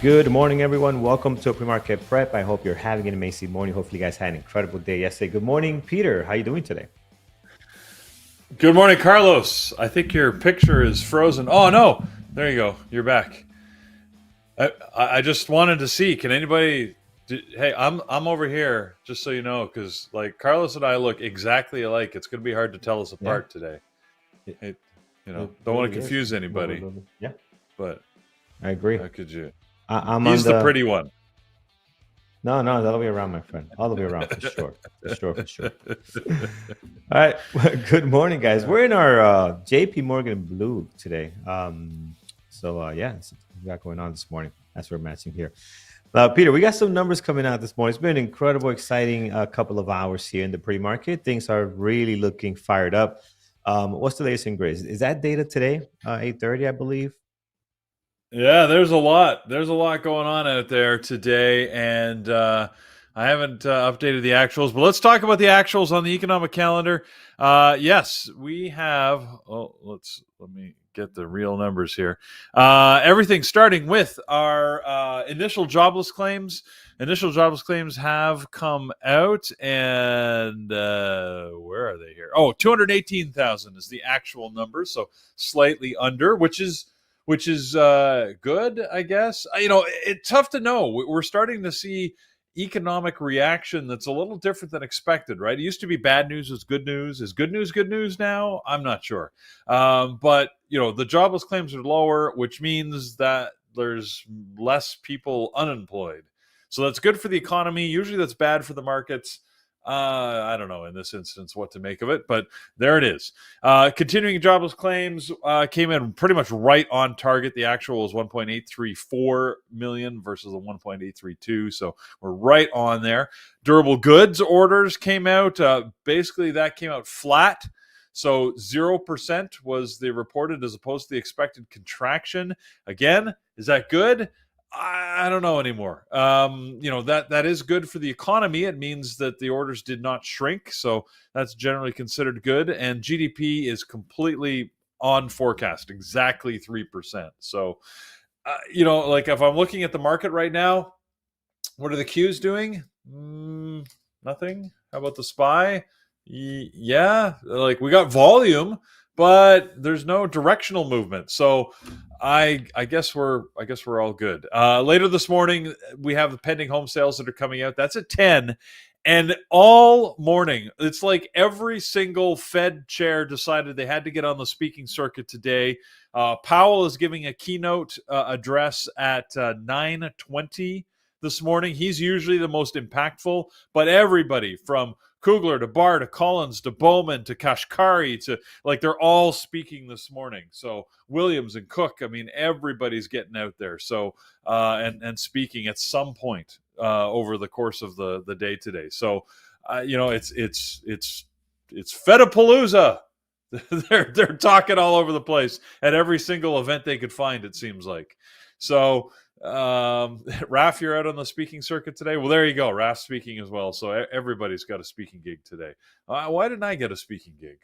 Good morning, everyone. Welcome to Pre-Market Prep. I hope you're having an amazing morning. Hopefully, you guys had an incredible day yesterday. Good morning, Peter. How are you doing today? Good morning, Carlos. I think your picture is frozen. Oh, no. There you go. You're back. I just wanted to see. Can anybody... Hey, I'm over here, just so you know, because like Carlos and I look exactly alike. It's going to be hard to tell us apart today. Don't want to confuse anybody. Yeah, but I agree. How could you? He's the pretty one. No, the other way around, my friend. All the way around, for sure. For sure. All right. Good morning, guys. We're in our JP Morgan blue today. Yeah, we got going on this morning. That's what we're matching here. Peter, we got some numbers coming out this morning. It's been an incredible, exciting couple of hours here in the pre-market. Things are really looking fired up. What's the latest and greatest? Is that data today? 8:30, I believe. Yeah, there's a lot. There's a lot going on out there today, and I haven't updated the actuals, but let's talk about the actuals on the economic calendar. Yes, we have. Oh, let me get the real numbers here. Everything starting with our initial jobless claims. Initial jobless claims have come out, and where are they here? Oh, 218,000 is the actual number, so slightly under, which is good, I guess. It's tough to know. We're starting to see economic reaction that's a little different than expected, right? It used to be bad news was good news. Is good news now? I'm not sure. But the jobless claims are lower, which means that there's less people unemployed. So that's good for the economy. Usually that's bad for the markets. I don't know in this instance what to make of it, but there it is. Continuing jobless claims came in pretty much right on target. The actual was 1.834 million versus the 1.832, so we're right on there. Durable goods orders came out. Basically, that came out flat. So 0% was the reported as opposed to the expected contraction. Again, is that good? I don't know anymore. That is good for the economy. It means that the orders did not shrink, so that's generally considered good. And GDP is completely on forecast, exactly 3%. So, if I'm looking at the market right now, what are the Qs doing? Nothing. How about the SPY? Yeah, we got volume, but there's no directional movement. So I guess we're all good. Later this morning, we have the pending home sales that are coming out. That's at 10. And all morning, it's like every single Fed chair decided they had to get on the speaking circuit today. Powell is giving a keynote address at 9:20 this morning. He's usually the most impactful, but everybody from Kugler to Barr to Collins to Bowman to Kashkari to they're all speaking this morning. So Williams and Cook, everybody's getting out there. So and speaking at some point over the course of the day today. So it's Fedapalooza. they're talking all over the place at every single event they could find. It seems like. So Raf, you're out on the speaking circuit today. Well, there you go. Raf's speaking as well. So everybody's got a speaking gig today. Why didn't I get a speaking gig?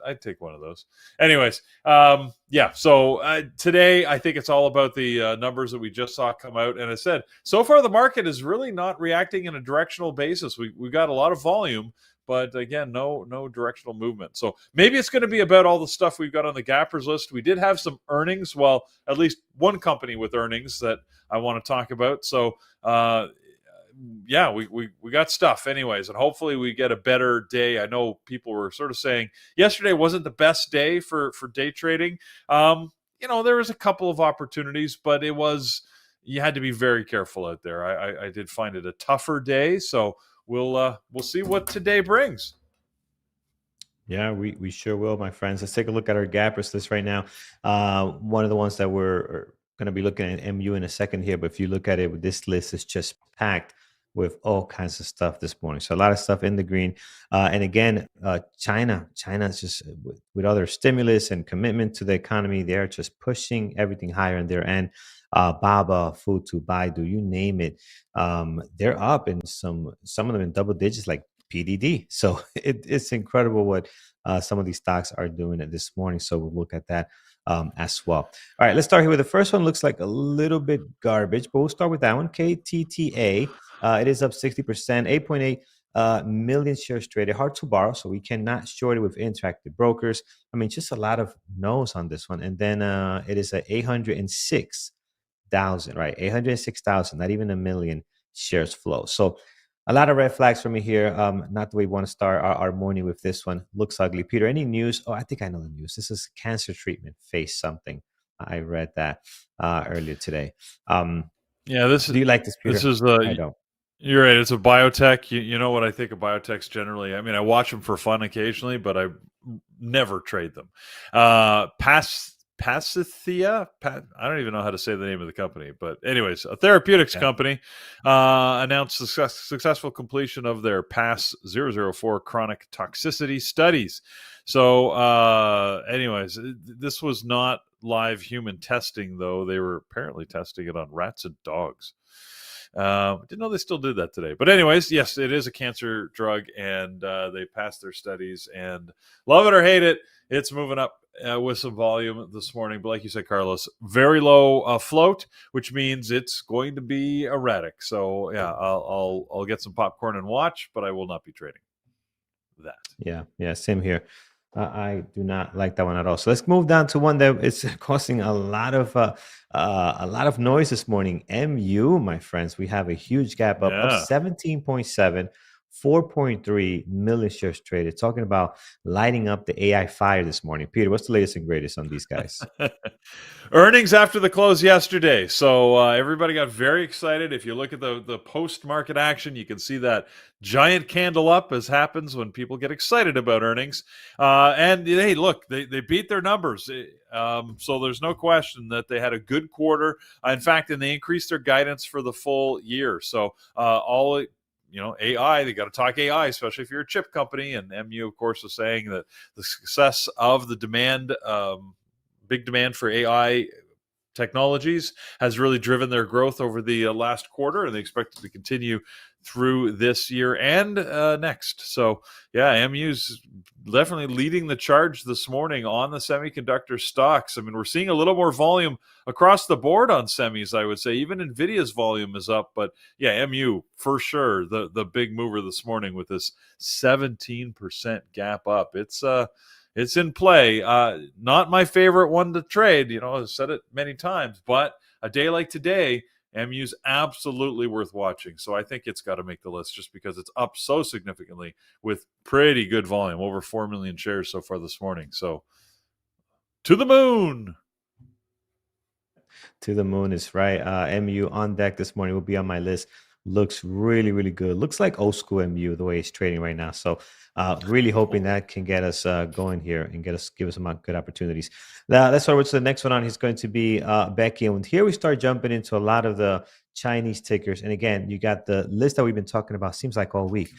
I'd take one of those. Anyways, So today I think it's all about the numbers that we just saw come out. And I said, so far the market is really not reacting in a directional basis. We've got a lot of volume, but again, no directional movement. So maybe it's going to be about all the stuff we've got on the gappers list. We did have some earnings. Well, at least one company with earnings that I want to talk about. So we got stuff anyways, and hopefully we get a better day. I know people were sort of saying yesterday wasn't the best day for day trading. There was a couple of opportunities, but you had to be very careful out there. I did find it a tougher day. So we'll see what today brings. Yeah, we sure will, my friends. Let's take a look at our gappers list right now. One of the ones that we're going to be looking at MU in a second here, but if you look at it, this list is just packed with all kinds of stuff this morning. So a lot of stuff in the green. And again, China's just with other stimulus and commitment to the economy, they're just pushing everything higher in their end. Baba, Futu, Baidu, you name it. They're up in some of them in double digits, like PDD. So it's incredible what some of these stocks are doing it this morning. So we'll look at that as well. All right, let's start here with the first one. Looks like a little bit garbage, but we'll start with that one. KTTA. It is up 60%, 8.8 million shares traded. Hard to borrow, so we cannot short it with interactive brokers. I mean, just a lot of no's on this one. And then it is at 806,000, right? 806,000, not even a million shares flow. So a lot of red flags for me here. Not the way we want to start our morning with this one. Looks ugly. Peter, any news? Oh, I think I know the news. This is cancer treatment face something. I read that earlier today. Yeah, Do you like this, Peter? this is I don't. You're right. It's a biotech. You know what I think of biotechs generally. I mean, I watch them for fun occasionally, but I never trade them. Pasithea, I don't even know how to say the name of the company, but anyways, a therapeutics company announced the successful completion of their PAS-004 chronic toxicity studies. So, anyways, this was not live human testing, though. They were apparently testing it on rats and dogs. Didn't know they still did that today. But anyways, yes, it is a cancer drug, and they passed their studies. And love it or hate it, it's moving up with some volume this morning. But like you said, Carlos, very low float, which means it's going to be erratic. So yeah, I'll get some popcorn and watch, but I will not be trading that. Yeah, same here. I do not like that one at all. So let's move down to one that is causing a lot of noise this morning. MU, my friends, we have a huge gap up Yeah. 17.7, 4.3 million shares traded. Talking about lighting up the AI fire this morning. Peter, what's the latest and greatest on these guys? Earnings after the close yesterday. So everybody got very excited. If you look at the post-market action, you can see that giant candle up, as happens when people get excited about earnings. And hey, look, they beat their numbers. So there's no question that they had a good quarter. In fact, and they increased their guidance for the full year. So AI, they got to talk AI, especially if you're a chip company. And MU, of course, was saying that the success of the demand, big demand for AI technologies has really driven their growth over the last quarter, and they expect it to continue through this year and next. So yeah, MU's definitely leading the charge this morning on the semiconductor stocks. I mean, we're seeing a little more volume across the board on semis, I would say. Even Nvidia's volume is up, but yeah, MU for sure the big mover this morning with this 17% gap up. It's in play. Not my favorite one to trade. I've said it many times, but a day like today, MU's absolutely worth watching. So I think it's got to make the list just because it's up so significantly with pretty good volume, over 4 million shares so far this morning. So to the moon. To the moon is right. MU on deck this morning will be on my list. Looks really, really good. Looks like old school MU the way it's trading right now. So really hoping that can get us going here and give us some good opportunities. Now let's start with the next one on. He's going to be Becky. And here we start jumping into a lot of the Chinese tickers. And again, you got the list that we've been talking about, seems like all week.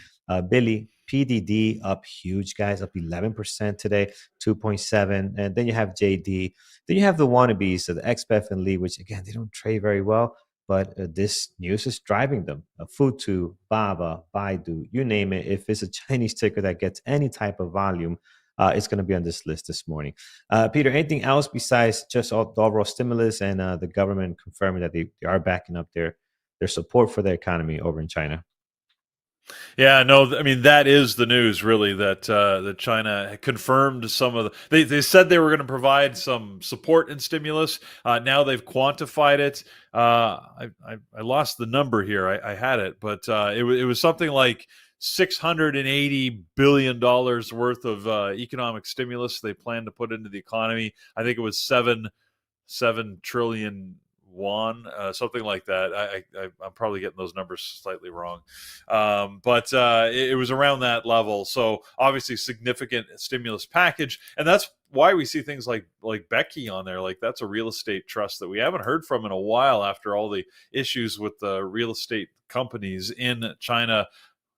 Billy, PDD up huge, guys, up 11% today, 2.7. And then you have JD. Then you have the wannabes, the XPF and Lee, which again, they don't trade very well. But this news is driving them. Futu, Baba, Baidu, you name it. If it's a Chinese ticker that gets any type of volume, it's going to be on this list this morning. Peter, anything else besides just the overall stimulus and the government confirming that they are backing up their support for the economy over in China? Yeah, no, I mean, that is the news, really, that China confirmed some of the. They said they were going to provide some support and stimulus. Now they've quantified it. I lost the number here. I had it, but it was something like $680 billion worth of economic stimulus they plan to put into the economy. I think it was 7 trillion won, something like that. I'm probably getting those numbers slightly wrong, but it was around that level. So obviously significant stimulus package, and that's why we see things like Becky on there. Like, that's a real estate trust that we haven't heard from in a while after all the issues with the real estate companies in China.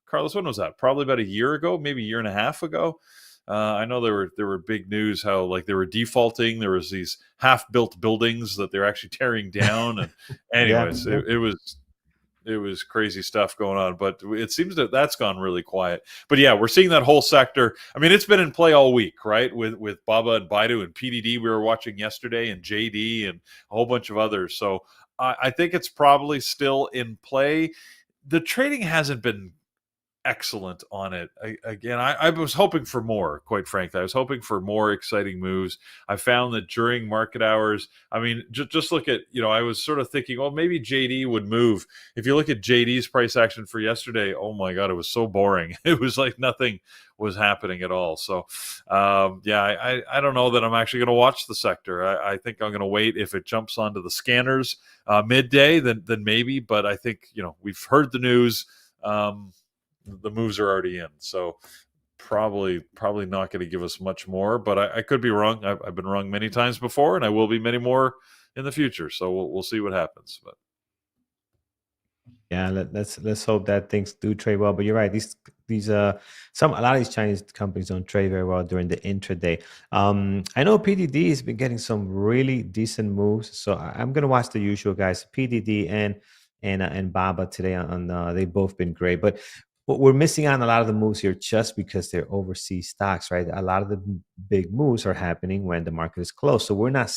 Carlos, when was that? Probably about a year ago, maybe a year and a half ago. I know there were big news how, like, they were defaulting. There was these half-built buildings that they're actually tearing down, and Yeah, anyways, yeah. it was crazy stuff going on. But it seems that that's gone really quiet. But yeah, we're seeing that whole sector. I mean, it's been in play all week, right? With Baba and Baidu and PDD we were watching yesterday, and JD and a whole bunch of others. So I think it's probably still in play. The trading hasn't been excellent on it. I was hoping for more, quite frankly. I was hoping for more exciting moves. I found that during market hours, I mean, just look at, I was sort of thinking, well, maybe JD would move. If you look at JD's price action for yesterday, oh my God, it was so boring. It was like nothing was happening at all. So, I don't know that I'm actually going to watch the sector. I think I'm going to wait. If it jumps onto the scanners midday, then maybe. But I think, we've heard the news. The moves are already in, so probably not going to give us much more. But I could be wrong. I've been wrong many times before, and I will be many more in the future. So we'll see what happens. But Yeah, let's hope that things do trade well. But you're right; these a lot of these Chinese companies don't trade very well during the intraday. I know PDD has been getting some really decent moves, so I'm gonna watch the usual guys, PDD and Baba today. They've both been great, but we're missing on a lot of the moves here just because they're overseas stocks, right? A lot of the big moves are happening when the market is closed, so we're not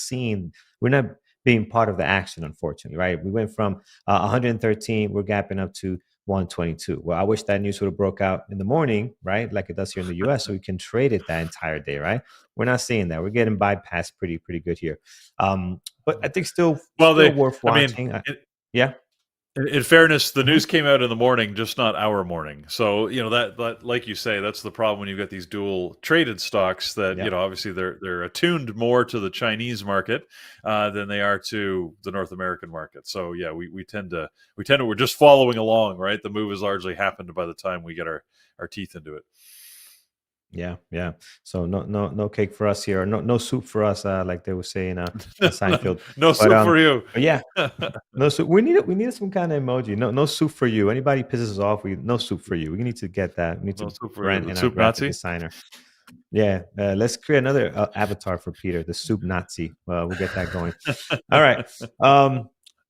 being part of the action, unfortunately, right? We went from 113, we're gapping up to 122. Well, I wish that news would have broke out in the morning, right? Like it does here in the US, so we can trade it that entire day, right? We're not seeing that. We're getting bypassed pretty good here. But I think well, still worth I mean, watching. Yeah. in fairness, the Mhm. news came out in the morning, just not our morning. So that like you say, that's the problem when you've got these dual traded stocks. That Yep. obviously they're attuned more to the Chinese market than they are to the North American market. So yeah, we tend to we're just following along, right? The move has largely happened by the time we get our teeth into it. Yeah, yeah. So no cake for us here. No soup for us, like they were saying no, Seinfeld. no But soup for you. but yeah, no soup. We need some kind of emoji. No soup for you. Anybody pisses us off, we no soup for you. We need to get that. We need No to soup for you. brand The in our soup graphic Nazi. designer. Yeah, let's create another avatar for Peter, the soup Nazi. We'll get that going. All right.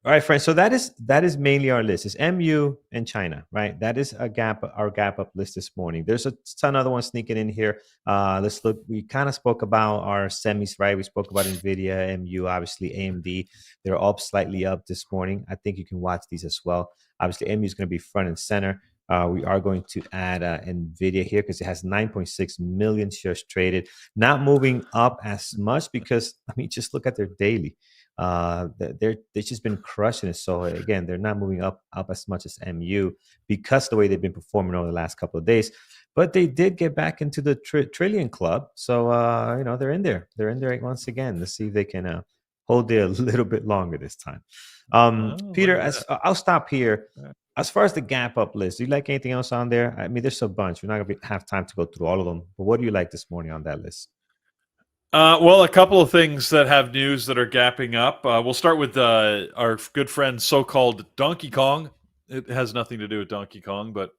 All right, friends. So that is mainly our list. It's MU and China, right? That is our gap up list this morning. There's a ton of other ones sneaking in here. Let's look. We kind of spoke about our semis, right? We spoke about Nvidia, MU, obviously AMD. They're up slightly up this morning. I think you can watch these as well. Obviously, MU is going to be front and center. We are going to add Nvidia here because it has 9.6 million shares traded, not moving up as much because I mean, just look at their daily. They've just been crushing it. So again, they're not moving up as much as MU because the way they've been performing over the last couple of days. But they did get back into the trillion club, so they're in there. They're in there once again. Let's see if they can hold it a little bit longer this time. Oh, look Peter, at as that. I'll stop here. As far as the gap up list, do you like anything else on there? I mean, there's a bunch. We're not gonna have time to go through all of them. But what do you like this morning on that list? Well, a couple of things that have news that are gapping up. We'll start with our good friend, so-called Donkey Kong. It has nothing to do with Donkey Kong, but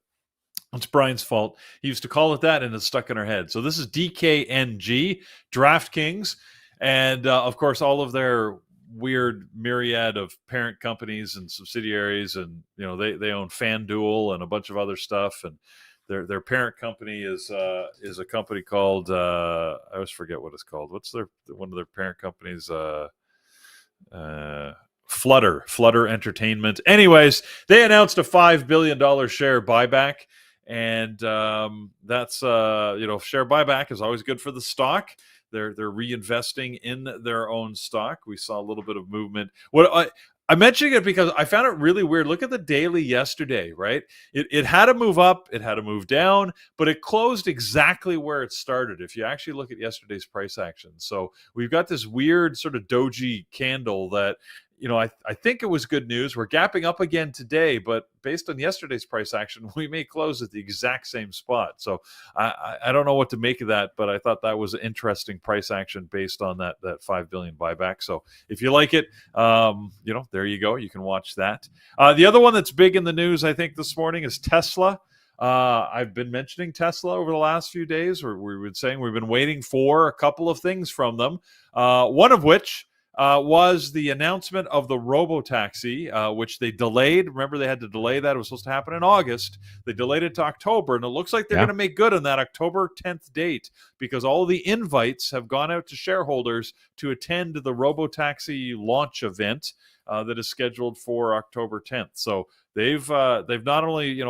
it's Brian's fault. He used to call it that, and it's stuck in our head. So this is DKNG, DraftKings, and of course, all of their weird myriad of parent companies and subsidiaries, and they own FanDuel and a bunch of other stuff, and their parent company is a company called I always forget what it's called. What's one of their parent companies? Flutter Entertainment. Anyways, they announced a $5 billion share buyback, and that's share buyback is always good for the stock. They're reinvesting in their own stock. We saw a little bit of movement. I'm mentioning it because I found it really weird. Look at the daily yesterday, right? It had to move up, it had to move down, but it closed exactly where it started. If you actually look at yesterday's price action. So we've got this weird sort of doji candle that I think it was good news. We're gapping up again today, but based on yesterday's price action, we may close at the exact same spot. So I don't know what to make of that, but I thought that was an interesting price action based on that 5 billion buyback. So if you like it, there you go. You can watch that. The other one that's big in the news, I think, this morning is Tesla. I've been mentioning Tesla over the last few days, or we've been saying we've been waiting for a couple of things from them. One of which was the announcement of the robo-taxi, which they delayed. Remember, they had to delay that. It was supposed to happen in August. They delayed it to October, and it looks like they're going to make good on that October 10th date, because all the invites have gone out to shareholders to attend the robo-taxi launch event that is scheduled for October 10th. So they've not only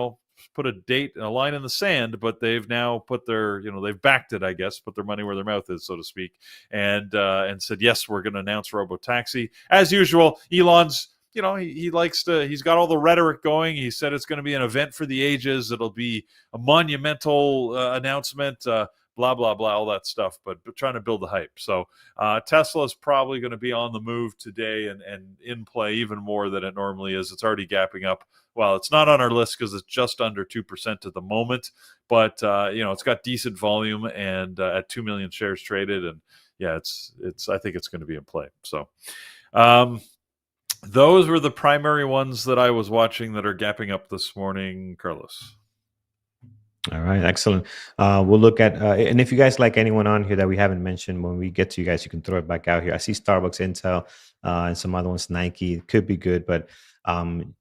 put a date, a line in the sand, but they've now put their, they've backed it, I guess, put their money where their mouth is, so to speak, and said, yes, we're going to announce robotaxi. As usual, Elon's, he likes to, he's got all the rhetoric going. He said it's going to be an event for the ages. It'll be a monumental announcement, blah, blah, blah, all that stuff, but trying to build the hype. So Tesla is probably going to be on the move today and in play even more than it normally is. It's already gapping up. Well, it's not on our list because it's just under 2% at the moment, but it's got decent volume and at 2 million shares traded, and yeah, it's I think it's going to be in play. So those were the primary ones that I was watching that are gapping up this morning, Carlos. All right, excellent. We'll look at, and if you guys like anyone on here that we haven't mentioned, when we get to you guys, you can throw it back out here. I see Starbucks, Intel, and some other ones, Nike. It could be good, but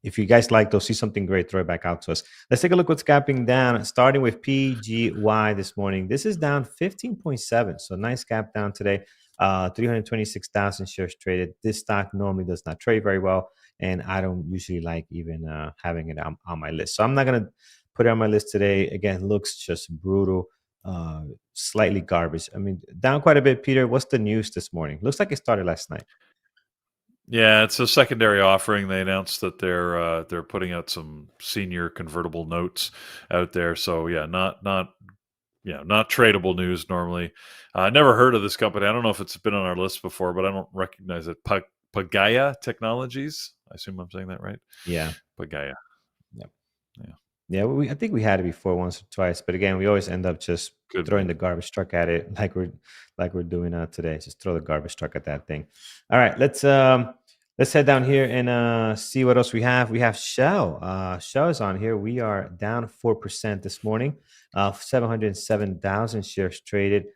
if you guys like those, see something great, throw it back out to us. Let's take a look what's gapping down, starting with PGY this morning. This is down 15.7, so nice gap down today. 326,000 shares traded. This stock normally does not trade very well, and I don't usually like even having it on my list. So I'm not going to put it on my list today. Again, looks just brutal, slightly garbage. I mean, down quite a bit, Peter. What's the news this morning? Looks like it started last night. Yeah, it's a secondary offering. They announced that they're putting out some senior convertible notes out there. So yeah, not tradable news normally. I never heard of this company. I don't know if it's been on our list before, but I don't recognize it. Pagaya Technologies. I assume I'm saying that right. Yeah, Pagaya. Yep. Yeah. I think we had it before once or twice, but again, we always end up just throwing the garbage truck at it, like we're doing today. Just throw the garbage truck at that thing. All right, let's head down here and see what else we have. We have Shell. Shell is on here. We are down 4% this morning. 707,000 shares traded.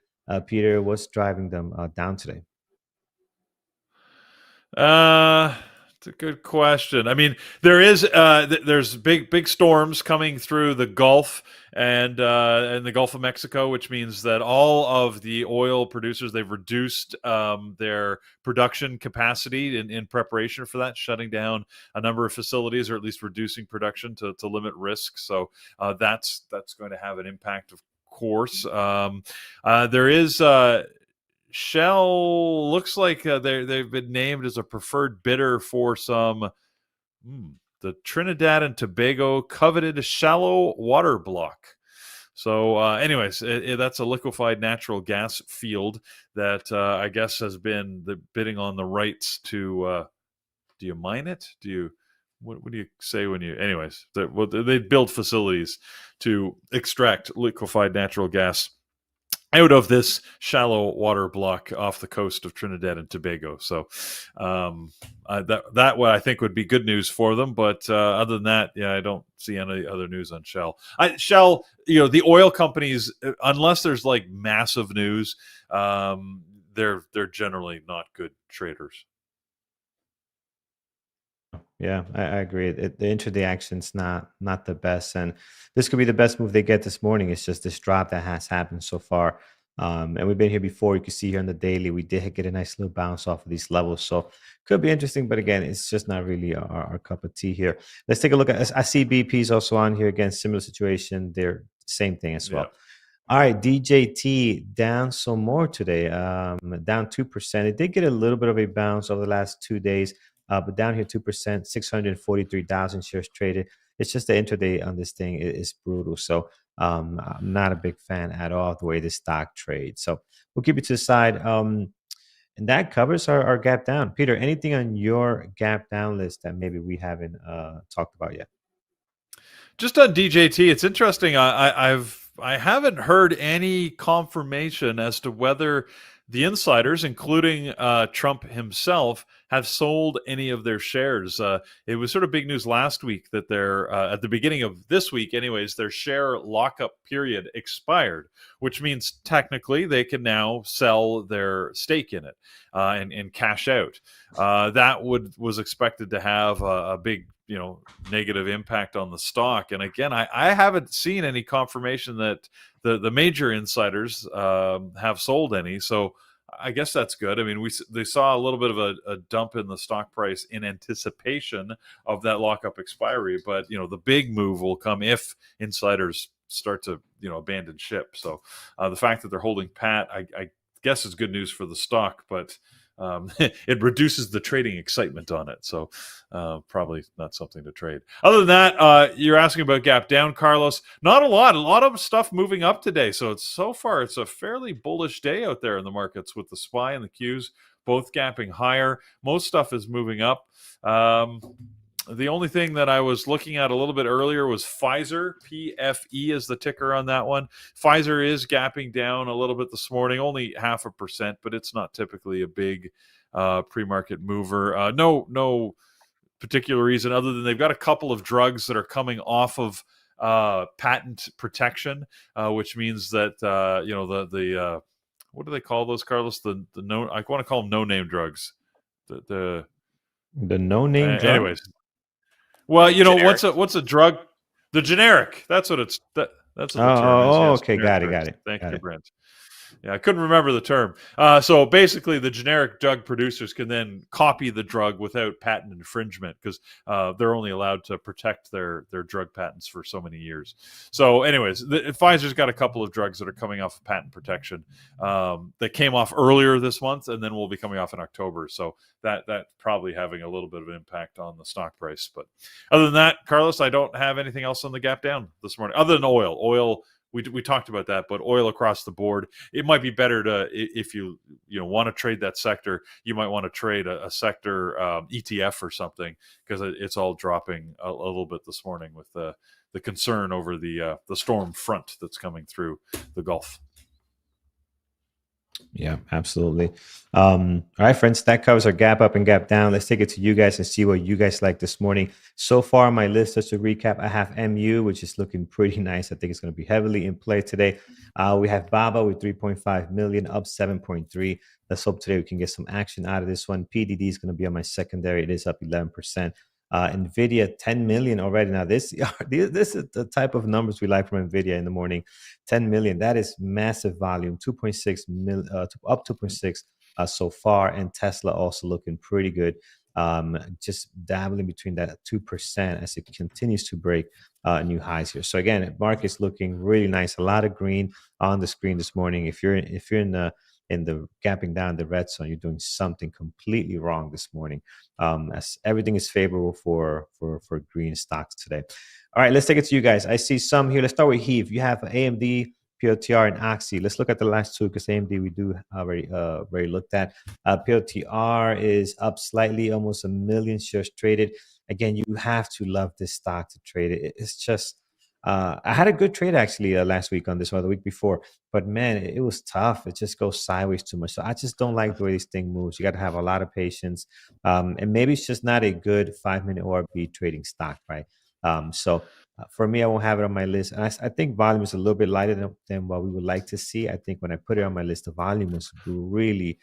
Peter, what's driving them down today? It's a good question. I mean, there's big storms coming through the Gulf and the Gulf of Mexico, which means that all of the oil producers, they've reduced their production capacity in preparation for that, shutting down a number of facilities, or at least reducing production to limit risk. So that's going to have an impact, of course. There is Shell looks like they've been named as a preferred bidder for some the Trinidad and Tobago coveted shallow water block. So anyways, that's a liquefied natural gas field that I guess has been the bidding on the rights to do you mine it? What do you say when you, anyways, they build facilities to extract liquefied natural gas out of this shallow water block off the coast of Trinidad and Tobago. So that what I think would be good news for them. But other than that, yeah, I don't see any other news on Shell. Shell, the oil companies, unless there's like massive news, they're generally not good traders. Yeah, I agree. The intraday action's not the best, and this could be the best move they get this morning. It's just this drop that has happened so far, and we've been here before. You can see here on the daily, we did get a nice little bounce off of these levels, so could be interesting. But again, it's just not really our cup of tea here. Let's take a look at. I see BP's also on here again. Similar situation. They're same thing as well. Yeah. All right, DJT down some more today, down 2%. It did get a little bit of a bounce over the last 2 days. But down here 2%, 643,000 shares traded. It's just the intraday on this thing is brutal. So I'm not a big fan at all of the way this stock trades. So we'll keep it to the side. And that covers our gap down. Peter, anything on your gap down list that maybe we haven't talked about yet? Just on DJT, it's interesting. I haven't heard any confirmation as to whether the insiders, including Trump himself, have sold any of their shares. It was sort of big news last week that they're at the beginning of this week, anyways. Their share lockup period expired, which means technically they can now sell their stake in it and cash out. That was expected to have a big negative impact on the stock. And again, I haven't seen any confirmation that the major insiders have sold any. So I guess that's good. I mean, they saw a little bit of a dump in the stock price in anticipation of that lockup expiry. But the big move will come if insiders start to abandon ship. So the fact that they're holding pat, I guess, is good news for the stock, but it reduces the trading excitement on it. So probably not something to trade. Other than that, you're asking about gap down, Carlos. Not a lot of stuff moving up today. So so far it's a fairly bullish day out there in the markets with the SPY and the Qs both gapping higher. Most stuff is moving up. The only thing that I was looking at a little bit earlier was Pfizer. PFE is the ticker on that one. Pfizer is gapping down a little bit this morning, only 0.5%, but it's not typically a big pre-market mover. No particular reason other than they've got a couple of drugs that are coming off of patent protection, which means that the what do they call those, Carlos? I want to call them no-name drugs. The no-name drug. Anyways. Well, what's a drug? The generic. That's what it's. That's what the term is. Yes, okay, got it. Thank you, Brent. Yeah, I couldn't remember the term. So basically, the generic drug producers can then copy the drug without patent infringement because they're only allowed to protect their drug patents for so many years. So anyways, Pfizer's got a couple of drugs that are coming off of patent protection that came off earlier this month and then will be coming off in October. So that's probably having a little bit of an impact on the stock price. But other than that, Carlos, I don't have anything else on the gap down this morning other than oil. Oil. We talked about that, but oil across the board, it might be better to, if you want to trade that sector, you might want to trade a sector ETF or something because it's all dropping a little bit this morning with the concern over the storm front that's coming through the Gulf. Yeah, absolutely. All right, friends, that covers our gap up and gap down. Let's take it to you guys and see what you guys like this morning. So far on my list, just to recap, I have MU, which is looking pretty nice. I think it's going to be heavily in play today. We have BABA with 3.5 million, up 7.3. Let's hope today we can get some action out of this one. PDD is going to be on my secondary. It is up 11%. Nvidia 10 million already. Now this is the type of numbers we like from Nvidia in the morning. 10 million, that is massive volume. 2.6 mil, up 2.6 so far, and Tesla also looking pretty good. Just dabbling between that 2% as it continues to break new highs here. So again, market's looking really nice. A lot of green on the screen this morning. If you're in the gapping down the red zone, you're doing something completely wrong this morning. As everything is favorable for green stocks today. All right, let's take it to you guys. I see some here. Let's start with Heath. You have AMD, POTR, and Oxy. Let's look at the last two because AMD we do already looked at. POTR is up slightly, almost 1 million shares traded. Again, you have to love this stock to trade it. It's just I had a good trade actually last week on this one, the week before, but man, it was tough. It just goes sideways too much. So I just don't like the way this thing moves. You got to have a lot of patience, and maybe it's just not a good 5-minute ORB trading stock, right? So for me, I won't have it on my list. And I think volume is a little bit lighter than what we would like to see. I think when I put it on my list, the volume was really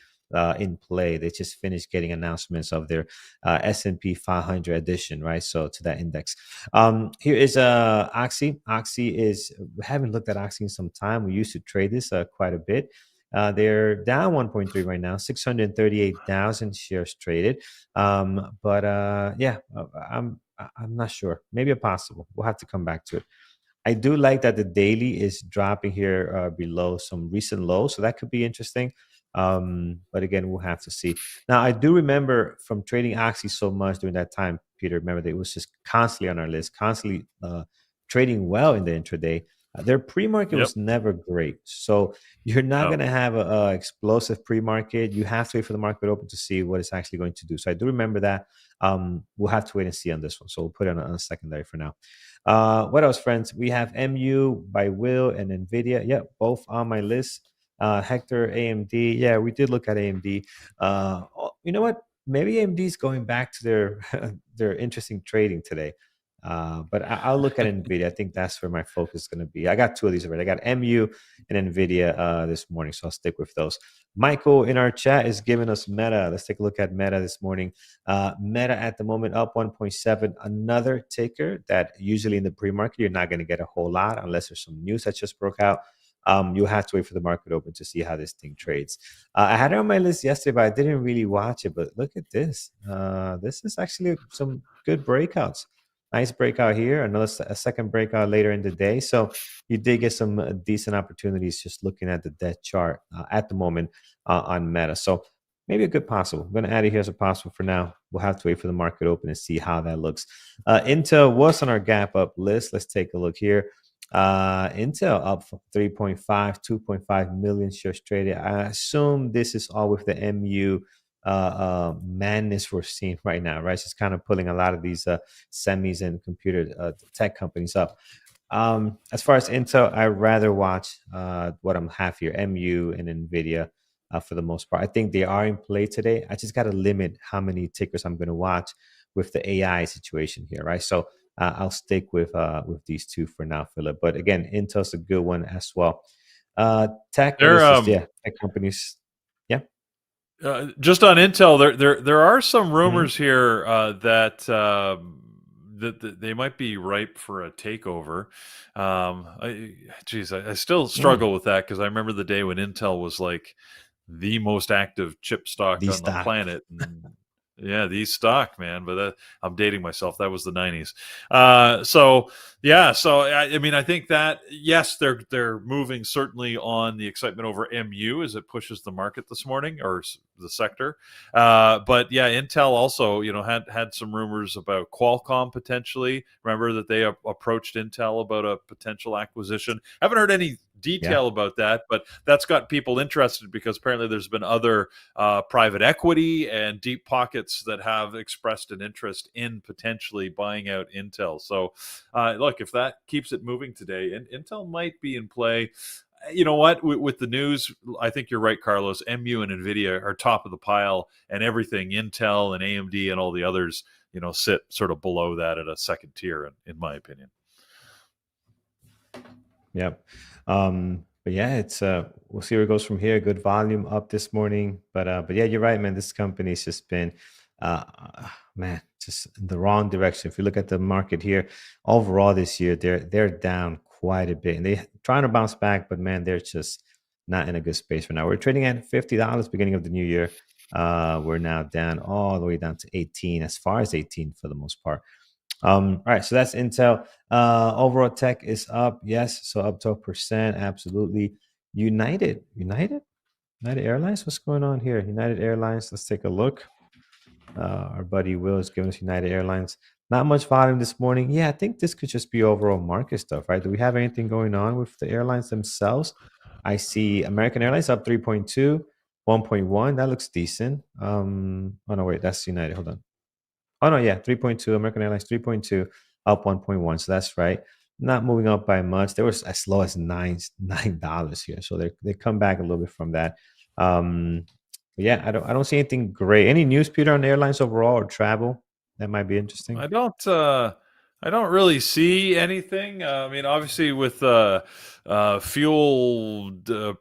in play. They just finished getting announcements of their S&P 500 addition, right? So to that index. Here is Oxy. Oxy is, we haven't looked at Oxy in some time. We used to trade this quite a bit. They're down 1.3 right now, 638,000 shares traded. Yeah, I'm not sure. Maybe a possible. We'll have to come back to it. I do like that the daily is dropping here below some recent lows, so that could be interesting. But again, we'll have to see. Now, I do remember from trading Oxy so much during that time, Peter. Remember that it was just constantly on our list, constantly trading well in the intraday. Their pre-market Yep. was never great, so you're not going No. to have a explosive pre-market. You have to wait for the market open to see what it's actually going to do. So I do remember that. We'll have to wait and see on this one. So we'll put it on a secondary for now. What else, friends? We have MU by Will and Nvidia. Yeah, both on my list. Hector, AMD. Yeah, we did look at AMD. You know what? Maybe AMD is going back to their their interesting trading today. But I'll look at Nvidia. I think that's where my focus is going to be. I got two of these already. I got MU and Nvidia this morning, so I'll stick with those. Michael in our chat is giving us Meta. Let's take a look at Meta this morning. Meta at the moment up 1.7. Another ticker that usually in the pre-market you're not going to get a whole lot unless there's some news that just broke out. You'll have to wait for the market open to see how this thing trades. I had it on my list yesterday, but I didn't really watch it. But look at this. This is actually some good breakouts. Nice breakout here. A second breakout later in the day. So you did get some decent opportunities just looking at the debt chart at the moment on Meta. So maybe a good possible. I'm going to add it here as a possible for now. We'll have to wait for the market open and see how that looks. Intel was on our gap up list. Let's take a look here. Intel up 3.5, 2.5 million shares traded. I assume this is all with the MU madness we're seeing right now, right? It's kind of pulling a lot of these semis and computer tech companies up. As far as Intel, I'd rather watch what I'm half here, MU and Nvidia for the most part. I think they are in play today. I just got to limit how many tickers I'm going to watch with the AI situation here, right? So I'll stick with these two for now, Philip. But again, Intel's a good one as well. Tech, what is this? Yeah, tech companies. Yeah. Just on Intel, there are some Mm-hmm. rumors here that that they might be ripe for a takeover. I still struggle with that because I remember the day when Intel was like the most active chip stock The on the stock. planet. And yeah, the stock, man. But I'm dating myself. That was the 90s. So yeah, so I mean, I think that yes, they're moving certainly on the excitement over MU as it pushes the market this morning or the sector. But yeah, Intel also, had some rumors about Qualcomm potentially. Remember that they approached Intel about a potential acquisition. Haven't heard any detail about that, but that's got people interested because apparently there's been other private equity and deep pockets that have expressed an interest in potentially buying out Intel. So look, if that keeps it moving today, and Intel might be in play. You know what? With the news, I think you're right, Carlos. MU and Nvidia are top of the pile, and everything Intel and AMD and all the others, sit sort of below that at a second tier, in my opinion. Yep. But yeah, it's we'll see where it goes from here. Good volume up this morning, but yeah, you're right, man. This company's just been uh man, just in the wrong direction. If you look at the market here, overall this year, they're down quite a bit, and they're trying to bounce back, but man, they're just not in a good space for now. We're trading at $50 beginning of the new year. We're now down all the way down to 18, as far as 18 for the most part. All right, so that's Intel. Overall tech is up, yes, so up 12%, absolutely. United Airlines. What's going on here? United Airlines. Let's take a look. Our buddy Will is giving us United Airlines. Not much volume this morning. Yeah, I think this could just be overall market stuff, right? Do we have anything going on with the airlines themselves? I see American Airlines up 3.2, 1.1. That looks decent. Oh no, wait, that's United. Hold on. Oh no, yeah, 3.2. American Airlines 3.2, up 1.1. So that's right. Not moving up by much. They were as low as $9 here. So they come back a little bit from that. But yeah, I don't see anything great. Any news, Peter, on the airlines overall or travel that might be interesting? I don't really see anything. I mean, obviously, with fuel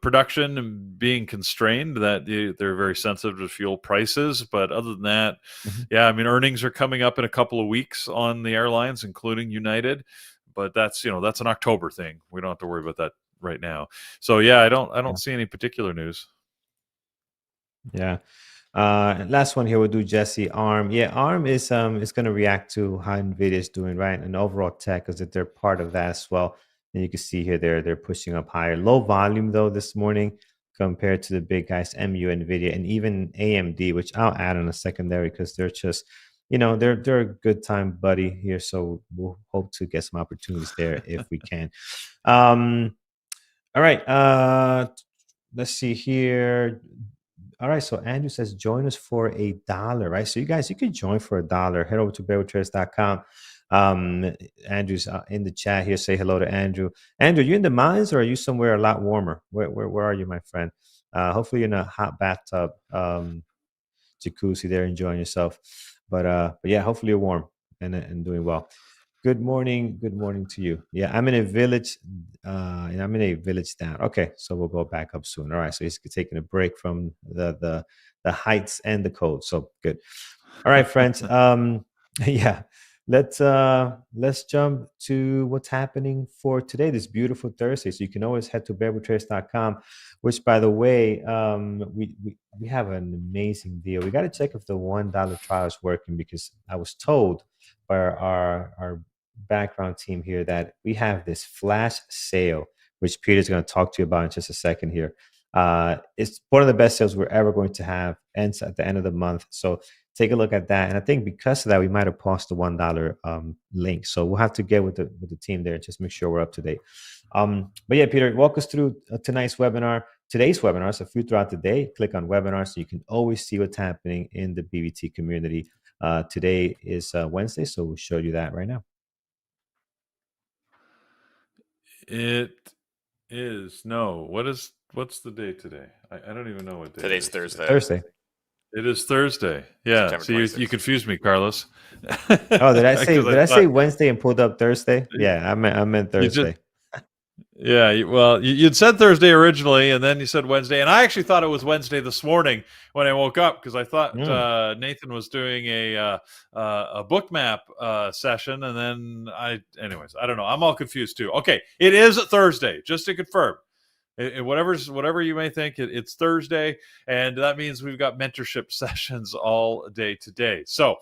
production being constrained, that they're very sensitive to fuel prices. But other than that, Mhm. yeah, I mean, earnings are coming up in a couple of weeks on the airlines, including United. But that's an October thing. We don't have to worry about that right now. So yeah, I don't see any particular news. Yeah. Last one here, we'll do Jesse. ARM. Yeah, ARM is going to react to how Nvidia is doing, right? And overall tech, because they're part of that as well. And you can see here they're pushing up higher. Low volume though this morning compared to the big guys, MU, Nvidia, and even AMD, which I'll add on a secondary because they're just they're a good time buddy here, so we'll hope to get some opportunities there if we can. All right, let's see here. All right, so Andrew says join us for $1, right? So you guys, you can join for $1. Head over to bearwithtraders.com. Andrew's in the chat here. Say hello to Andrew. Andrew, you in the mines or are you somewhere a lot warmer? Where are you, my friend? Hopefully you're in a hot bathtub, jacuzzi there, enjoying yourself. But yeah, hopefully you're warm and doing well. Good morning to you. Yeah, I'm in a village, and I'm in a village down. Okay, so we'll go back up soon. All right, so he's taking a break from the heights and the cold. So good. All right, friends. Yeah, let's jump to what's happening for today, this beautiful Thursday. So you can always head to bearwithtraders.com, which, by the way, we have an amazing deal. We got to check if the $1 trial is working, because I was told by our background team here that we have this flash sale, which Peter's going to talk to you about in just a second here. It's one of the best sales we're ever going to have, ends at the end of the month. So take a look at that. And I think because of that, we might have paused the $1 link. So we'll have to get with the team there, just make sure we're up to date. But yeah, Peter, walk us through tonight's webinar. Today's webinar is a few throughout the day. Click on webinars so you can always see what's happening in the BBT community. Today is Wednesday, so we'll show you that right now. It is what's the day today? I don't even know what day. Today's Thursday. Thursday. It is Thursday. Yeah. So you confused me, Carlos. Oh, did I say Wednesday and pulled up Thursday? Yeah, I meant Thursday. Yeah, well, you'd said Thursday originally, and then you said Wednesday, and I actually thought it was Wednesday this morning when I woke up, because I thought Nathan was doing a book map session, and then anyways, I don't know. I'm all confused too. Okay, it is Thursday, just to confirm. Whatever you may think, it's Thursday, and that means we've got mentorship sessions all day today. So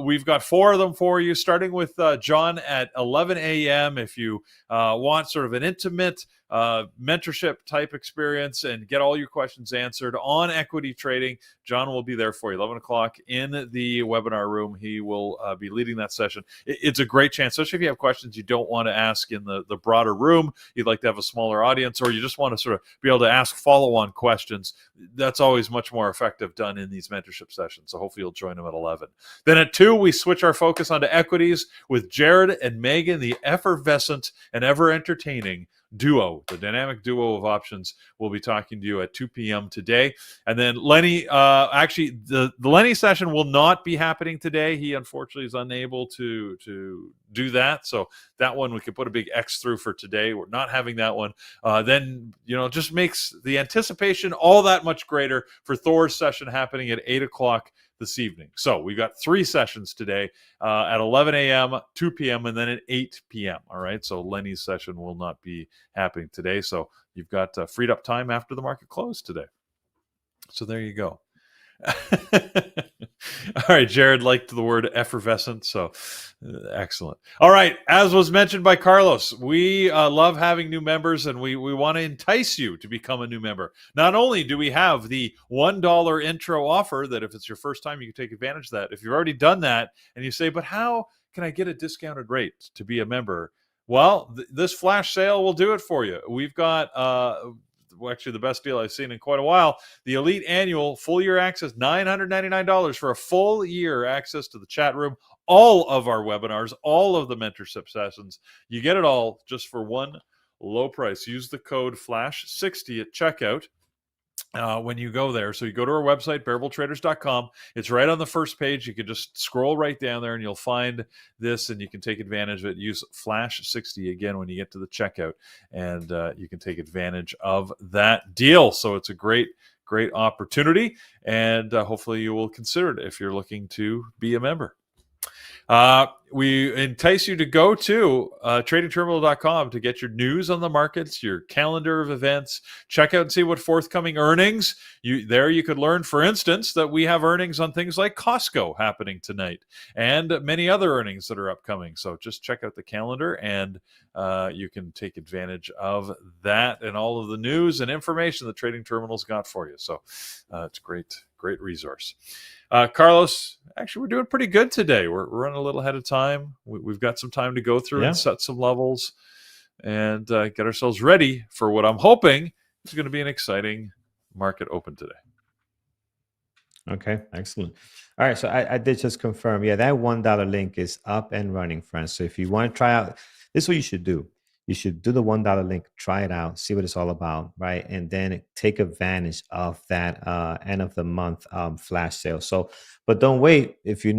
we've got 4 of them for you, starting with John at 11 a.m. If you want sort of an intimate mentorship type experience and get all your questions answered on equity trading, John will be there for you 11 o'clock in the webinar room. He will be leading that session. It's a great chance, especially if you have questions you don't want to ask in the broader room, you'd like to have a smaller audience, or you just want to sort of be able to ask follow-on questions. That's always much more effective done in these mentorship sessions. So hopefully you'll join them at 11. Then at 2, we switch our focus onto equities with Jared and Megan, the effervescent and ever entertaining duo, the dynamic duo of options. Will be talking to you at 2 p.m. today. And then Lenny, actually the Lenny session will not be happening today. He unfortunately is unable to do that. So that one we could put a big X through for today. We're not having that one. Then, just makes the anticipation all that much greater for Thor's session happening at 8 o'clock this evening. So we've got 3 sessions today at 11 a.m., 2 p.m., and then at 8 p.m. All right. So Lenny's session will not be happening today. So you've got freed up time after the market closed today. So there you go. All right, Jared liked the word effervescent, so excellent. All right, as was mentioned by Carlos, we love having new members, and we want to entice you to become a new member. Not only do we have the $1 intro offer that if it's your first time, you can take advantage of that. If you've already done that and you say, but how can I get a discounted rate to be a member? Well, this flash sale will do it for you. We've got actually the best deal I've seen in quite a while. The Elite Annual full year access, $999 for a full year access to the chat room, all of our webinars, all of the mentorship sessions. You get it all just for one low price. Use the code FLASH60 at checkout. When you go there. So you go to our website, bearabletraders.com. It's right on the first page. You can just scroll right down there and you'll find this and you can take advantage of it. Use Flash60 again when you get to the checkout, and you can take advantage of that deal. So it's a great opportunity, and hopefully you will consider it if you're looking to be a member. we entice you to go to tradingterminal.com to get your news on the markets, your calendar of events. Check out and see what forthcoming earnings. You could learn, for instance, that we have earnings on things like Costco happening tonight and many other earnings that are upcoming. So just check out the calendar, and you can take advantage of that and all of the news and information that Trading Terminal's got for you. So it's great resource. Carlos, actually, we're doing pretty good today. We're running a little ahead of time. We've got some time to go through and set some levels and get ourselves ready for what I'm hoping is going to be an exciting market open today. Okay, excellent. All right, so I did just confirm. Yeah, that $1 link is up and running, friends. So if you want to try out, this is what you should do. You should do the $1 link, try it out, see what it's all about, right? And then take advantage of that end of the month flash sale. So, but don't wait. If you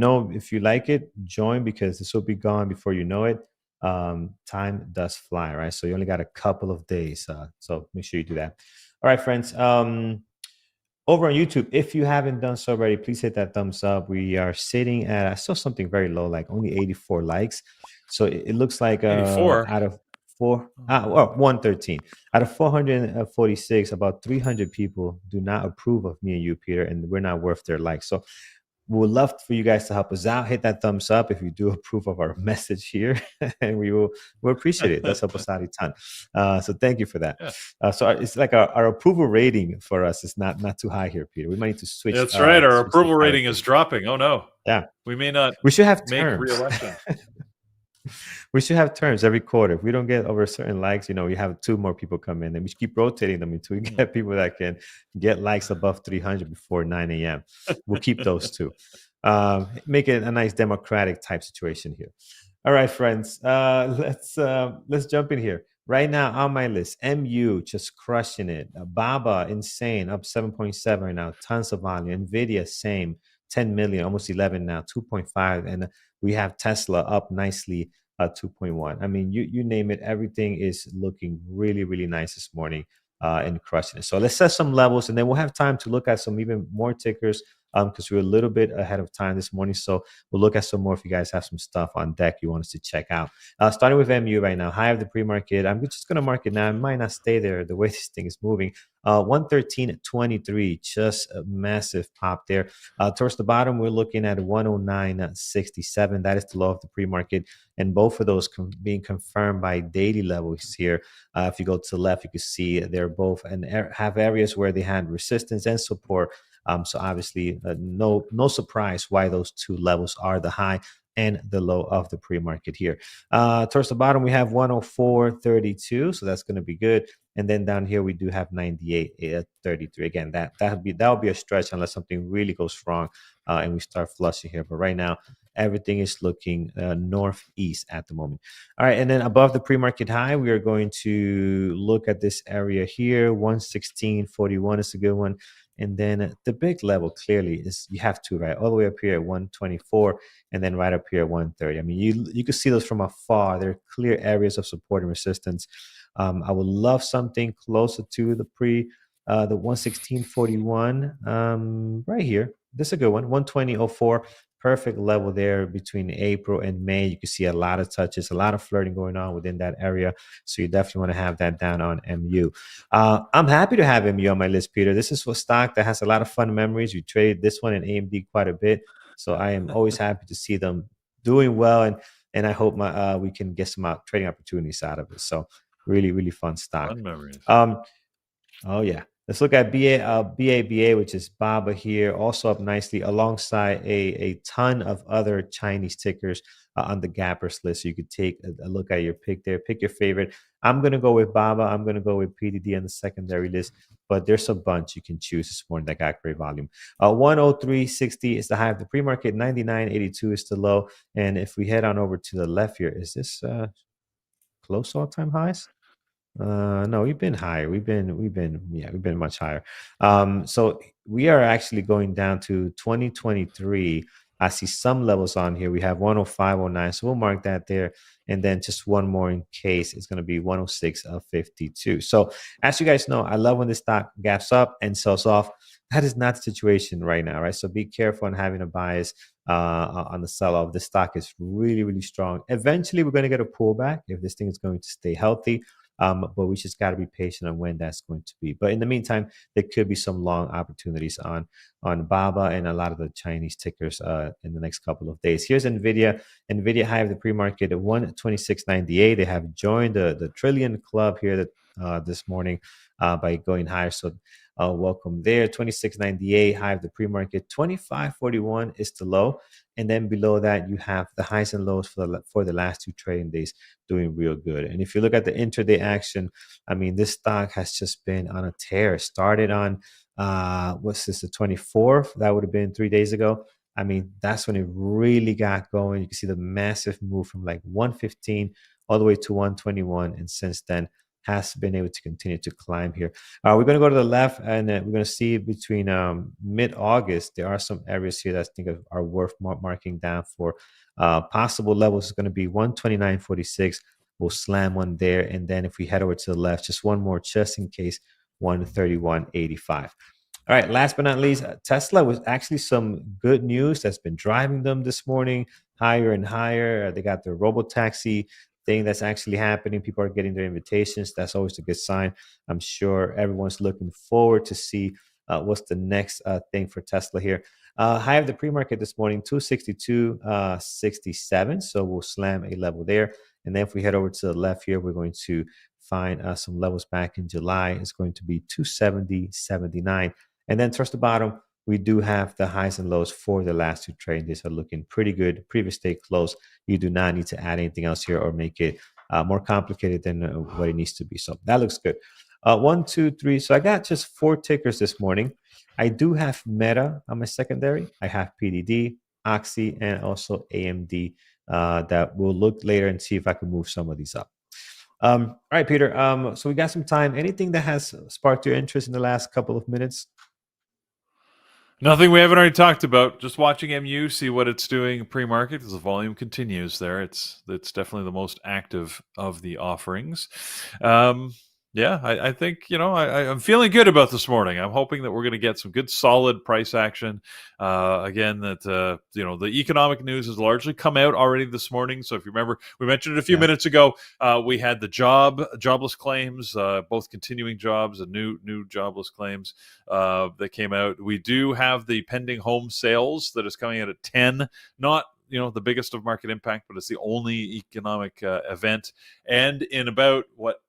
like it, join, because this will be gone before you know it. Time does fly, right? So you only got a couple of days. So make sure you do that. All right, friends. Over on YouTube, if you haven't done so already, please hit that thumbs up. We are sitting at, I saw something very low, like only 84 likes. So it looks like 84 out of 113 out of 446, about 300 people do not approve of me and you, Peter, and we're not worth their likes. So we would love for you guys to help us out. Hit that thumbs up if you do approve of our message here, and we'll appreciate it. That's help us out a ton. So thank you for that. Yeah. So it's like our approval rating for us is not too high here, Peter. We might need to switch. That's right. Our approval rating is dropping. Oh no. Yeah. We may not. We should have make terms. re-election. We should have terms every quarter. If we don't get over certain likes, you have 2 more people come in, and we should keep rotating them until we get people that can get likes above 300 before 9 a.m. We'll keep those 2. Make it a nice democratic type situation here. All right, friends. Let's jump in here. Right now on my list, MU just crushing it. Baba, insane, up 7.7 right now. Tons of volume. Nvidia, same, 10 million, almost 11 now, 2.5. And we have Tesla up nicely, 2.1. I mean, you name it, everything is looking really, really nice this morning and crushing it. So let's set some levels, and then we'll have time to look at some even more tickers because we're a little bit ahead of time this morning. So we'll look at some more if you guys have some stuff on deck you want us to check out. Starting with MU right now, high of the pre-market. I'm just going to mark it now. I might not stay there the way this thing is moving. 113.23, just a massive pop there. Towards the bottom, we're looking at 109.67. That is the low of the pre-market, and both of those being confirmed by daily levels here. If you go to the left, you can see they're both and have areas where they had resistance and support. So obviously, no surprise why those 2 levels are the high and the low of the pre-market here. Towards the bottom, we have 104.32, so that's going to be good. And then down here, we do have 98.33. Again, that would be a stretch unless something really goes wrong and we start flushing here. But right now, everything is looking northeast at the moment. All right, and then above the pre-market high, we are going to look at this area here. 116.41 is a good one. And then the big level clearly is you have 2, right? All the way up here at 124 and then right up here at 130. I mean, you can see those from afar. They're clear areas of support and resistance. I would love something closer to the 116.41 right here. This is a good one, 120.04. Perfect level there between April and May. You can see a lot of touches, a lot of flirting going on within that area. So you definitely want to have that down on MU. I'm happy to have MU on my list, Peter. This is a stock that has a lot of fun memories. We traded this one in AMD quite a bit. So I am always happy to see them doing well. And I hope we can get some trading opportunities out of it. So really, really fun stock. Fun memories. Oh, yeah. Let's look at BABA, which is BABA here, also up nicely alongside a ton of other Chinese tickers on the gappers list. So you could take a look at your pick there. Pick your favorite. I'm going to go with BABA. I'm going to go with PDD on the secondary list, but there's a bunch you can choose this morning that got great volume. 103.60 is the high of the pre-market. 99.82 is the low. And if we head on over to the left here, is this close to all-time highs? No, we've been higher. We've been much higher. So we are actually going down to 2023 I see some levels on here. We have 105.09, so we'll mark that there. And then just one more in case, it's going to be 106.52. So as you guys know, I love when the stock gaps up and sells off. That is not the situation right now, right? So be careful on having a bias on the sell-off. The stock is really, really strong. Eventually, we're going to get a pullback if this thing is going to stay healthy. But we just got to be patient on when that's going to be. But in the meantime, there could be some long opportunities on BABA and a lot of the Chinese tickers in the next couple of days. Here's Nvidia. Nvidia high of the pre-market at 126.98. They have joined the trillion club here this morning by going higher. So welcome there. 26.98 high of the pre-market. 25.41 is the low. And then below that, you have the highs and lows for the last 2 trading days doing real good. And if you look at the intraday action, I mean, this stock has just been on a tear. Started on, what's this, the 24th? That would have been 3 days ago. I mean, that's when it really got going. You can see the massive move from like 115 all the way to 121. And since then, has been able to continue to climb here. We're going to go to the left, and we're going to see between mid-August, there are some areas here that I think are worth marking down for possible levels. Is going to be 129.46. We'll slam one there. And then if we head over to the left, just one more just in case, 131.85. All right, last but not least, Tesla was actually some good news that's been driving them this morning higher and higher. They got their robo-taxi thing that's actually happening. People are getting their invitations. That's always a good sign. I'm sure everyone's looking forward to see what's the next thing for Tesla here. High of the pre-market this morning, 262.67. So we'll slam a level there. And then if we head over to the left here, we're going to find some levels back in July. It's going to be 270.79. And then towards the bottom, we do have the highs and lows for the last 2 trading days are looking pretty good. Previous day close. You do not need to add anything else here or make it more complicated than what it needs to be. So that looks good. 1, 2, 3. So I got just 4 tickers this morning. I do have Meta on my secondary. I have PDD, Oxy, and also AMD that we'll look later and see if I can move some of these up. All right, Peter. So we got some time. Anything that has sparked your interest in the last couple of minutes? Nothing we haven't already talked about. Just watching MU, see what it's doing pre-market because the volume continues there. It's definitely the most active of the offerings. Yeah, I think, I'm feeling good about this morning. I'm hoping that we're going to get some good, solid price action. Again, that, the economic news has largely come out already this morning. So if you remember, we mentioned it a few minutes ago. We had the jobless claims, both continuing jobs and new jobless claims that came out. We do have the pending home sales that is coming out at 10, not the biggest of market impact, but it's the only economic event. And in about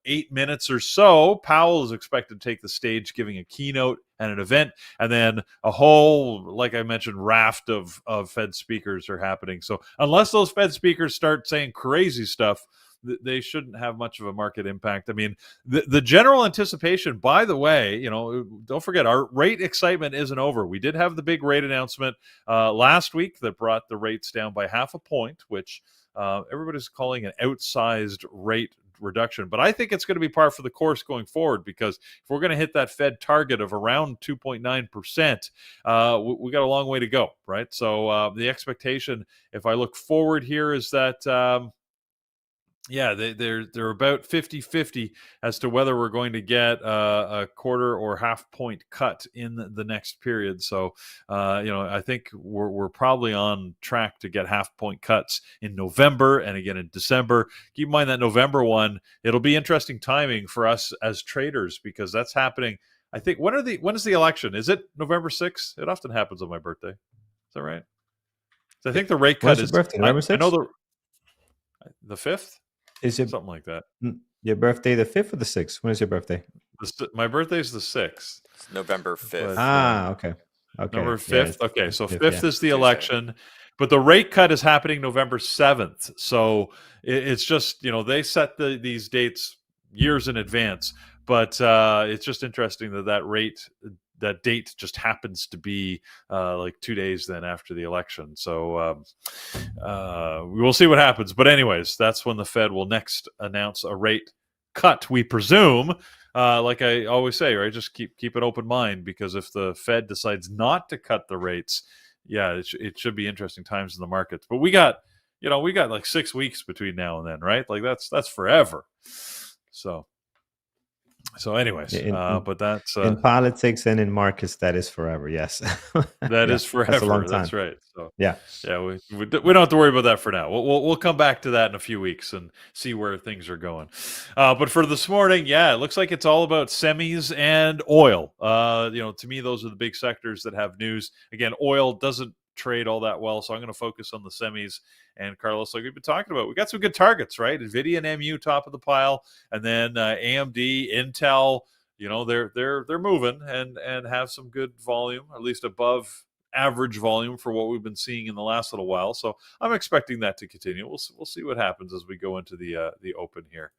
8 minutes or so, Powell is expected to take the stage, giving a keynote and an event, and then a whole, like I mentioned, raft of Fed speakers are happening. So unless those Fed speakers start saying crazy stuff, they shouldn't have much of a market impact. I mean, the general anticipation, by the way, don't forget, our rate excitement isn't over. We did have the big rate announcement last week that brought the rates down by 0.5 point, which everybody's calling an outsized rate reduction. But I think it's going to be par for the course going forward, because if we're going to hit that Fed target of around 2.9%, we got a long way to go, right? So the expectation, if I look forward here, is that they're about 50-50 as to whether we're going to get a 1/4 or 1/2 point cut in the next period. So, I think we're probably on track to get 1/2 point cuts in November and again in December. Keep in mind that November one, it'll be interesting timing for us as traders, because that's happening. I think when is the election? Is it November 6th? It often happens on my birthday. Is that right? So I think the rate cut is your birthday? November 6th? I know the 5th. Is your something like that? Your birthday the 5th or the 6th? When is your birthday? My birthday is the 6th. It's November 5th. Okay. November 5th. Okay, so 5th is the Tuesday. Election, but the rate cut is happening November 7th. So it's just, they set these dates years in advance, but it's just interesting that date just happens to be like 2 days then after the election. So we will see what happens. But anyways, that's when the Fed will next announce a rate cut, we presume. Like I always say, right? Just keep an open mind, because if the Fed decides not to cut the rates, yeah, it should be interesting times in the markets. But we got like 6 weeks between now and then, right? Like that's forever. So anyways, in, but that's in politics and in markets, that is forever. Yes. that Yeah, is that's a long forever. time. That's right. So Yeah. yeah, we don't have to worry about that for now. We'll come back to that in a few weeks and see where things are going. But for this morning, yeah, it looks like it's all about semis and oil. To me, those are the big sectors that have news. Again, oil doesn't trade all that well, so I'm going to focus on the semis. And Carlos, like we've been talking about, we got some good targets, right? Nvidia and MU top of the pile, and then AMD, Intel. They're moving and have some good volume, at least above average volume for what we've been seeing in the last little while. So I'm expecting that to continue. We'll see what happens as we go into the open here.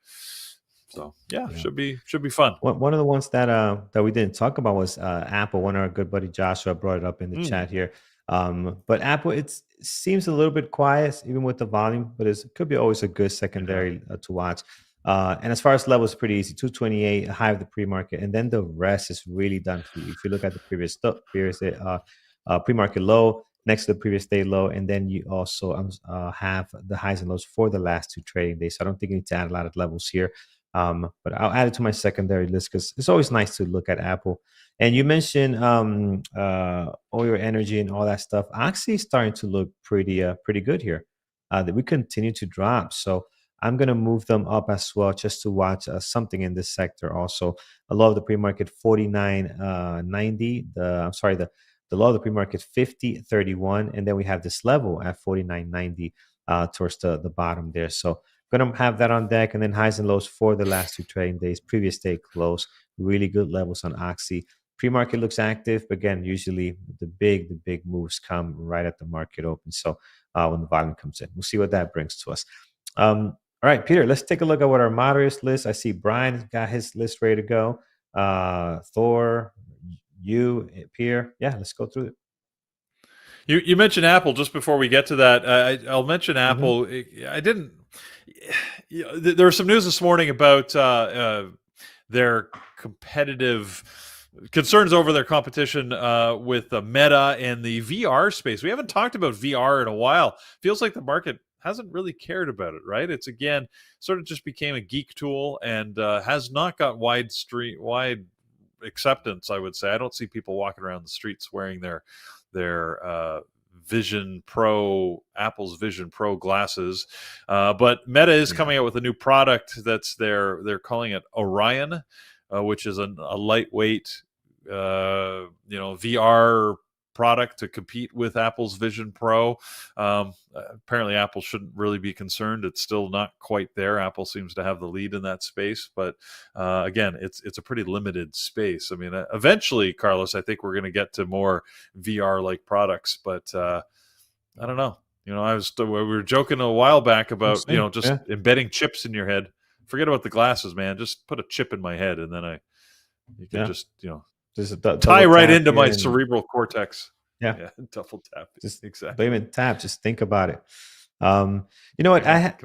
So yeah, should be fun. One of the ones that we didn't talk about was Apple. One of our good buddy Joshua brought it up in the chat here. But Apple, it seems a little bit quiet, even with the volume, but it could be always a good secondary to watch. And as far as levels, pretty easy. 228, high of the pre-market, and then the rest is really done for you. If you look at the previous pre-market low next to the previous day low, and then you also have the highs and lows for the last 2 trading days. So I don't think you need to add a lot of levels here. But I'll add it to my secondary list because it's always nice to look at Apple. And you mentioned all your energy and all that stuff. Actually, starting to look pretty good here. That we continue to drop, so I'm gonna move them up as well just to watch something in this sector. Also, I love the pre-market 49.90. The low of the pre-market 50.31, and then we have this level at 49.90 towards the bottom there. So going to have that on deck, and then highs and lows for the last 2 trading days. Previous day close, really good levels on Oxy. Pre-market looks active, but again, usually the big moves come right at the market open. So when the volume comes in, we'll see what that brings to us. All right, Peter, let's take a look at what our moderators list. I see Brian got his list ready to go. Thor, you, Pierre, yeah, let's go through it. You mentioned Apple just before we get to that. I'll mention Apple. I didn't. There was some news this morning about their competitive concerns over their competition with Meta and the VR space. We haven't talked about VR in a while. Feels like the market hasn't really cared about it, right? It's again sort of just became a geek tool and has not got wide acceptance. I would say I don't see people walking around the streets wearing their Vision Pro, Apple's Vision Pro glasses, but Meta is coming out with a new product that's they're calling it Orion, which is a lightweight VR product to compete with Apple's Vision Pro. Apparently Apple shouldn't really be concerned. It's still not quite there. Apple seems to have the lead in that space, but again, it's a pretty limited space. I mean, eventually, Carlos, I think we're going to get to more VR-like products, but I don't know. We were joking a while back about embedding chips in your head. Forget about the glasses, man. Just put a chip in my head, and then you can just tie right into my cerebral cortex. Yeah, double tap. Just exactly. Don't even tap. Just think about it. You know what?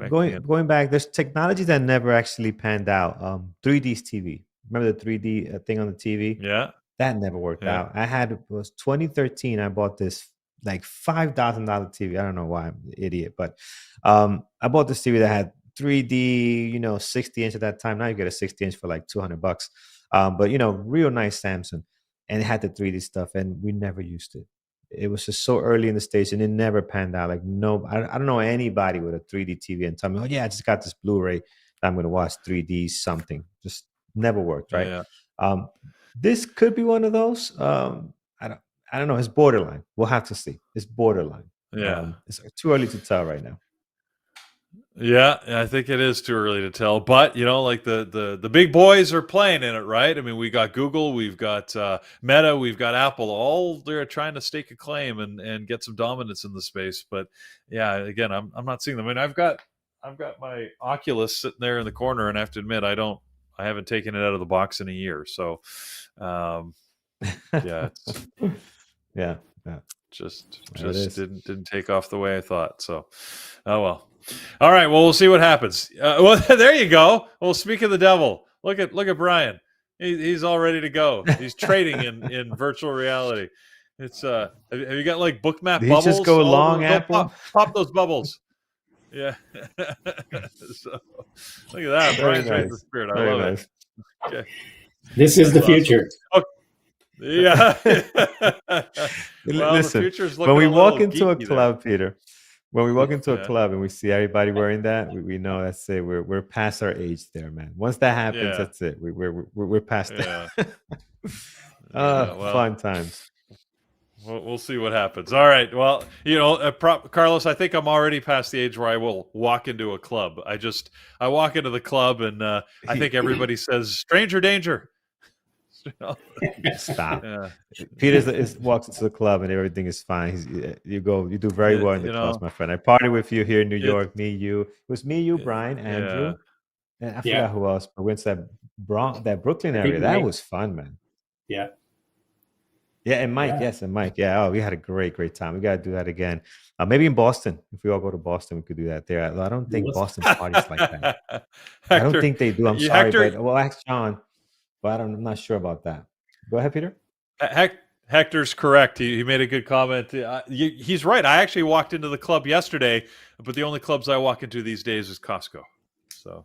Going back. There's technology that never actually panned out. 3D TV. Remember the 3D thing on the TV? Yeah, that never worked out. It was 2013. I bought this like $5,000 TV. I don't know why I'm an idiot, but I bought this TV that had 3D, 60 inch at that time. Now you get a 60 inch for like $200. But real nice Samsung, and it had the 3D stuff, and we never used it. It was just so early in the stage, and it never panned out. Like I don't know anybody with a 3D TV and tell me, oh yeah, I just got this Blu-ray that I'm going to watch 3D something. Just never worked, right? Yeah. This could be one of those. I don't know. It's borderline. We'll have to see. It's borderline. Yeah, it's too early to tell right now. Yeah, I think it is too early to tell, but like the big boys are playing in it, right? I mean, we got Google, we've got Meta, we've got Apple, all they're trying to stake a claim and get some dominance in the space. But yeah, again, I'm not seeing them. I mean, I've got my Oculus sitting there in the corner, and I have to admit, I haven't taken it out of the box in a year. So, yeah, yeah, just didn't take off the way I thought. So, oh well. All right. Well, we'll see what happens. Well, there you go. Well, speak of the devil, look at Brian. He's all ready to go. He's trading in virtual reality. It's have you got like bookmap Did he bubbles? just go long, Apple? Pop those bubbles. Yeah. So, look at that. Very Brian trades the nice. spirit. I Very love nice. it. Okay. This is the That's awesome. future. Okay. Yeah. Well, the Listen, future's when looking we a little walk into a geeky club, Peter, when we walk into a Yeah. club and we see everybody wearing that, we know that's it. We're past our age there, man. Once that happens, Yeah. that's it. We're past Yeah. that. Well, Fun times. we'll see what happens. All right. Well, Carlos, I think I'm already past the age where I will walk into a club. I walk into the club and I think everybody says stranger danger. Stop. Yeah. Peter walks into the club and everything is fine. You do very well in the clubs, my friend. I party with you here in New York. Me, you. It was me, you, Brian, Andrew, and I forgot who else. But went to that Brooklyn area. That was fun, man. Yeah. Yeah, and Mike, yes, and Mike. Yeah, we had a great time. We got to do that again. Maybe in Boston. If we all go to Boston, we could do that there. I don't think Boston parties like that. Hector, I don't think they do. I'm sorry, Hector, but well, ask John. But I'm not sure about that. Go ahead, Peter. Hector's correct. He made a good comment. He's right. I actually walked into the club yesterday, but the only clubs I walk into these days is Costco. So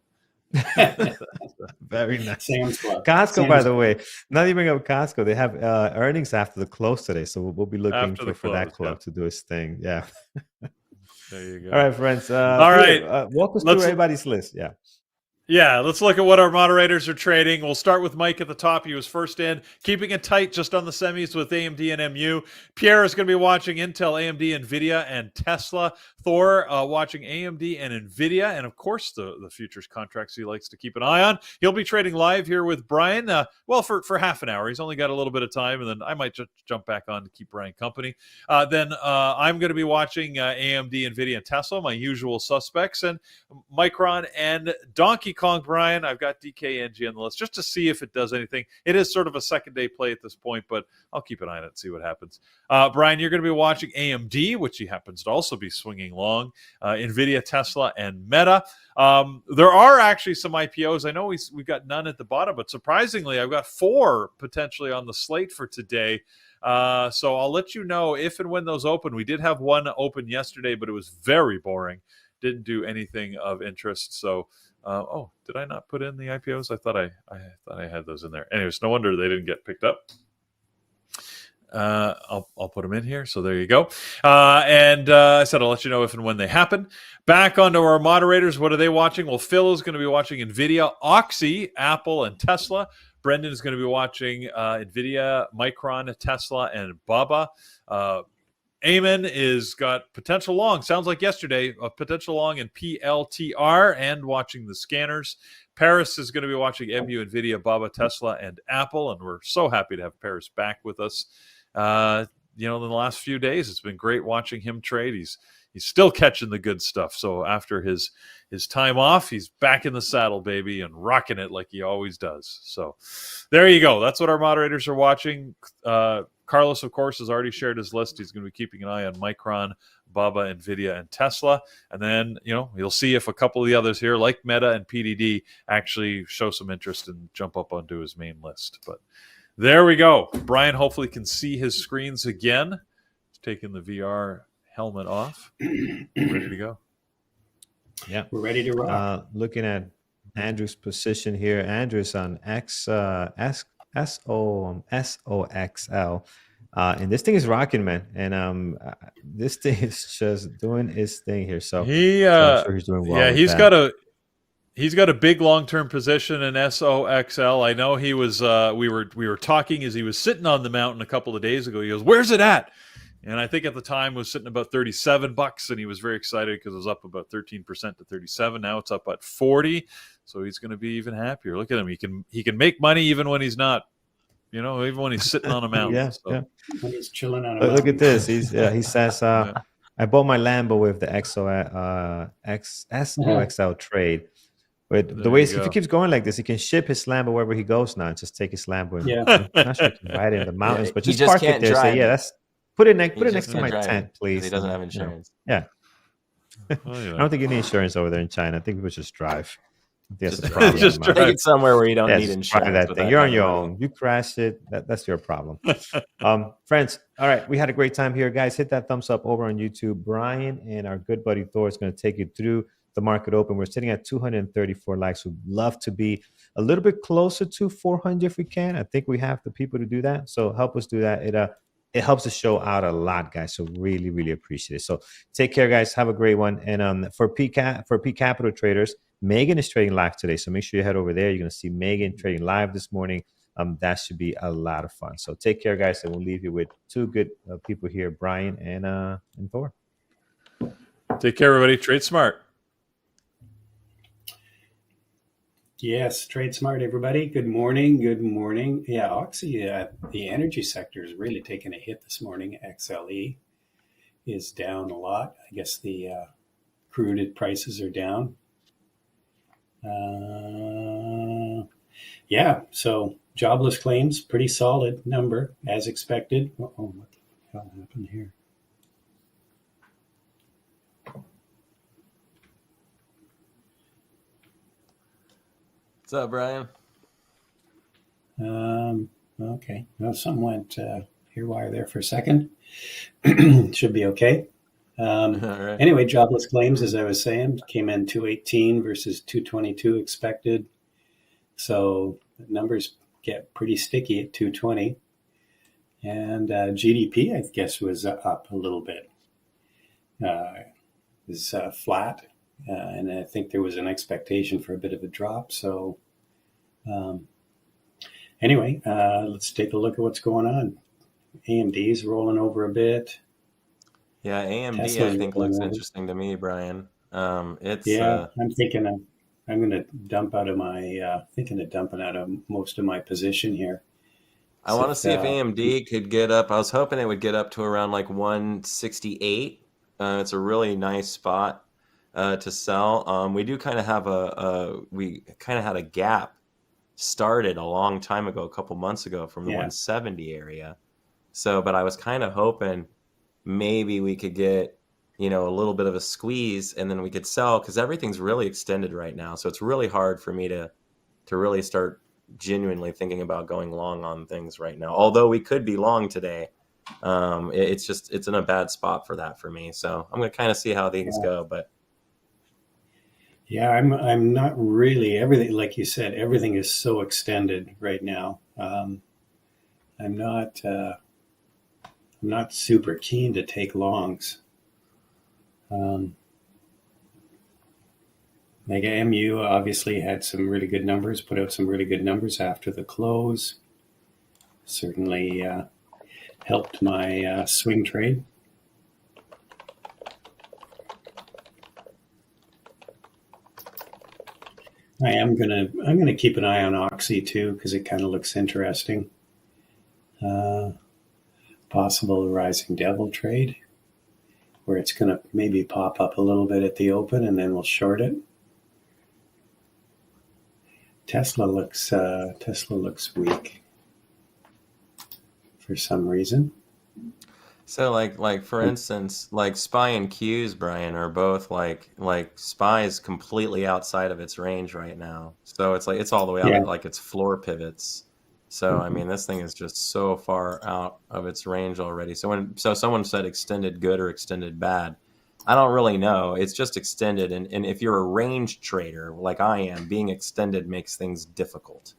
very nice. Sam's Club. Costco, by the way, not even up Costco. They have earnings after the close today, so we'll be looking for that club to do its thing. Yeah. There you go. All right, friends. All right. Walk us through everybody's list. Yeah. Yeah, let's look at what our moderators are trading. We'll start with Mike at the top. He was first in, keeping it tight just on the semis with AMD and MU. Pierre is going to be watching Intel, AMD, Nvidia, and Tesla. Thor watching AMD and Nvidia, and of course the futures contracts he likes to keep an eye on. He'll be trading live here with Brian. For half an hour. He's only got a little bit of time, and then I might just jump back on to keep Brian company. Then I'm going to be watching AMD, Nvidia, and Tesla, my usual suspects, and Micron and Donkey Kong. Brian, I've got DKNG on the list just to see if it does anything. It is sort of a second day play at this point, but I'll keep an eye on it and see what happens. Brian, you're going to be watching AMD, which he happens to also be swinging long, Nvidia, Tesla, and Meta. There are actually some IPOs. I know we've got none at the bottom, but surprisingly, I've got 4 potentially on the slate for today. So I'll let you know if and when those open. We did have one open yesterday, but it was very boring. Didn't do anything of interest. So, did I not put in the IPOs? I thought I had those in there. Anyways, no wonder they didn't get picked up. I'll put them in here. So there you go. I said I'll let you know if and when they happen. Back onto our moderators. What are they watching? Well, Phil is going to be watching Nvidia, Oxy, Apple, and Tesla. Brendan is going to be watching Nvidia, Micron, Tesla, and Baba. Eamon is got potential long. Sounds like yesterday, a potential long in PLTR and watching the scanners. Paris is going to be watching MU, Nvidia, Baba, Tesla, and Apple, and we're so happy to have Paris back with us. In the last few days, it's been great watching him trade. He's still catching the good stuff. So after his time off, he's back in the saddle, baby, and rocking it like he always does. So there you go. That's what our moderators are watching. Carlos, of course, has already shared his list. He's going to be keeping an eye on Micron, Baba, Nvidia, and Tesla. And then, you'll see if a couple of the others here, like Meta and PDD, actually show some interest and jump up onto his main list. But there we go. Brian hopefully can see his screens again. He's taking the VR helmet off. Ready to go. Yeah, we're ready to rock. Looking at Andrew's position here. Andrew's on SOXL. And this thing is rocking, man. And this thing is just doing its thing here. So I'm sure he's doing well. Yeah, he's got a big long-term position in SOXL. I know he was we were talking as he was sitting on the mountain a couple of days ago. He goes, "Where's it at?" And I think at the time it was sitting about $37, and he was very excited because it was up about 13% to 37. Now it's up at 40, so he's going to be even happier. Look at him; he can make money even when he's not, even when he's sitting on a mountain. When he's chilling on a mountain. Look at this. He says, "I bought my Lambo with the SOXL trade." But the way if he keeps going like this, he can ship his Lambo wherever he goes now and just take his Lambo. I'm not sure if he can ride it in the mountains, but just park it there. Say, that's. Put it next to my tent, please. He doesn't have insurance. Yeah. I don't think you need insurance over there in China. I think people just drive. That's a Just, problem. Just man. try- take it somewhere where you don't need Yes, insurance. try that with thing. You're on kind your of money. own. You crash it. That's your problem. Friends, all right. We had a great time here, guys. Hit that thumbs up over on YouTube. Brian and our good buddy Thor is going to take you through the market open. We're sitting at 234 likes. We'd love to be a little bit closer to 400 if we can. I think we have the people to do that. So help us do that. It helps the show out a lot, guys. So really, really appreciate it. So take care, guys. Have a great one. And for P Capital traders, Megan is trading live today. So make sure you head over there. You're going to see Megan trading live this morning. That should be a lot of fun. So take care, guys, and we'll leave you with two good people here, Brian and Thor. Take care, everybody. Trade smart. Yes, trade smart, everybody. Good morning. Good morning. Yeah, Oxy, the energy sector is really taking a hit this morning. XLE is down a lot. I guess the crude prices are down. Yeah, so jobless claims, pretty solid number as expected. Oh, what the hell happened here? What's up, Brian? Okay, well, something went haywire there for a second. Should be okay. All right. Anyway, jobless claims, as I was saying, came in 218 versus 222 expected. So the numbers get pretty sticky at 220. And GDP, I guess, was up a little bit. It was flat. And I think there was an expectation for a bit of a drop. So anyway, let's take a look at what's going on. AMD's rolling over a bit. Yeah, AMD Tesla's I think rolling looks over. interesting to me, Brian. It's I'm thinking I'm going to dump out of my thinking of dumping out of most of my position here. I want to see if AMD could get up. I was hoping it would get up to around like 168. It's a really nice spot to sell. We do kind of have we kind of had a gap started a long time ago, a couple months ago from the 170 area. So, but I was kind of hoping maybe we could get, a little bit of a squeeze and then we could sell because everything's really extended right now. So it's really hard for me to really start genuinely thinking about going long on things right now. Although we could be long today. It's in a bad spot for that for me. So I'm going to kind of see how things go, but yeah, I'm not really everything. Like you said, everything is so extended right now. I'm not super keen to take longs. Mega MU obviously had some really good numbers, put out some really good numbers after the close. Certainly helped my swing trade. I'm gonna keep an eye on Oxy too because it kind of looks interesting. Possible rising devil trade where it's going to maybe pop up a little bit at the open and then we'll short it. Tesla looks weak for some reason. so like for instance, like SPY and Qs, Brian, are both like SPY is completely outside of its range right now. So it's like it's all the way out like it's floor pivots. So I mean, this thing is just so far out of its range already. So someone said extended good or extended bad, I don't really know. It's just extended, and if you're a range trader like I am, being extended makes things difficult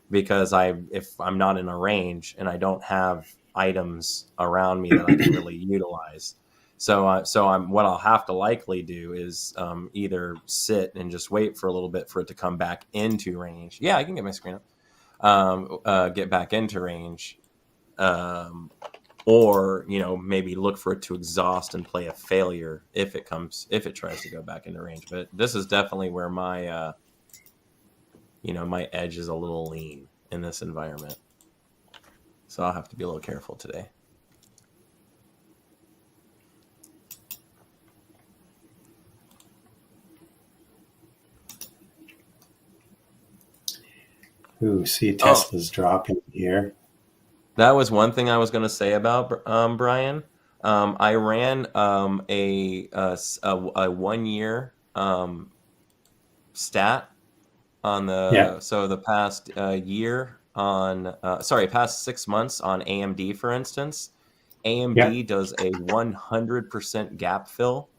because if I'm not in a range and I don't have items around me that I can really utilize. So what I'll have to likely do is either sit and just wait for a little bit for it to come back into range. Yeah, I can get my screen up. Get back into range, or maybe look for it to exhaust and play a failure if it tries to go back into range. But this is definitely where my my edge is a little lean in this environment, so I'll have to be a little careful today. Ooh, see Tesla's dropping here. That was one thing I was going to say about Brian. I ran a 1 year stat on Yeah. the past year on past 6 months on AMD, for instance. Yeah. AMD does a 100% gap fill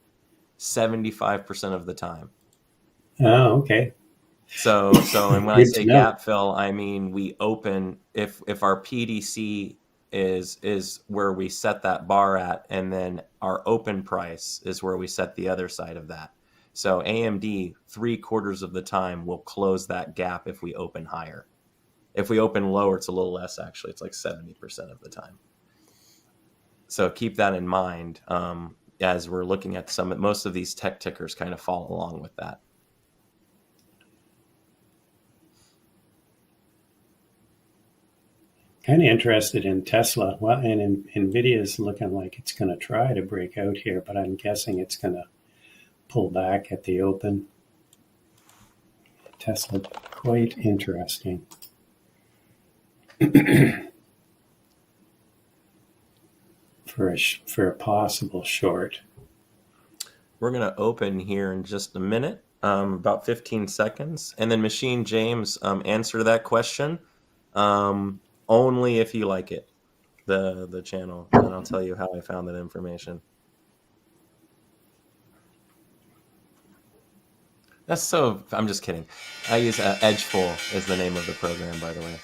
75% of the time. Oh, okay. And when I Good say to know. gap fill, I mean we open if our PDC is where we set that bar at, and then our open price is where we set the other side of that. So AMD 3/4 of the time will close that gap if we open higher. If we open lower, it's a little less actually. It's like 70% of the time. So keep that in mind as we're looking at most of these tech tickers kind of fall along with that. Kind of interested in Tesla. Well, and Nvidia is looking like it's going to try to break out here, but I'm guessing it's going to pull back at the open. Tesla, quite interesting. for a possible short. We're going to open here in just a minute, about 15 seconds, and then Machine James answer that question only if you like it, the channel, and I'll tell you how I found that information. I'm just kidding. I use Edgeful is the name of the program, by the way.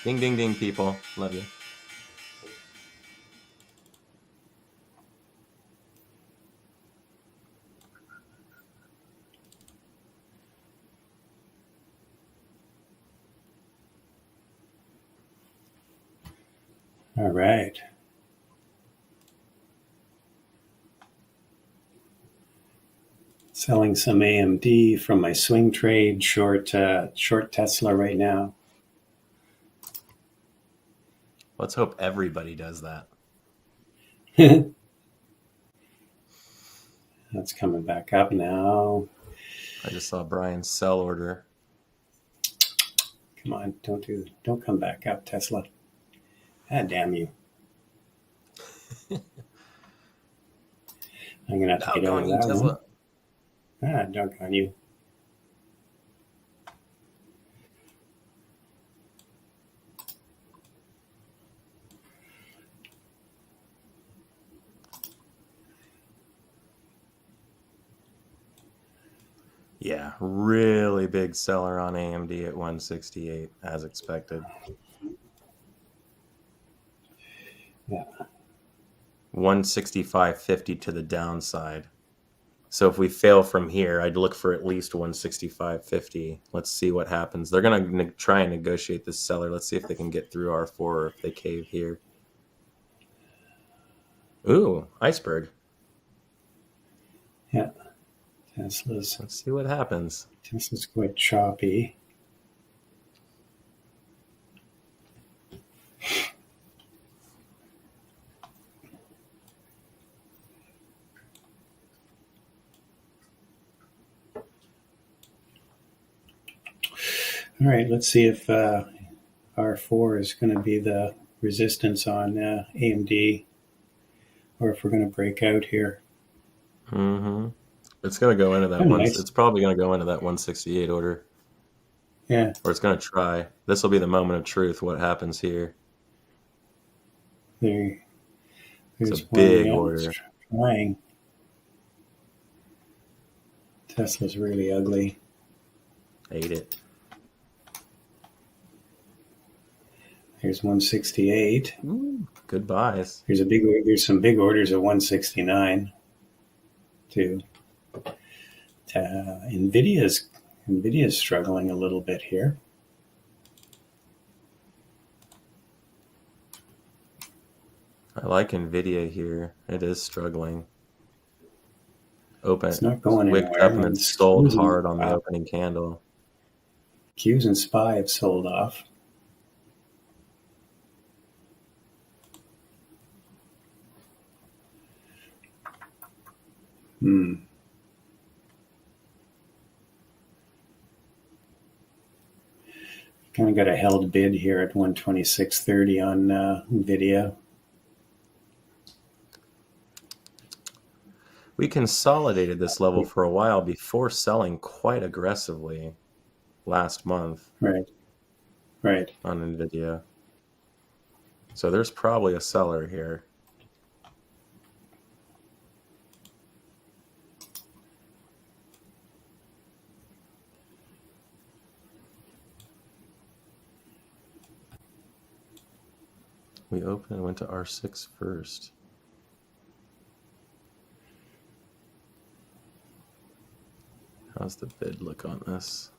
Ding, ding, ding, people. Love you. All right. Selling some AMD from my swing trade, short Tesla right now. Let's hope everybody does that. That's coming back up now. I just saw Brian's sell order. Come on, don't come back up, Tesla. Ah, damn you. I'm going to have to get out of that Tesla. one. Ah, dunk on you. Yeah, really big seller on AMD at 168, as expected. Yeah. 165.50 to the downside. So if we fail from here, I'd look for at least 165.50. Let's see what happens. They're going to try and negotiate this seller. Let's see if they can get through R4 or if they cave here. Ooh, iceberg. Yeah. Let's see what happens. Tesla's quite choppy. All right, let's see if R4 is going to be the resistance on AMD, or if we're going to break out here. Mm-hmm. It's going to go into that It's probably going to go into that 168 order. Yeah. Or it's going to try. This will be the moment of truth. What happens here? There's a big order. Trying. Tesla's really ugly. Ate it. Here's 168. Ooh, good buys. There's some big orders at 169 too. Nvidia's struggling a little bit here. I like Nvidia here. It is struggling. It's not going wicked anywhere. Up and then sold hard on the opening candle. Qs and SPY have sold off. Kind of got a held bid here at 126.30 on Nvidia. We consolidated this level for a while before selling quite aggressively. last month Right. on Nvidia. So there's probably a seller here. We opened and went to R6 first. How's the bid look on this?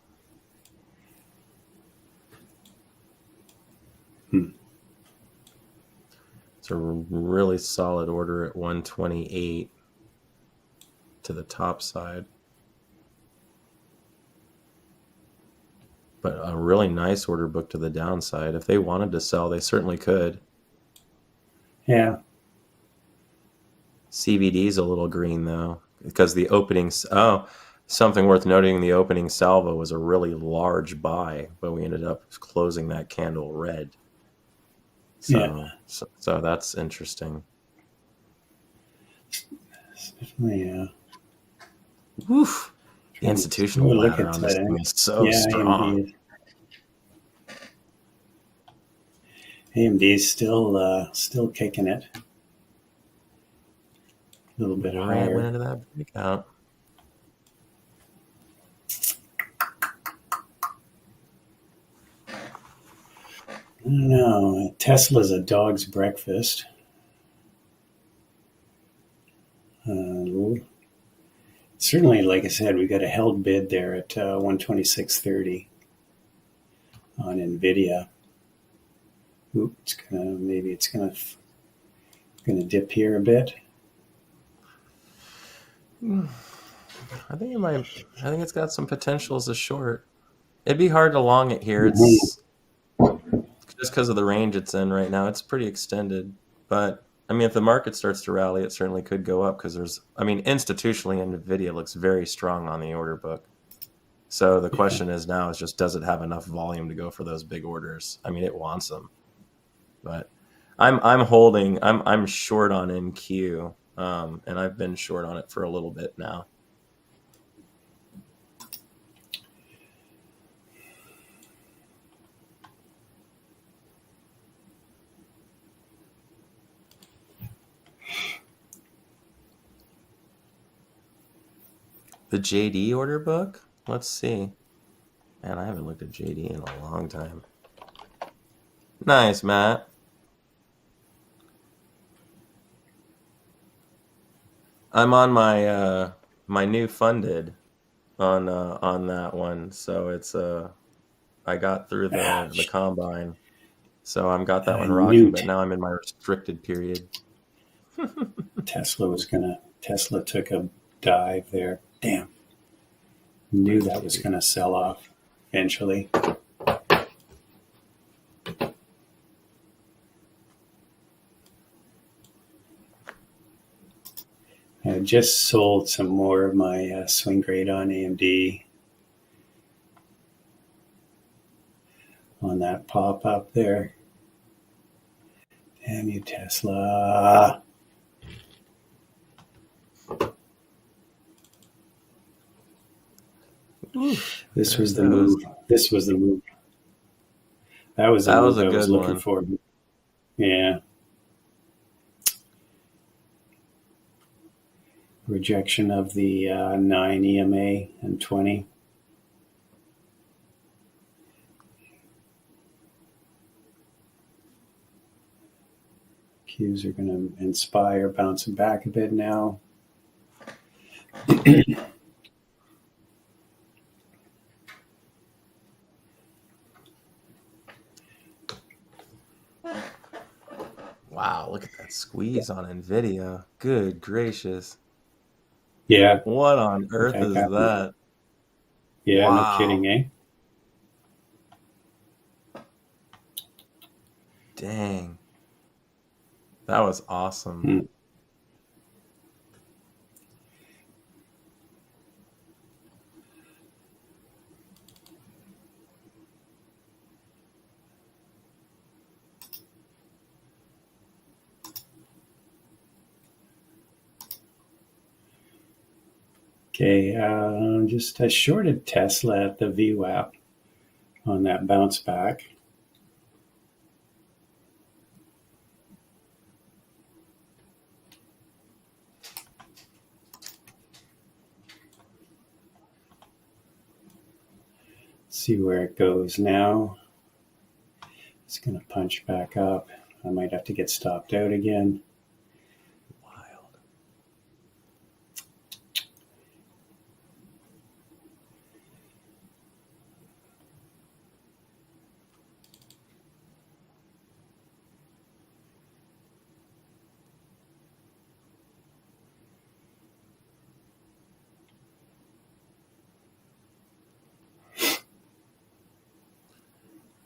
It's a really solid order at 128 to the top side. But a really nice order book to the downside. If they wanted to sell, they certainly could. Yeah. CBD's a little green though, because the opening. Oh, something worth noting: the opening salvo was a really large buy, but we ended up closing that candle red. So that's interesting. Definitely. Woof. The institutional ladder on this thing is so strong. AMD is still kicking it. A little bit higher. Went into that breakout. I don't know. Tesla's a dog's breakfast. Certainly, like I said, we got a held bid there at 126.30 on Nvidia. Oop, it's gonna dip here a bit. I think it's got some potential as a short. It'd be hard to long it here. It's just because of the range it's in right now. It's pretty extended, but I mean, if the market starts to rally, it certainly could go up because institutionally, Nvidia looks very strong on the order book. So the question is now is just, does it have enough volume to go for those big orders? I mean, it wants them, but I'm short on NQ, and I've been short on it for a little bit now. The JD order book? Let's see. Man, I haven't looked at JD in a long time. Nice, Matt. I'm on my my new funded on that one, so it's I got through the combine, so I've got that one rocking. But now I'm in my restricted period. Tesla took a dive there. Damn. Knew that was going to sell off eventually. I just sold some more of my swing trade on AMD on that pop up there. Damn you, Tesla. This was the move. That was the move I was looking for. Yeah. Rejection of the 9 EMA and 20. Qs are going to inspire, bouncing back a bit now. Wow, look at that squeeze on Nvidia. Good gracious. Yeah. What on earth is that? Yeah, wow. No kidding, eh? Dang. That was awesome. Okay, I shorted Tesla at the VWAP. on that bounce back. See where it goes now. It's going to punch back up. I might have to get stopped out again. Wild.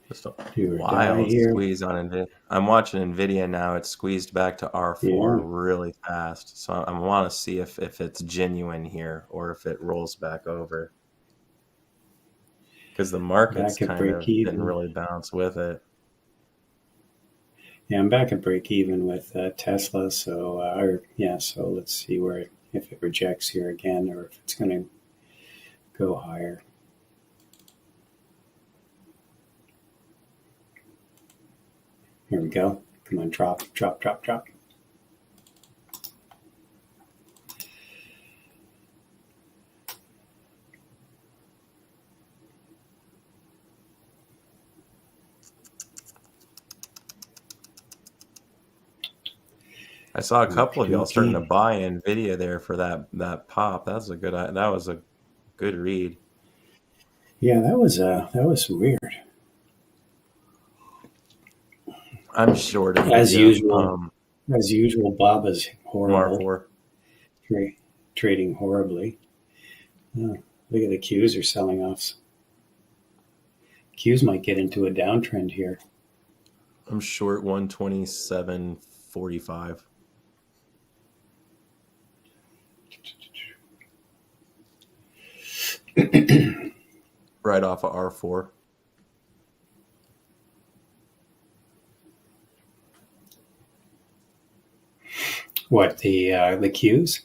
Just a Do or die wild here. squeeze on Nvidia. I'm watching Nvidia now. It's squeezed back to R4 Yeah. really fast. So I want to see if it's genuine here or if it rolls back over. Because the market's Back at kind of break didn't even. really bounce with it. Yeah, I'm back at break even with Tesla. So so let's see if it rejects here again or if it's going to go higher. Here we go. Come on, drop, drop, drop, drop. I saw a couple of y'all starting to buy Nvidia there for that pop. That was a good read. Yeah, that was weird. I'm short Nvidia. As usual, Bob is horrible. R4. Trading horribly. Oh, look at the Qs are selling off. Qs might get into a downtrend here. I'm short 127.45. Right off of R4. What, the Qs?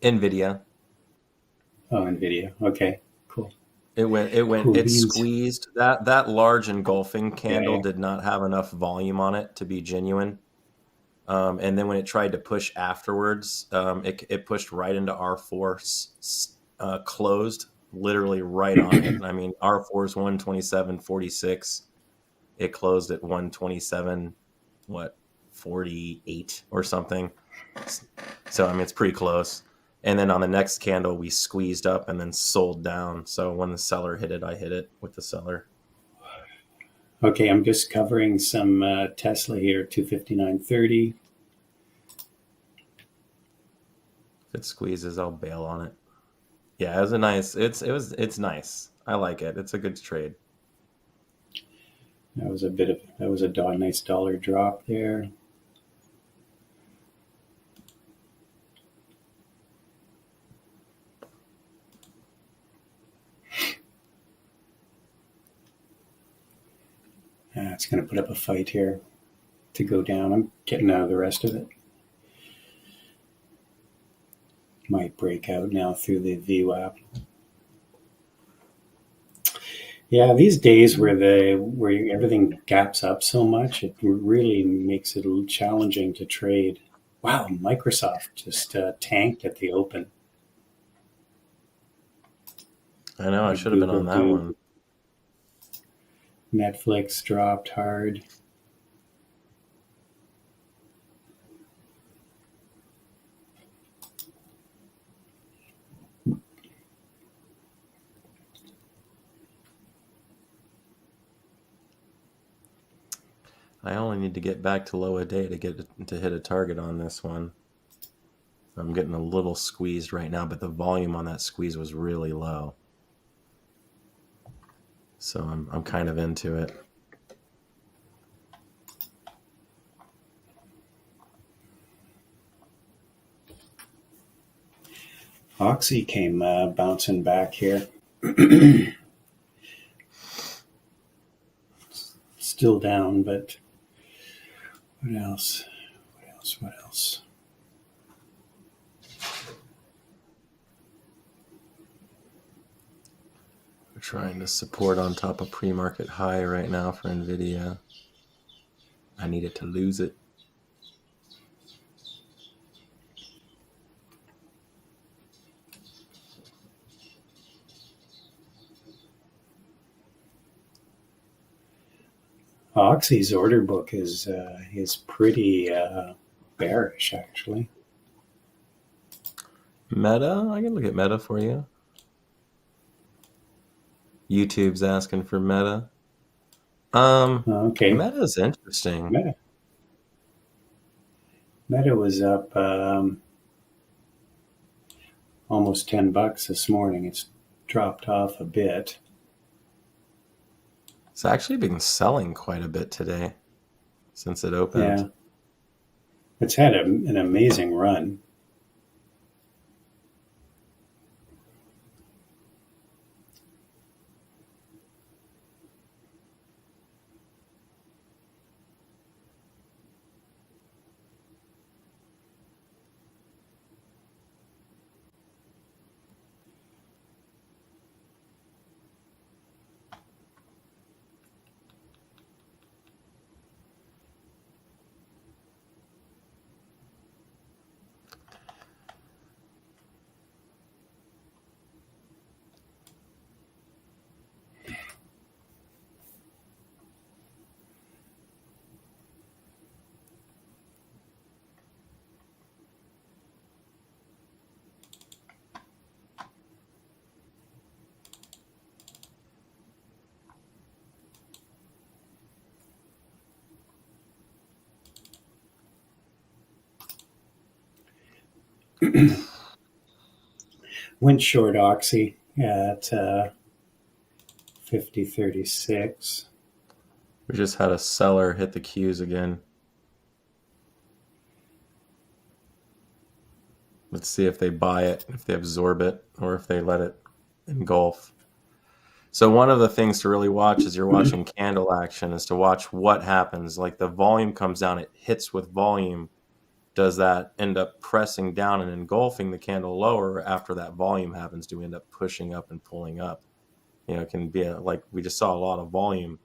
Nvidia. Oh, Nvidia. Okay, cool. It squeezed. That large engulfing candle did not have enough volume on it to be genuine. And then when it tried to push afterwards, it pushed right into R4, closed literally right on it. I mean, R4 is 127.46. It closed at 127.48 or something. So I mean, it's pretty close. And then on the next candle, we squeezed up and then sold down. So when the seller hit it, I hit it with the seller. Okay, I'm just covering some Tesla here, 259.30. If it squeezes, I'll bail on it. Yeah, it was a nice. It's nice. I like it. It's a good trade. That was a nice dollar drop there. It's going to put up a fight here to go down. I'm getting out of the rest of it. Might break out now through the VWAP. Yeah, these days where everything gaps up so much, it really makes it a little challenging to trade. Wow, Microsoft just tanked at the open. I know. I should have been on that one. Netflix dropped hard. I only need to get back to low a day to hit a target on this one. I'm getting a little squeezed right now, but the volume on that squeeze was really low. So I'm kind of into it. Oxy came bouncing back here. Still down, but what else? Trying to support on top of pre-market high right now for Nvidia. I need it to lose it. Oxy's order book is pretty bearish, actually. Meta, I can look at Meta for you. YouTube's asking for Meta. Okay. Meta's interesting. Meta was up almost $10 this morning. It's dropped off a bit. It's actually been selling quite a bit today since it opened. Yeah. It's had an amazing run. Went short Oxy at 50.36. We just had a seller hit the Qs again. Let's see if they buy it, if they absorb it, or if they let it engulf. So one of the things to really watch as you're watching candle action is to watch what happens. Like the volume comes down, it hits with volume. Does that end up pressing down and engulfing the candle lower after that volume happens? Do we end up pushing up and pulling up? You know, it can be like we just saw a lot of volume,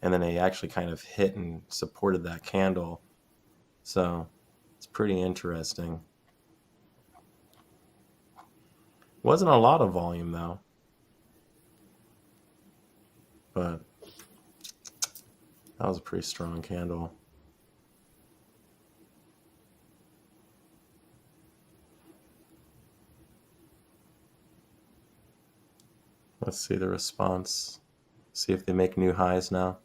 and then they actually kind of hit and supported that candle. So it's pretty interesting. Wasn't a lot of volume though, but that was a pretty strong candle. Let's see the response. See if they make new highs now.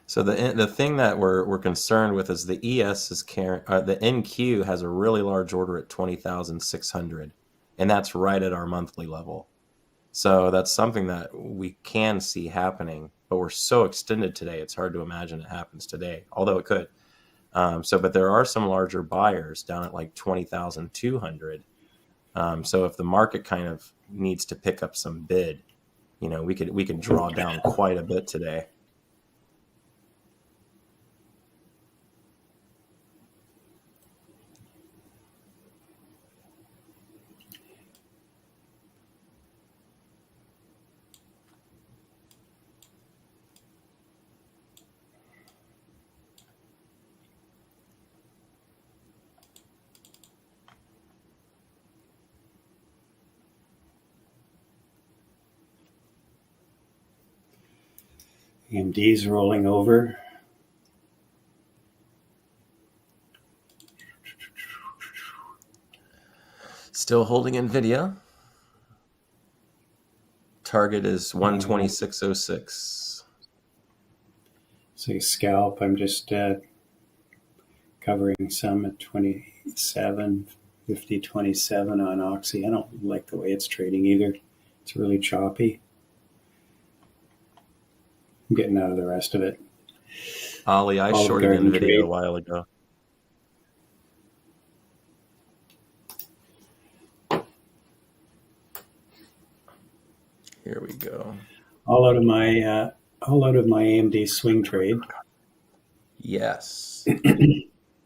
So the thing that we're concerned with is the ES is the NQ has a really large order at 20,600, and that's right at our monthly level. So that's something that we can see happening, but we're so extended today, it's hard to imagine it happens today, although it could. But there are some larger buyers down at like 20,200. So if the market kind of needs to pick up some bid, you know, we could draw down quite a bit today. AMD's rolling over. Still holding Nvidia. Target is 126.06. Say scalp. I'm just covering some at 27 on Oxy. I don't like the way it's trading either. It's really choppy. I'm getting out of the rest of it. Ollie, I shorted Nvidia a while ago. Here we go. All out of my AMD swing trade. Yes.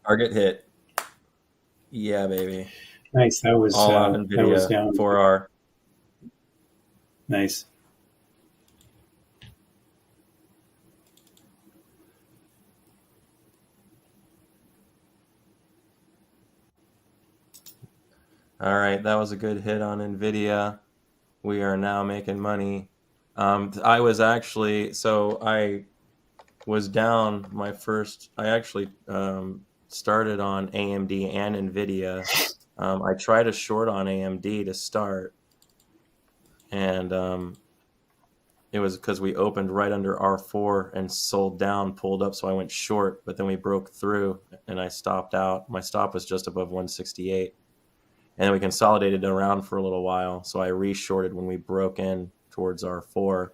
Target hit. Yeah, baby. Nice. That was all on Nvidia down. 4R. Nice. All right, that was a good hit on Nvidia. We are now making money. I was actually I was down my first. I actually started on AMD and Nvidia. I tried a short on AMD to start, and it was because we opened right under R4 and sold down, pulled up, so I went short. But then we broke through, and I stopped out. My stop was just above 168. And then we consolidated around for a little while. So I re-shorted when we broke in towards R4.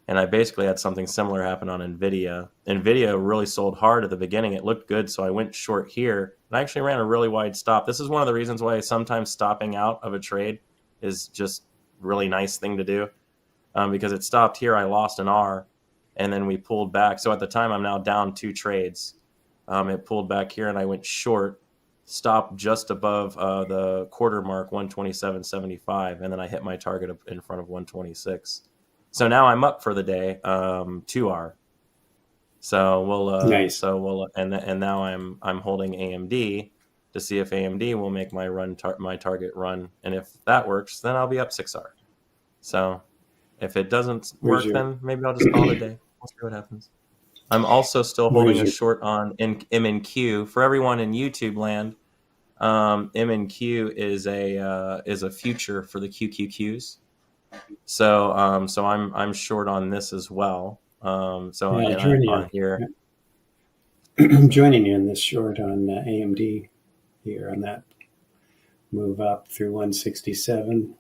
And I basically had something similar happen on Nvidia. Nvidia really sold hard at the beginning. It looked good. So I went short here. And I actually ran a really wide stop. This is one of the reasons why sometimes stopping out of a trade is just a really nice thing to do. Because it stopped here. I lost an R. And then we pulled back. So at the time, I'm now down 2 trades. It pulled back here and I went short. Stopped just above the quarter mark, 127.75, and then I hit my target in front of 126. So now I'm up for the day, 2R. So we'll Nice. and now I'm holding AMD to see if AMD will make my my target run, and if that works, then I'll be up 6R. So if it doesn't work, then maybe I'll just call it a day. We'll see what happens. I'm also still holding a short on MNQ. For everyone in YouTube land, MNQ is a future for the QQQs. So I'm short on this as well. I'm here. I'm joining you in this short on AMD here on that move up through 167.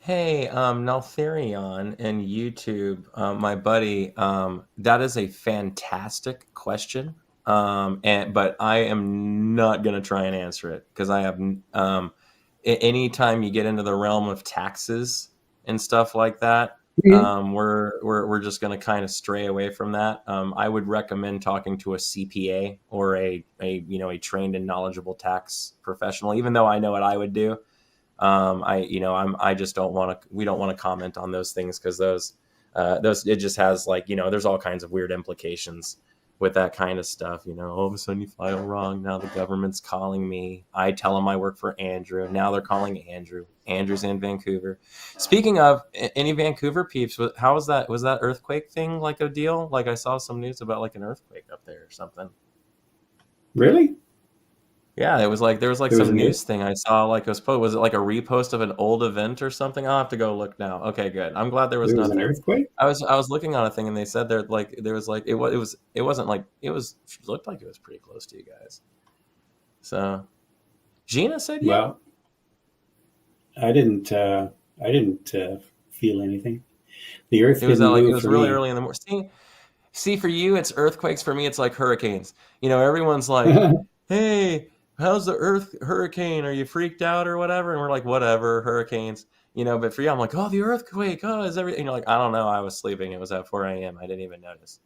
Hey, Naltherion and YouTube, my buddy, that is a fantastic question. But I am not going to try and answer it because I have, anytime you get into the realm of taxes and stuff like that, we're just going to kind of stray away from that. I would recommend talking to a CPA or a trained and knowledgeable tax professional, even though I know what I would do. I just don't want to. We don't want to comment on those things because those it just has there's all kinds of weird implications with that kind of stuff. All of a sudden you file wrong. Now the government's calling me. I tell them I work for Andrew. Now they're calling Andrew. Andrew's in Vancouver. Speaking of any Vancouver peeps, how was that? Was that earthquake thing like a deal? Like I saw some news about like an earthquake up there or something. Really? Yeah, it was like there was some news thing I saw. Like was it like a repost of an old event or something? I'll have to go look now. Okay, good. I'm glad there was nothing. An earthquake. I was looking on a thing and they said there was like it wasn't like it looked like it was pretty close to you guys. So Gina said yeah. Well, I didn't feel anything. The earth. It was really early in the morning. See, for you it's earthquakes. For me it's like hurricanes. Everyone's like, hey. How's the hurricane? Are you freaked out or whatever? And we're like, whatever, hurricanes. But for you, I'm like, oh, the earthquake. Oh, is everything? And you're like, I don't know. I was sleeping. It was at 4 a.m. I didn't even notice.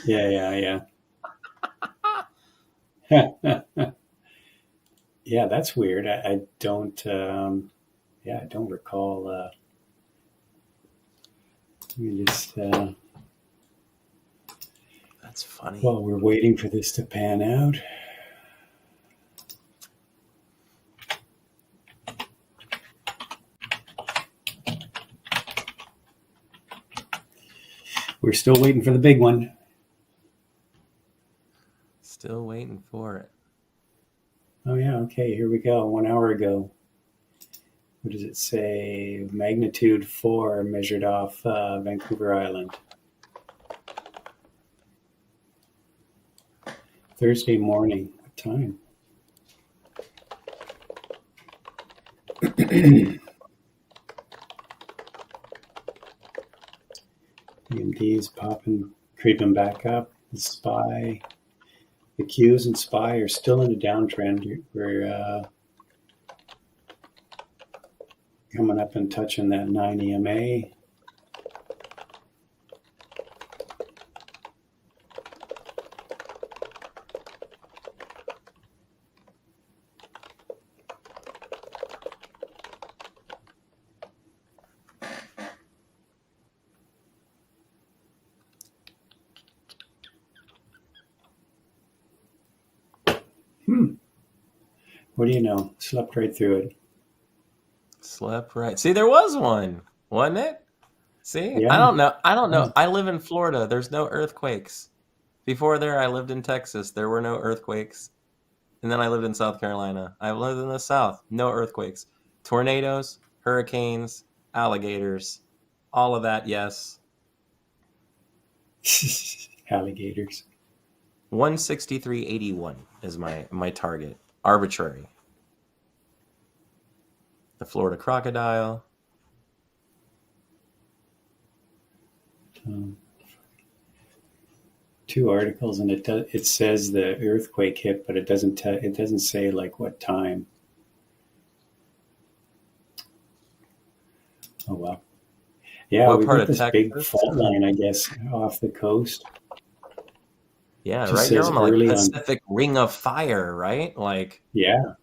Yeah. Yeah, that's weird. I don't. I don't recall. Let me just. That's funny. While we're waiting for this to pan out. We're still waiting for the big one. Still waiting for it. Oh, yeah. Okay, here we go. 1 hour ago. What does it say? Magnitude 4 measured off Vancouver Island. Thursday morning. What time? AMD's popping, creeping back up. The Qs and SPY are still in a downtrend. We're coming up and touching that 9 EMA. What do you know? Slept right through it. Slept right. See, there was one, wasn't it? See, Yeah. I don't know. I live in Florida. There's no earthquakes. Before there, I lived in Texas. There were no earthquakes. And then I lived in South Carolina. I lived in the South. No earthquakes. Tornadoes, hurricanes, alligators, all of that, yes. Alligators. 163.81 is my target. Arbitrary. The Florida crocodile. Two articles, and it says the earthquake hit, but it doesn't say like what time. Oh well. Yeah, What we've part got of this big Texas? fault line, I guess, off the coast. Yeah, Just right. You're says on the like early on. Pacific Ring of Fire, right? Like, Yeah.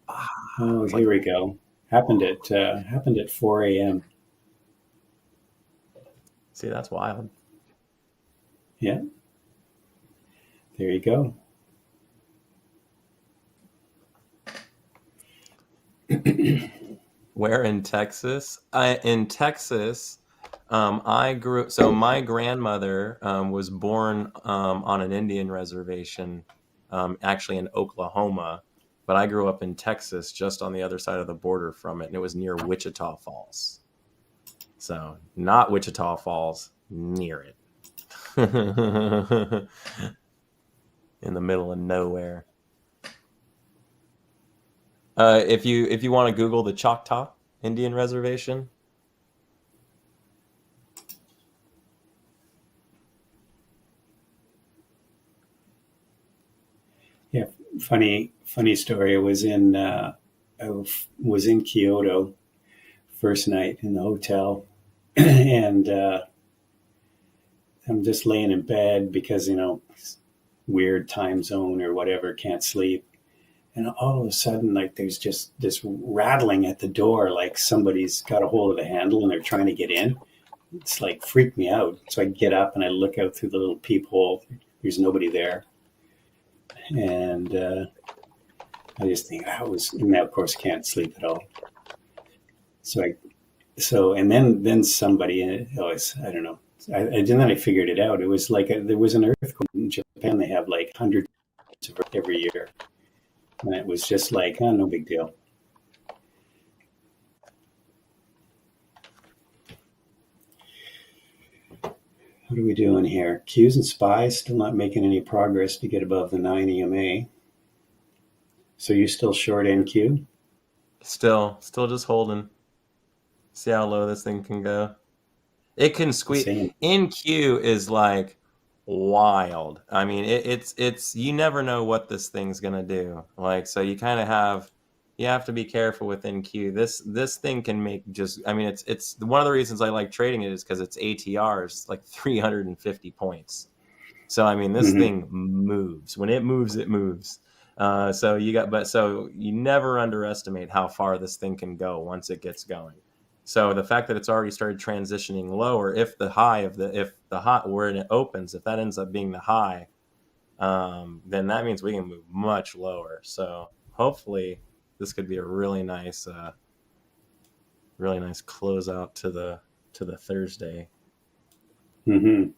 Oh, it's here like, we go. Happened at 4 a.m. see, that's wild. Yeah. There you go. Where in Texas? In Texas, I grew. So my grandmother was born on an Indian reservation, actually in Oklahoma, but I grew up in Texas, just on the other side of the border from it, and it was near Wichita Falls. So not Wichita Falls, near it, in the middle of nowhere. If you want to Google the Choctaw Indian Reservation. Yeah. Funny story. I was in Kyoto first night in the hotel, and I'm just laying in bed because weird time zone or whatever, can't sleep. And all of a sudden, like, there's just this rattling at the door, like somebody's got a hold of the handle and they're trying to get in. It's like freaked me out. So I get up and I look out through the little peephole. There's nobody there. And I just think and of course, can't sleep at all. And then somebody, I don't know. And then I figured it out. It was like there was an earthquake in Japan. They have like hundreds of every year. And it was just like, no big deal. What are we doing here? Qs and SPYs still not making any progress to get above the 9 EMA. So you still short NQ? Still just holding. See how low this thing can go. It can squeeze. NQ is like wild. I mean, it's you never know what this thing's gonna do. Like, so you kind of have to be careful with NQ. This thing can make just. I mean, it's one of the reasons I like trading it is because its ATR is like 350 points. So I mean, this thing moves. When it moves, it moves. So you never underestimate how far this thing can go once it gets going. So the fact that it's already started transitioning lower, if the high where it opens, if that ends up being the high, then that means we can move much lower. So hopefully this could be a really nice closeout to the Thursday. Mm-hmm.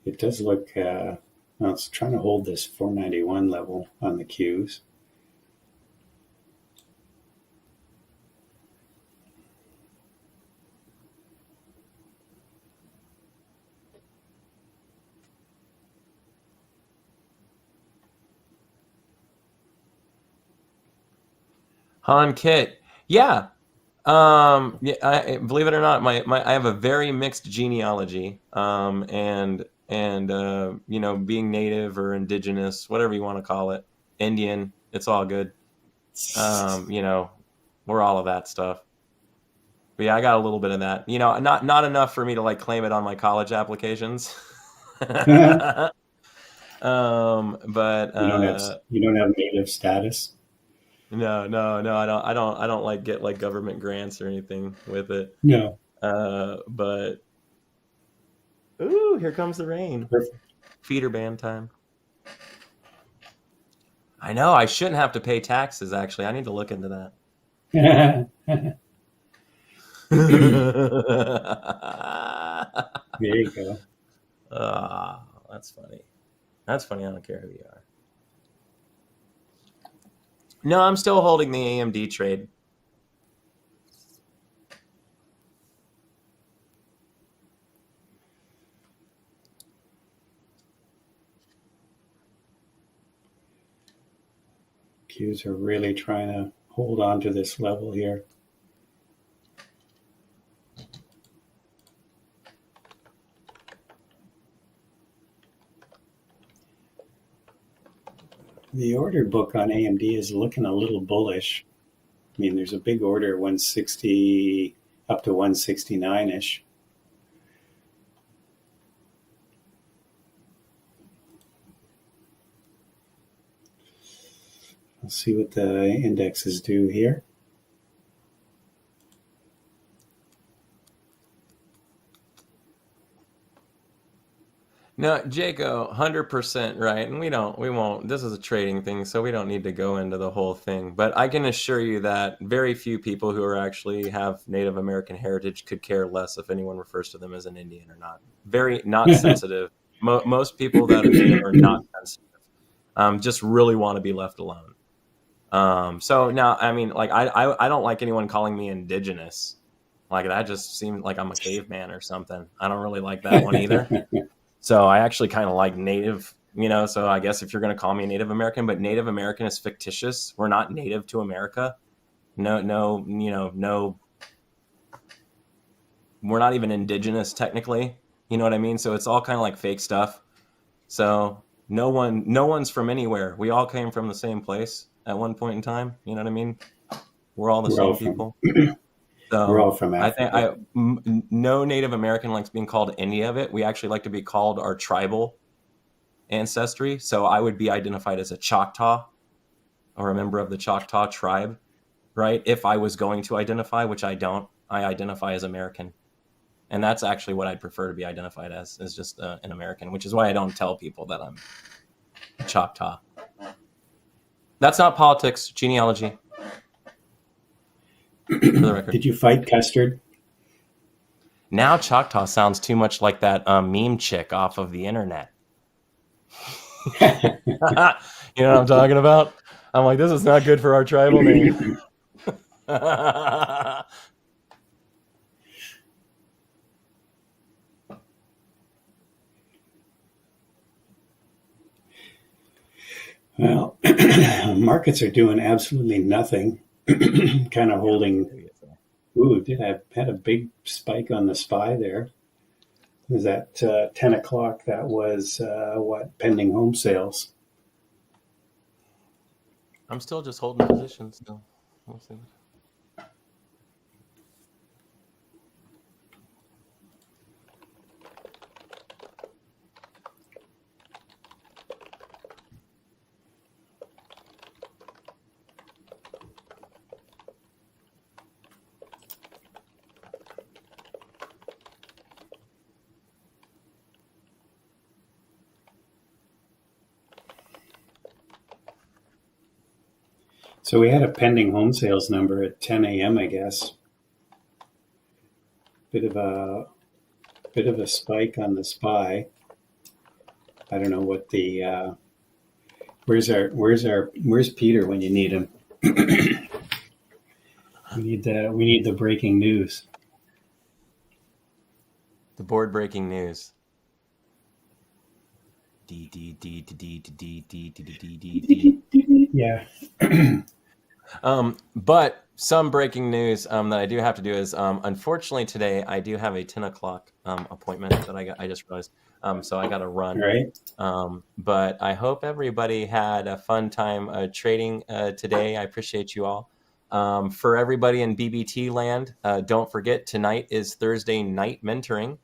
It does look. It's trying to hold this 491 level on the Qs. Han Kit, yeah. Believe it or not, I have a very mixed genealogy. And being native or indigenous, whatever you want to call it, Indian, it's all good. We're all of that stuff. But yeah, I got a little bit of that. Not enough for me to like claim it on my college applications. But you don't have native status. No, I don't like get like government grants or anything with it. No. But ooh, here comes the rain. Perfect. Feeder band time. I know I shouldn't have to pay taxes. Actually, I need to look into that. There you go. That's funny. That's funny. I don't care who you are. No, I'm still holding the AMD trade. Qs are really trying to hold on to this level here. The order book on AMD is looking a little bullish. I mean, there's a big order, 160 up to 169-ish. Let's see what the indexes do here. No, Jaco, 100% right. And we won't, this is a trading thing, so we don't need to go into the whole thing. But I can assure you that very few people who are actually have Native American heritage could care less if anyone refers to them as an Indian or not. Very not sensitive. Most people that are Native are not sensitive. Just really want to be left alone. So now, I mean, like, I don't like anyone calling me indigenous. Like, that just seems like I'm a caveman or something. I don't really like that one either. So I actually kind of like native, so I guess if you're going to call me a Native American, but Native American is fictitious. We're not native to America. No, we're not even indigenous technically. You know what I mean? So it's all kind of like fake stuff. So no one's from anywhere. We all came from the same place at one point in time. You know what I mean? We're all the same people. So we're all from Africa. I think no Native American likes being called any of it. We actually like to be called our tribal ancestry. So I would be identified as a Choctaw or a member of the Choctaw tribe, right? If I was going to identify, which I don't, I identify as American. And that's actually what I'd prefer to be identified as, is just an American, which is why I don't tell people that I'm Choctaw. That's not politics, genealogy. For the record. Did you fight Custard? Now Choctaw sounds too much like that meme chick off of the internet. You know what I'm talking about? I'm like, this is not good for our tribal name. Well, markets are doing absolutely nothing. Kind of holding. Ooh, I had a big spike on the SPY there. It was at 10 o'clock. That was pending home sales. I'm still just holding positions. So we'll see. So we had a pending home sales number at 10 a.m. I guess. Bit of a spike on the SPY. I don't know what the where's Peter when you need him? We need the breaking news. The board breaking news. Yeah. But some breaking news that I do have to do is, unfortunately today I do have a 10 o'clock appointment that I just realized. So I got to run. Right. But I hope everybody had a fun time trading today. I appreciate you all. For everybody in BBT land, don't forget tonight is Thursday night mentoring.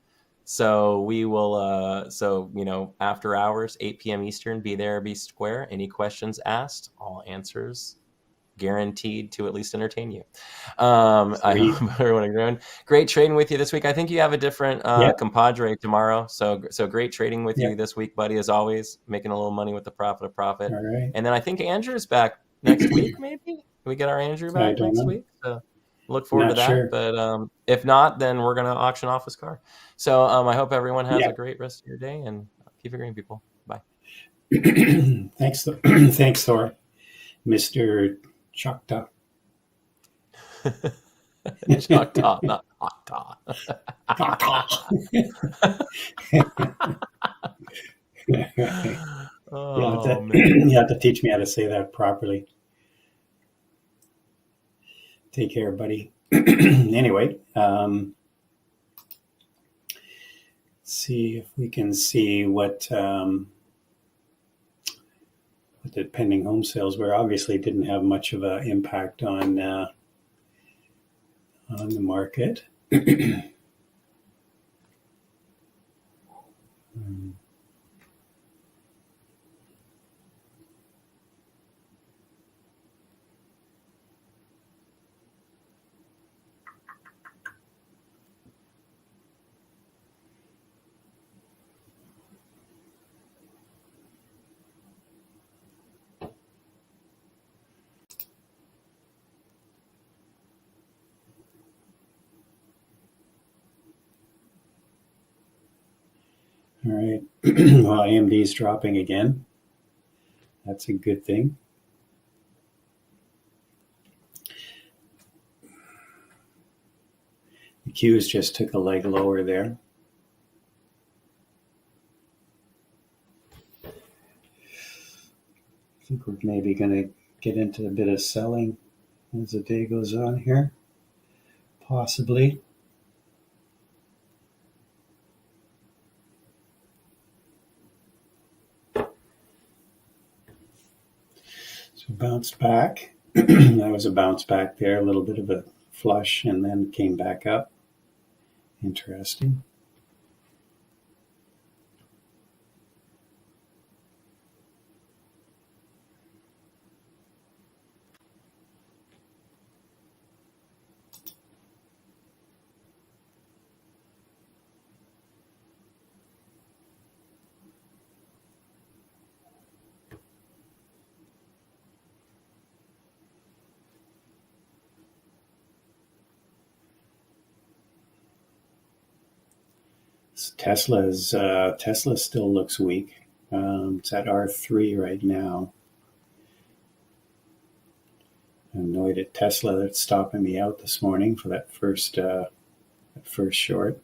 So we will, after hours, 8 p.m. Eastern, be there, be square. Any questions asked, all answers guaranteed to at least entertain you. I hope everyone agreed. Great trading with you this week. I think you have a different compadre tomorrow. So great trading with you this week, buddy, as always, making a little money with the profit of profit. All right. And then I think Andrew's back next week, maybe? Can we get our Andrew back next week? So look forward to that. Sure. But if not, then we're going to auction off his car. So I hope everyone has a great rest of your day, and keep it green, people. Bye. Thanks, Thor. Mr. Choctaw. Choctaw, not Choctaw. You have to teach me how to say that properly. Take care, buddy. Anyway, see if we can see what the pending home sales were. Obviously didn't have much of an impact on the market. All right. Well, AMD is dropping again. That's a good thing. The Qs just took a leg lower there. I think we're maybe going to get into a bit of selling as the day goes on here. Possibly. So bounced back. That was a bounce back there, a little bit of a flush, and then came back up. Interesting. Tesla still looks weak. It's at R3 right now. I'm annoyed at Tesla that's stopping me out this morning for that first short.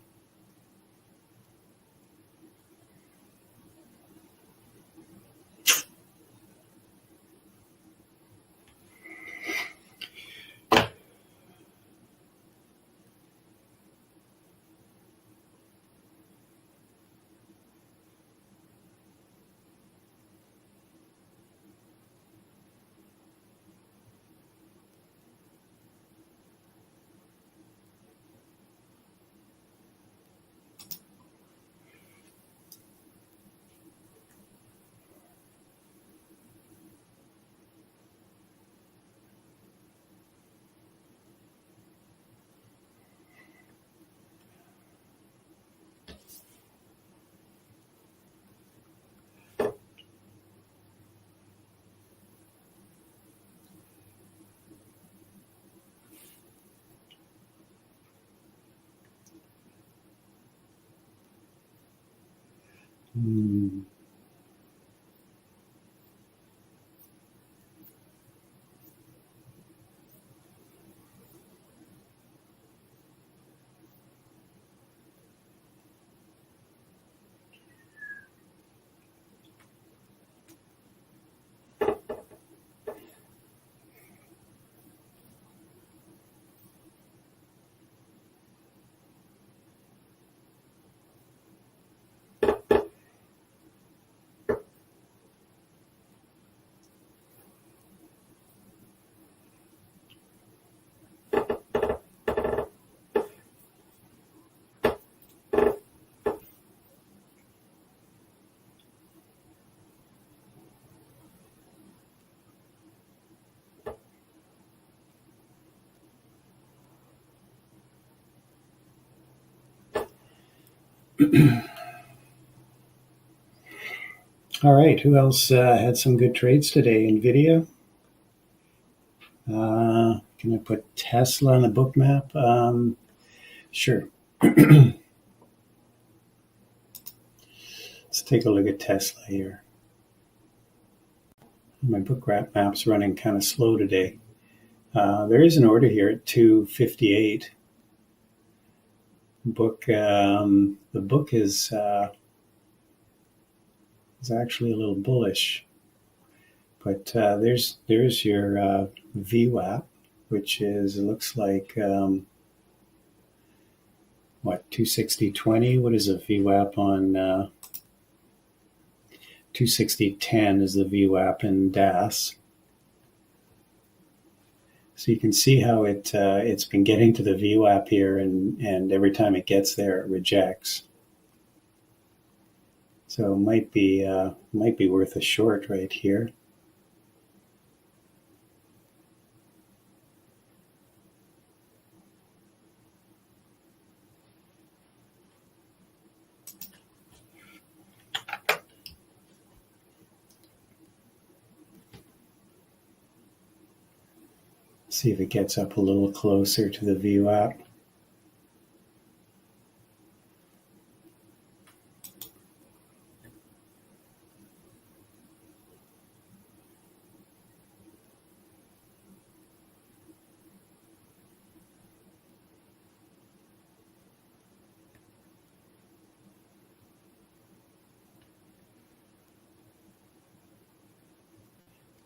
All right, who else had some good trades today? Nvidia. Can I put Tesla on the book map? Sure. Let's take a look at Tesla here. My book map's running kind of slow today. There is an order here at 258. The book is actually a little bullish, but there's your VWAP, which is, it looks like 260.20. What is a VWAP on 260.10 is the VWAP in DAS. So you can see how it's been getting to the VWAP here, and every time it gets there, it rejects. So it might be worth a short right here. See if it gets up a little closer to the VWAP.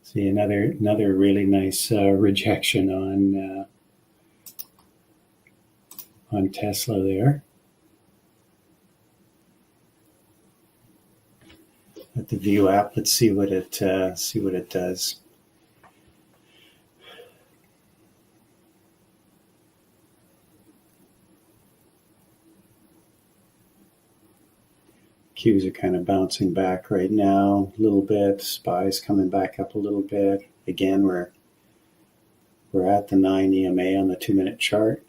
See another really nice rejection on Tesla there. At the VWAP, let's see what it does. Qs are kind of bouncing back right now a little bit. SPY's coming back up a little bit. Again, we're at the 9 EMA on the 2-minute chart.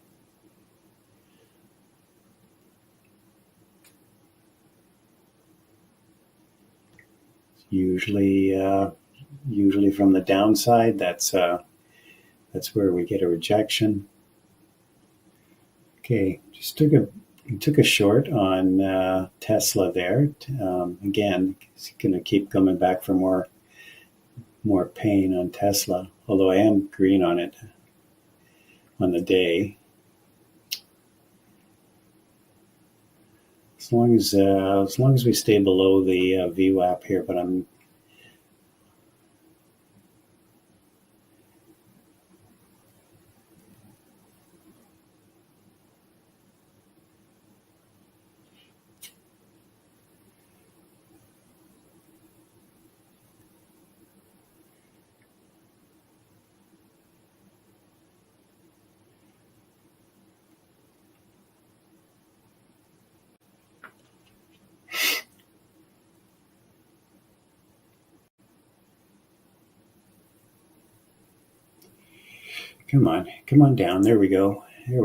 Usually from the downside, that's where we get a rejection. Okay, just took a short on Tesla there. Again, it's going to keep coming back for more pain on Tesla, although I am green on it on the day. As long as we stay below the VWAP here, but I'm Come on down. There we go. I'm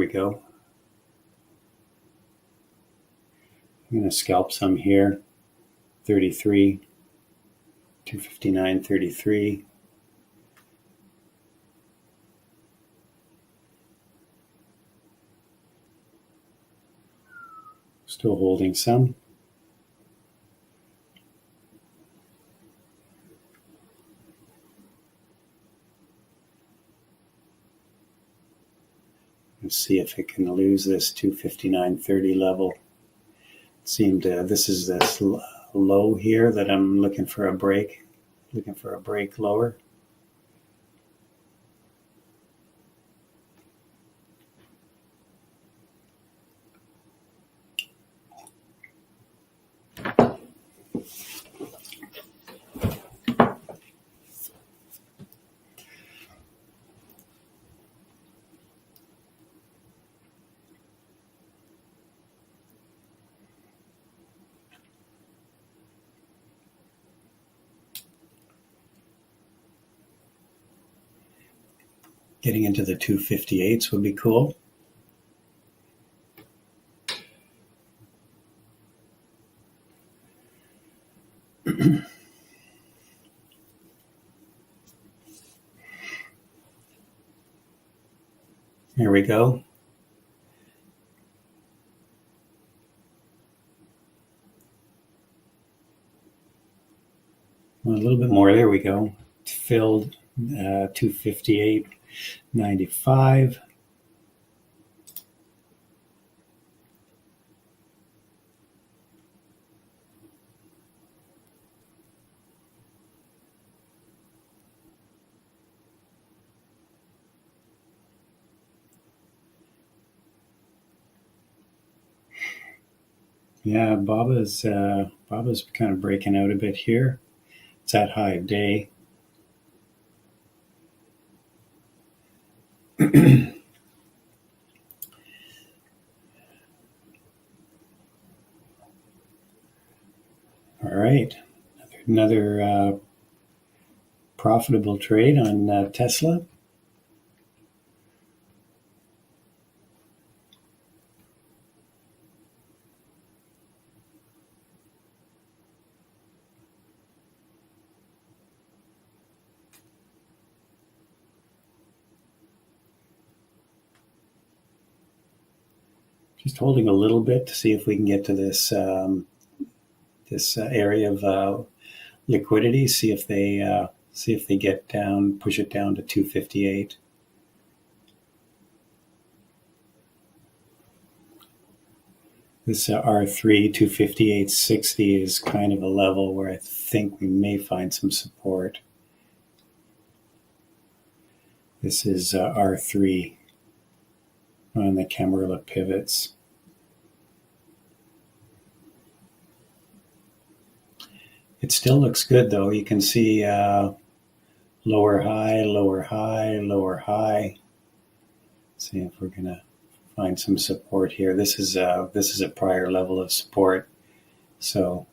going to scalp some here. 33, 259.33. Still holding some. Let's see if it can lose this 259.30 level. This is this low here that I'm looking for a break lower. Getting into the 258s would be cool. Here we go. A little bit more. There we go. Filled 258.95. Yeah, Baba's kind of breaking out a bit here. It's at high of day. All right, another profitable trade on Tesla. Just holding a little bit to see if we can get to this this area of liquidity. See if they get down, push it down to 258. This R3 258.60 is kind of a level where I think we may find some support. This is R3 on the Camarilla pivots. It still looks good though. You can see lower high, lower high, lower high. See if we're gonna find some support here. This is a prior level of support. So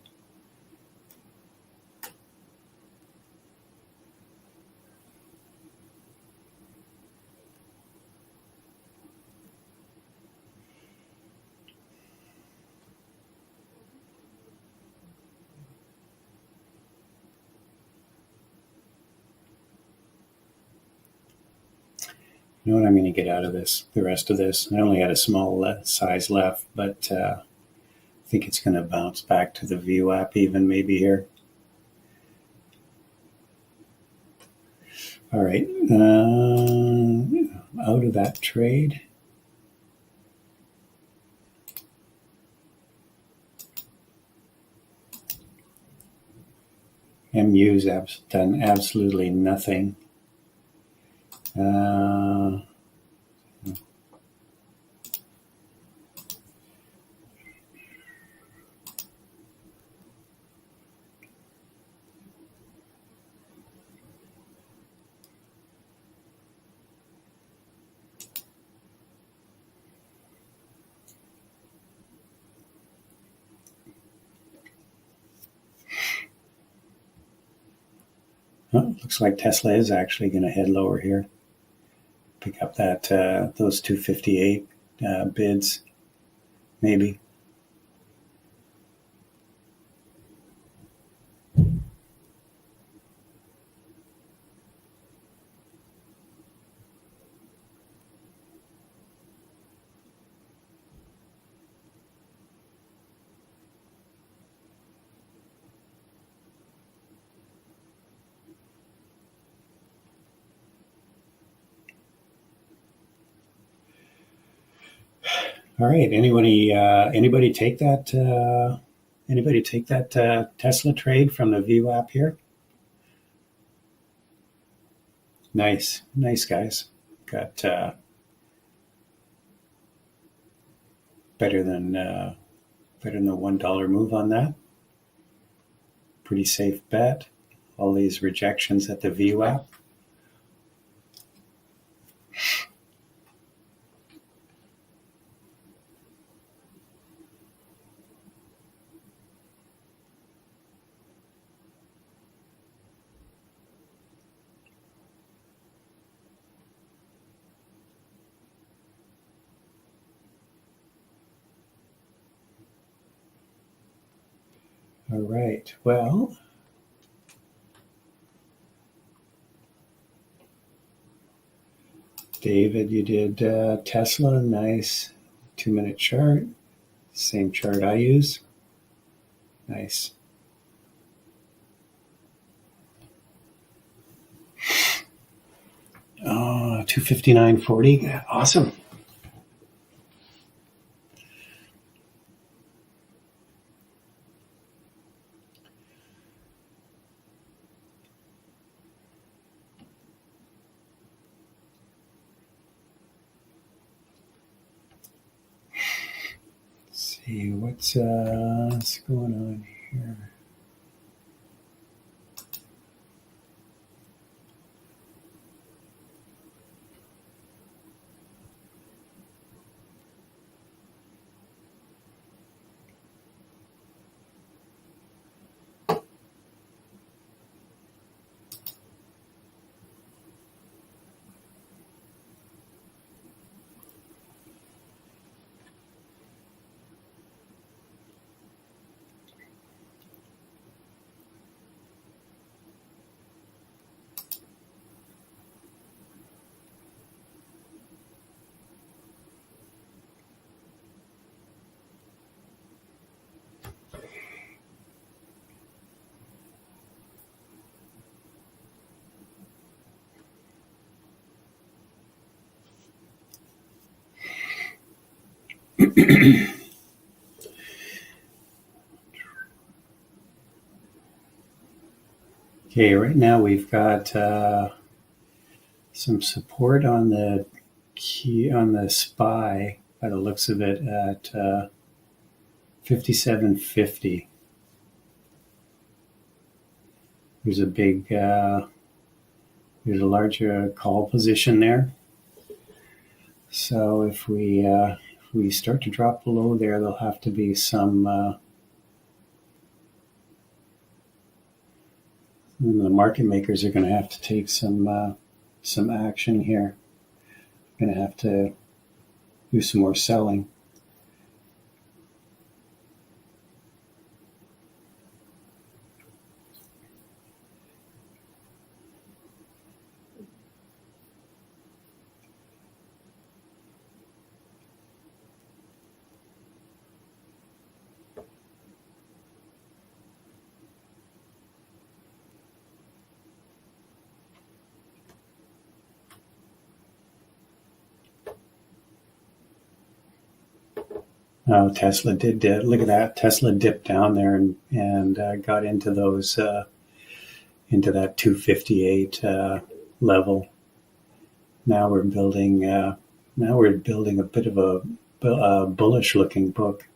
you know what I'm going to get out of this, the rest of this. I only had a small size left, but I think it's going to bounce back to the VWAP even maybe here. All right, out of that trade. MU's done absolutely nothing. Looks like Tesla is actually going to head lower here. Pick up that those 258 bids, maybe. All right. Anybody take that? Anybody take that Tesla trade from the VWAP here? Nice, guys. Got better than the $1 move on that. Pretty safe bet. All these rejections at the VWAP. All right. Well, David, you did Tesla. Nice. 2-minute chart. Same chart I use. Nice. Oh, 259.40. Awesome. Let's see what's going on here. Okay, right now we've got some support on the SPY by the looks of it at 57.50. There's a big, there's a larger call position there. So if we start to drop below there, there'll have to be some. The market makers are going to have to take some action here. Going to have to do some more selling. Oh, Tesla did look at that. Tesla dipped down there and got into those into that 258 level. Now we're building a bit of a bullish looking book.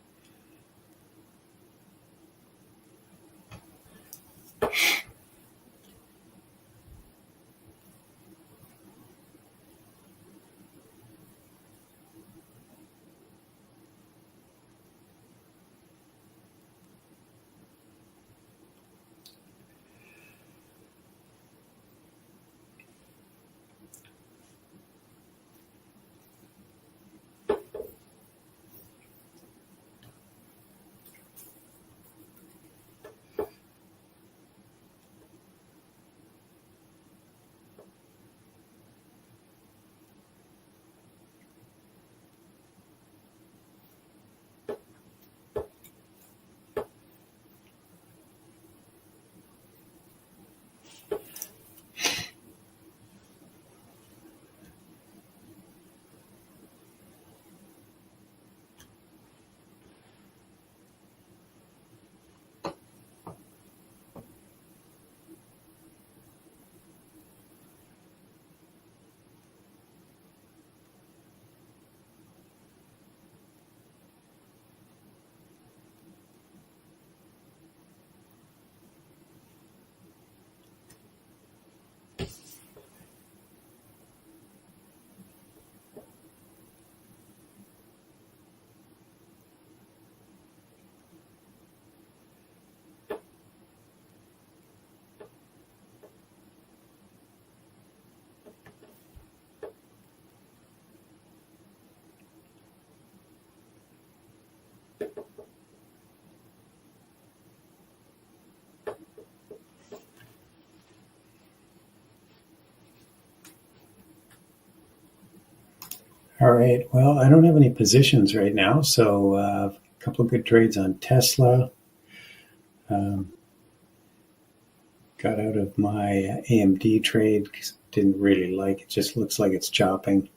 All right. Well, I don't have any positions right now, so a couple of good trades on Tesla. Got out of my AMD trade because didn't really like it. Just looks like it's chopping.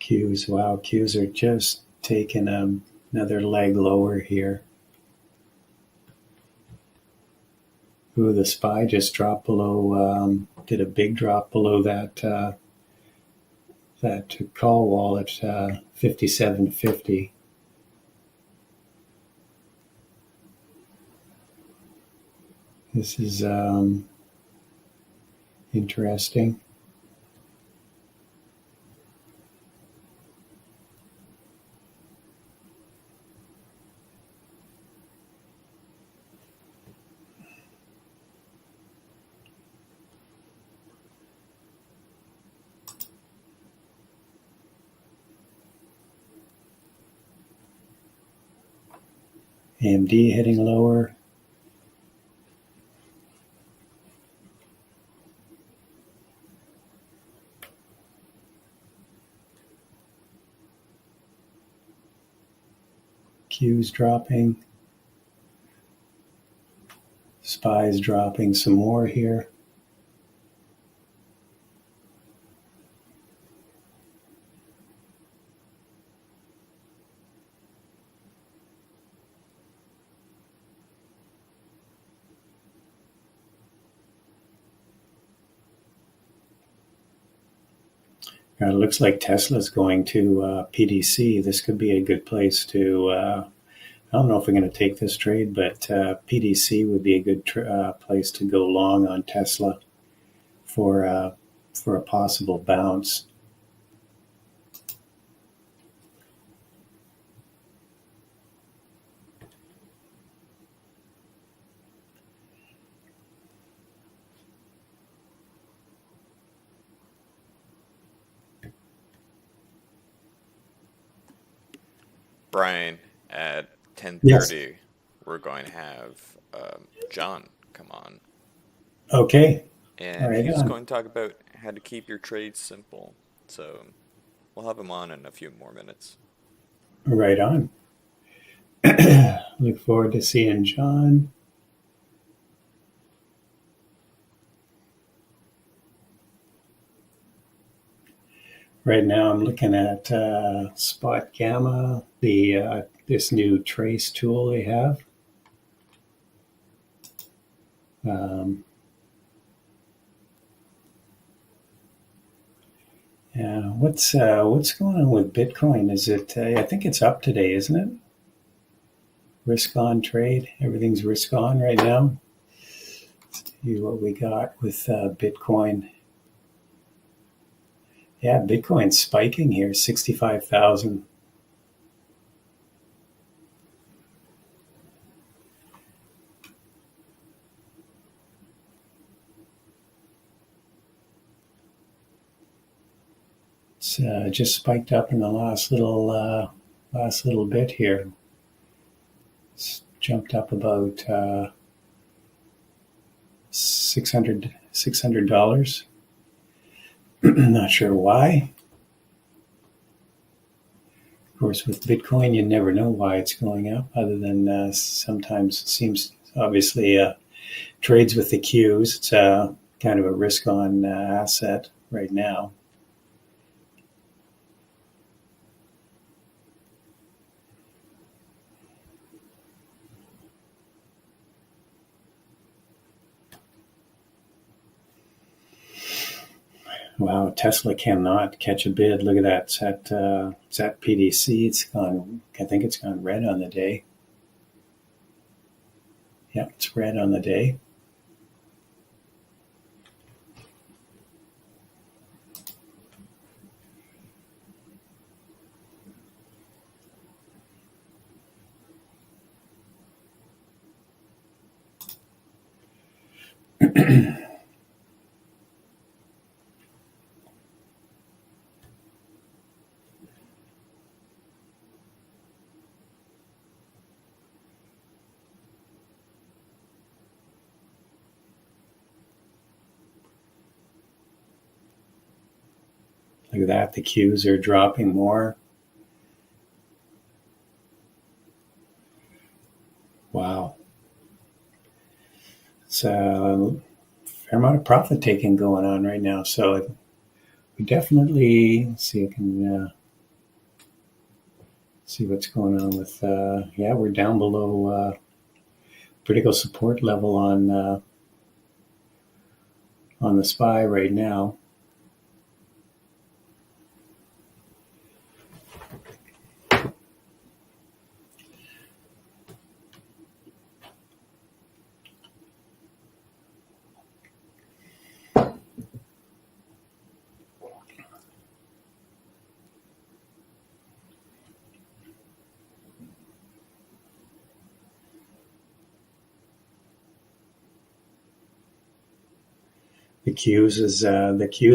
Qs, wow, Qs are just taking another leg lower here. Ooh, the SPY just dropped below, did a big drop below that call wall at 57.50. This is interesting. AMD heading lower. Q's dropping. SPY's dropping some more here. It looks like Tesla's going to PDC. This could be a good place to, I don't know if I'm going to take this trade, but PDC would be a good place to go long on Tesla for a possible bounce. Brian, at 10:30, Yes. we're going to have John come on. Okay. And Right he's on. going to talk about how to keep your trades simple. So we'll have him on in a few more minutes. Right on. Look forward to seeing John. Right now, I'm looking at Spot Gamma, this new trace tool they have. Yeah, what's going on with Bitcoin? Is it? I think it's up today, isn't it? Risk on trade. Everything's risk on right now. Let's see what we got with Bitcoin. Yeah, Bitcoin's spiking here, 65,000. It's just spiked up in the last little bit here. It's jumped up about $600. Not sure why. Of course, with Bitcoin, you never know why it's going up, other than sometimes it seems obviously trades with the Qs. It's kind of a risk-on asset right now. Wow, Tesla cannot catch a bid. Look at that. It's at PDC. It's gone. I think it's gone red on the day. Yeah, it's red on the day. Look at that. The Qs are dropping more. Wow. It's a fair amount of profit taking going on right now. So we definitely, let's see, I can see what's going on with, yeah, we're down below critical support level on the SPY right now. The Qs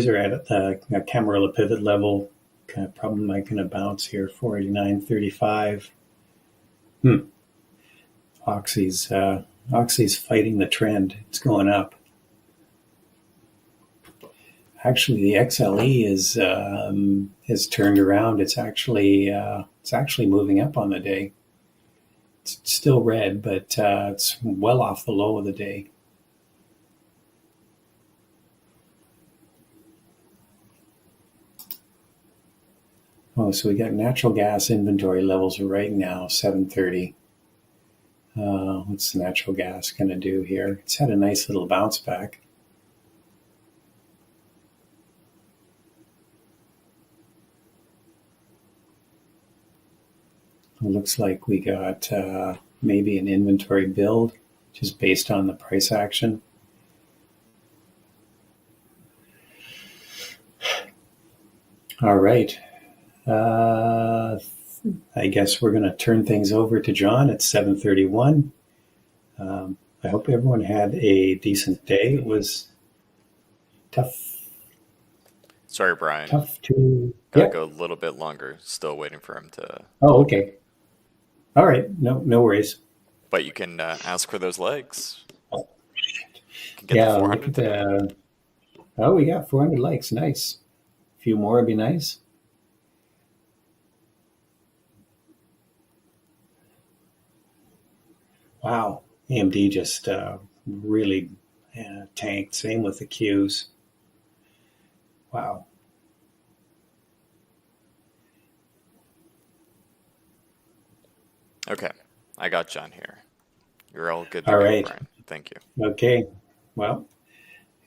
are at the Camarilla pivot level. Probably not going to bounce here. 489.35. Oxy's fighting the trend. It's going up. Actually, the XLE is turned around. It's actually moving up on the day. It's still red, but it's well off the low of the day. Oh, so we got natural gas inventory levels right now, 730. What's the natural gas going to do here? It's had a nice little bounce back. It looks like we got maybe an inventory build just based on the price action. All right. I guess we're going to turn things over to John at 7:31. I hope everyone had a decent day. It was tough. Sorry, Brian. Tough to Gotta go a little bit longer. Still waiting for him to. Oh, okay. All right. No worries. But you can ask for those legs. Oh, Get the 400. Oh, we got 400 likes. Nice. A few more would be nice. Wow. AMD just really tanked. Same with the Qs. Wow. Okay. I got John here. You're all good to All go, right. Brian. Thank you. Okay. Well,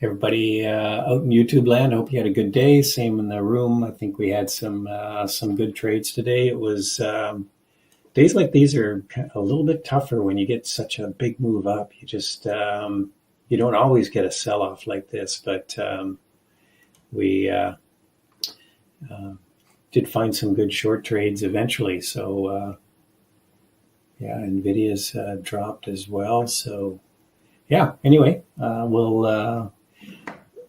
everybody out in YouTube land, I hope you had a good day. Same in the room. I think we had some good trades today. It was days like these are a little bit tougher when you get such a big move up. You just you don't always get a sell-off like this, but we did find some good short trades eventually. So yeah, Nvidia's dropped as well. So yeah, anyway,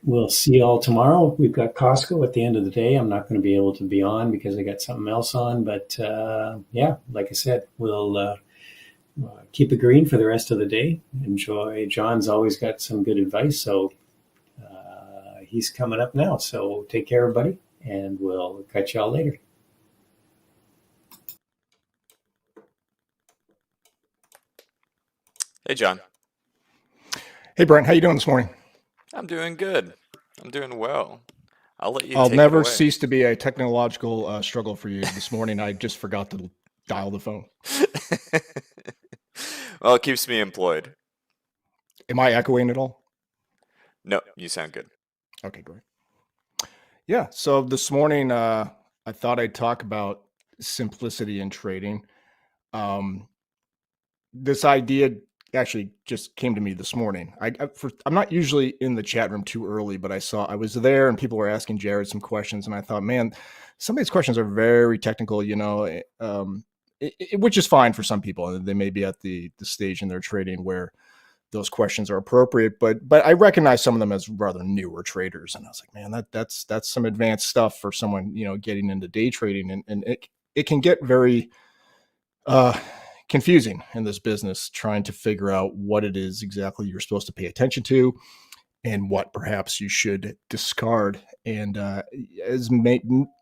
we'll see you all tomorrow. We've got Costco at the end of the day. I'm not going to be able to be on because I got something else on. But yeah, like I said, we'll keep it green for the rest of the day. Enjoy. John's always got some good advice. So he's coming up now. So take care, everybody, and we'll catch y'all later. Hey, John. Hey, Brent, how you doing this morning? I'm doing good. I'm doing well. I'll let you I'll take never it away. cease to be a technological struggle for you. This morning, I just forgot to dial the phone. Well, it keeps me employed. Am I echoing at all? No, you sound good. Okay, great. Yeah, so this morning, I thought I'd talk about simplicity in trading. This idea actually just came to me this morning. I'm not usually in the chat room too early, but I was there and people were asking Jared some questions, and I thought, man, some of these questions are very technical, you know, which is fine for some people. They may be at the stage in their trading where those questions are appropriate, but I recognize some of them as rather newer traders, and I was like, man, that's some advanced stuff for someone, you know, getting into day trading, and it can get very confusing in this business, trying to figure out what it is exactly you're supposed to pay attention to. and what perhaps you should discard. And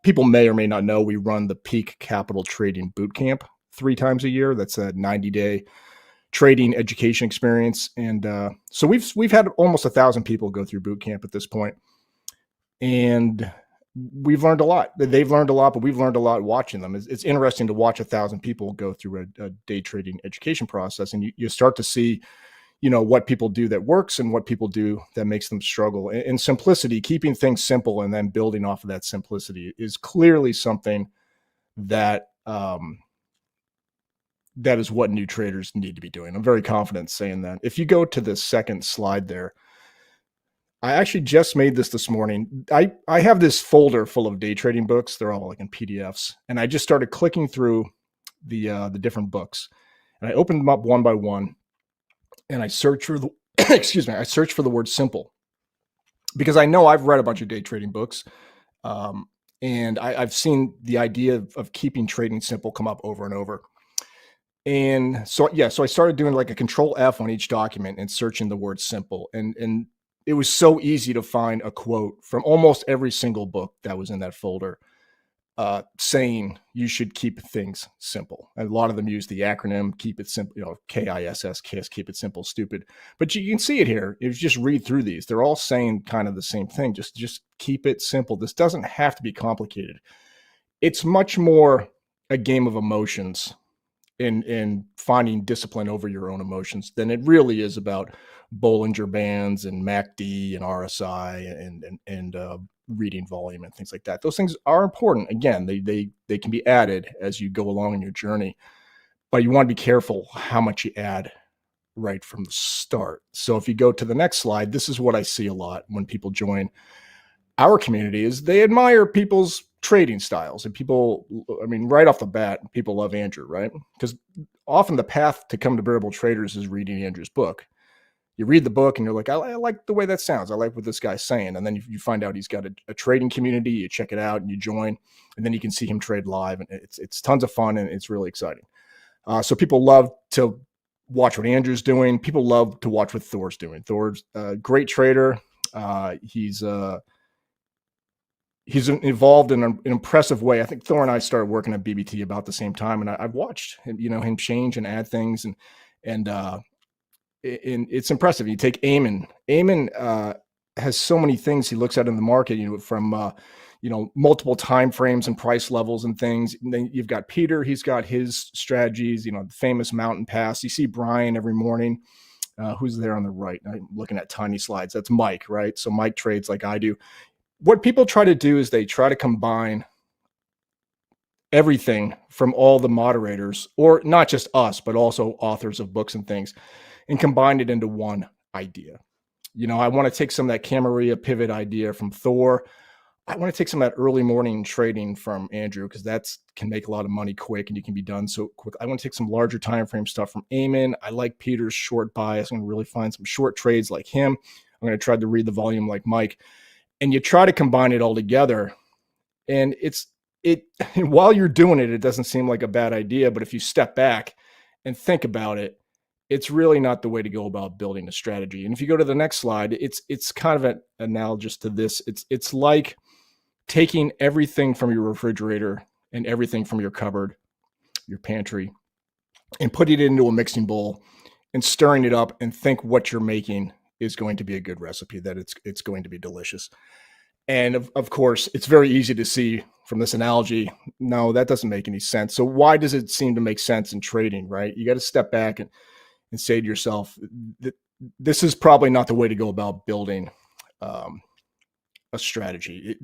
people may or may not know, we run the Peak Capital Trading Bootcamp 3 times a year. That's a 90-day trading education experience. And so we've had almost 1,000 people go through boot camp at this point. And we've learned a lot. They've learned a lot, but we've learned a lot watching them. It's interesting to watch 1,000 people go through a day trading education process, and you start to see, what people do that works and what people do that makes them struggle. And simplicity, keeping things simple and then building off of that simplicity, is clearly something that that is what new traders need to be doing. I'm very confident saying that. If you go to the second slide there, I actually just made this morning. I have this folder full of day trading books. They're all like in PDFs. And I just started clicking through the different books. And I opened them up one by one. And I searched for the, I searched for the word simple. Because I know I've read a bunch of day trading books. And I've seen the idea of keeping trading simple come up over and over. And so I started doing like a control F on each document and searching the word simple. And it was so easy to find a quote from almost every single book that was in that folder saying you should keep things simple. And a lot of them use the acronym, keep it simple, KISS, keep it simple, stupid. But you can see it here. If you just read through these, they're all saying kind of the same thing. Just keep it simple. This doesn't have to be complicated. It's much more a game of emotions in finding discipline over your own emotions than it really is about Bollinger Bands and MACD and RSI and reading volume and things like that. Those things are important. Again, they can be added as you go along in your journey, but you want to be careful how much you add right from the start. So if you go to the next slide, this is what I see a lot when people join our community is they admire people's trading styles. And people, right off the bat, people love Andrew, right? Because often the path to come to Variable Traders is reading Andrew's book. You read the book and you're like, I like the way that sounds. I like what this guy's saying. And then you find out he's got a trading community. You check it out and you join, and then you can see him trade live. And it's tons of fun and it's really exciting. So people love to watch what Andrew's doing. People love to watch what Thor's doing. Thor's a great trader. He's involved in an impressive way. I think Thor and I started working at BBT about the same time, and I've watched him, him change and add things, and it's impressive. You take Eamon. Eamon has so many things he looks at in the market, from multiple time frames and price levels and things. And then you've got Peter. He's got his strategies. The famous mountain pass. You see Brian every morning. Who's there on the right? I'm looking at tiny slides. That's Mike, right? So Mike trades like I do. What people try to do is they try to combine everything from all the moderators, or not just us, but also authors of books and things, and combine it into one idea. I want to take some of that Camarilla pivot idea from Thor. I want to take some of that early morning trading from Andrew, because that can make a lot of money quick and you can be done so quick. I want to take some larger time frame stuff from Eamon. I like Peter's short bias. I'm going to really find some short trades like him. I'm going to try to read the volume like Mike. And you try to combine it all together. And while you're doing it, it doesn't seem like a bad idea. But if you step back and think about it, it's really not the way to go about building a strategy. And if you go to the next slide, it's kind of an analogous to this. It's like taking everything from your refrigerator and everything from your cupboard, your pantry, and putting it into a mixing bowl and stirring it up, and think what you're making is going to be a good recipe, that it's going to be delicious. And of course, it's very easy to see from this analogy, no, that doesn't make any sense. So why does it seem to make sense in trading, right? You got to step back and say to yourself, this is probably not the way to go about building a strategy.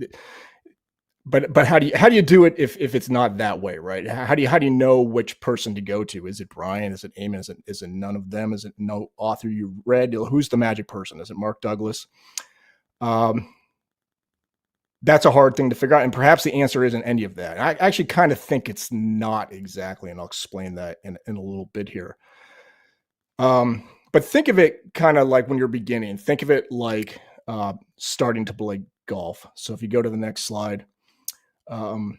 But how do you do it if it's not that way, right? How do you know which person to go to? Is it Brian? Is it Eamon? Is it none of them? Is it no author you read? Who's the magic person? Is it Mark Douglas? That's a hard thing to figure out, and perhaps the answer isn't any of that. I actually kind of think it's not exactly, and I'll explain that in a little bit here. But think of it kind of like when you're beginning. Think of it like starting to play golf. So if you go to the next slide. On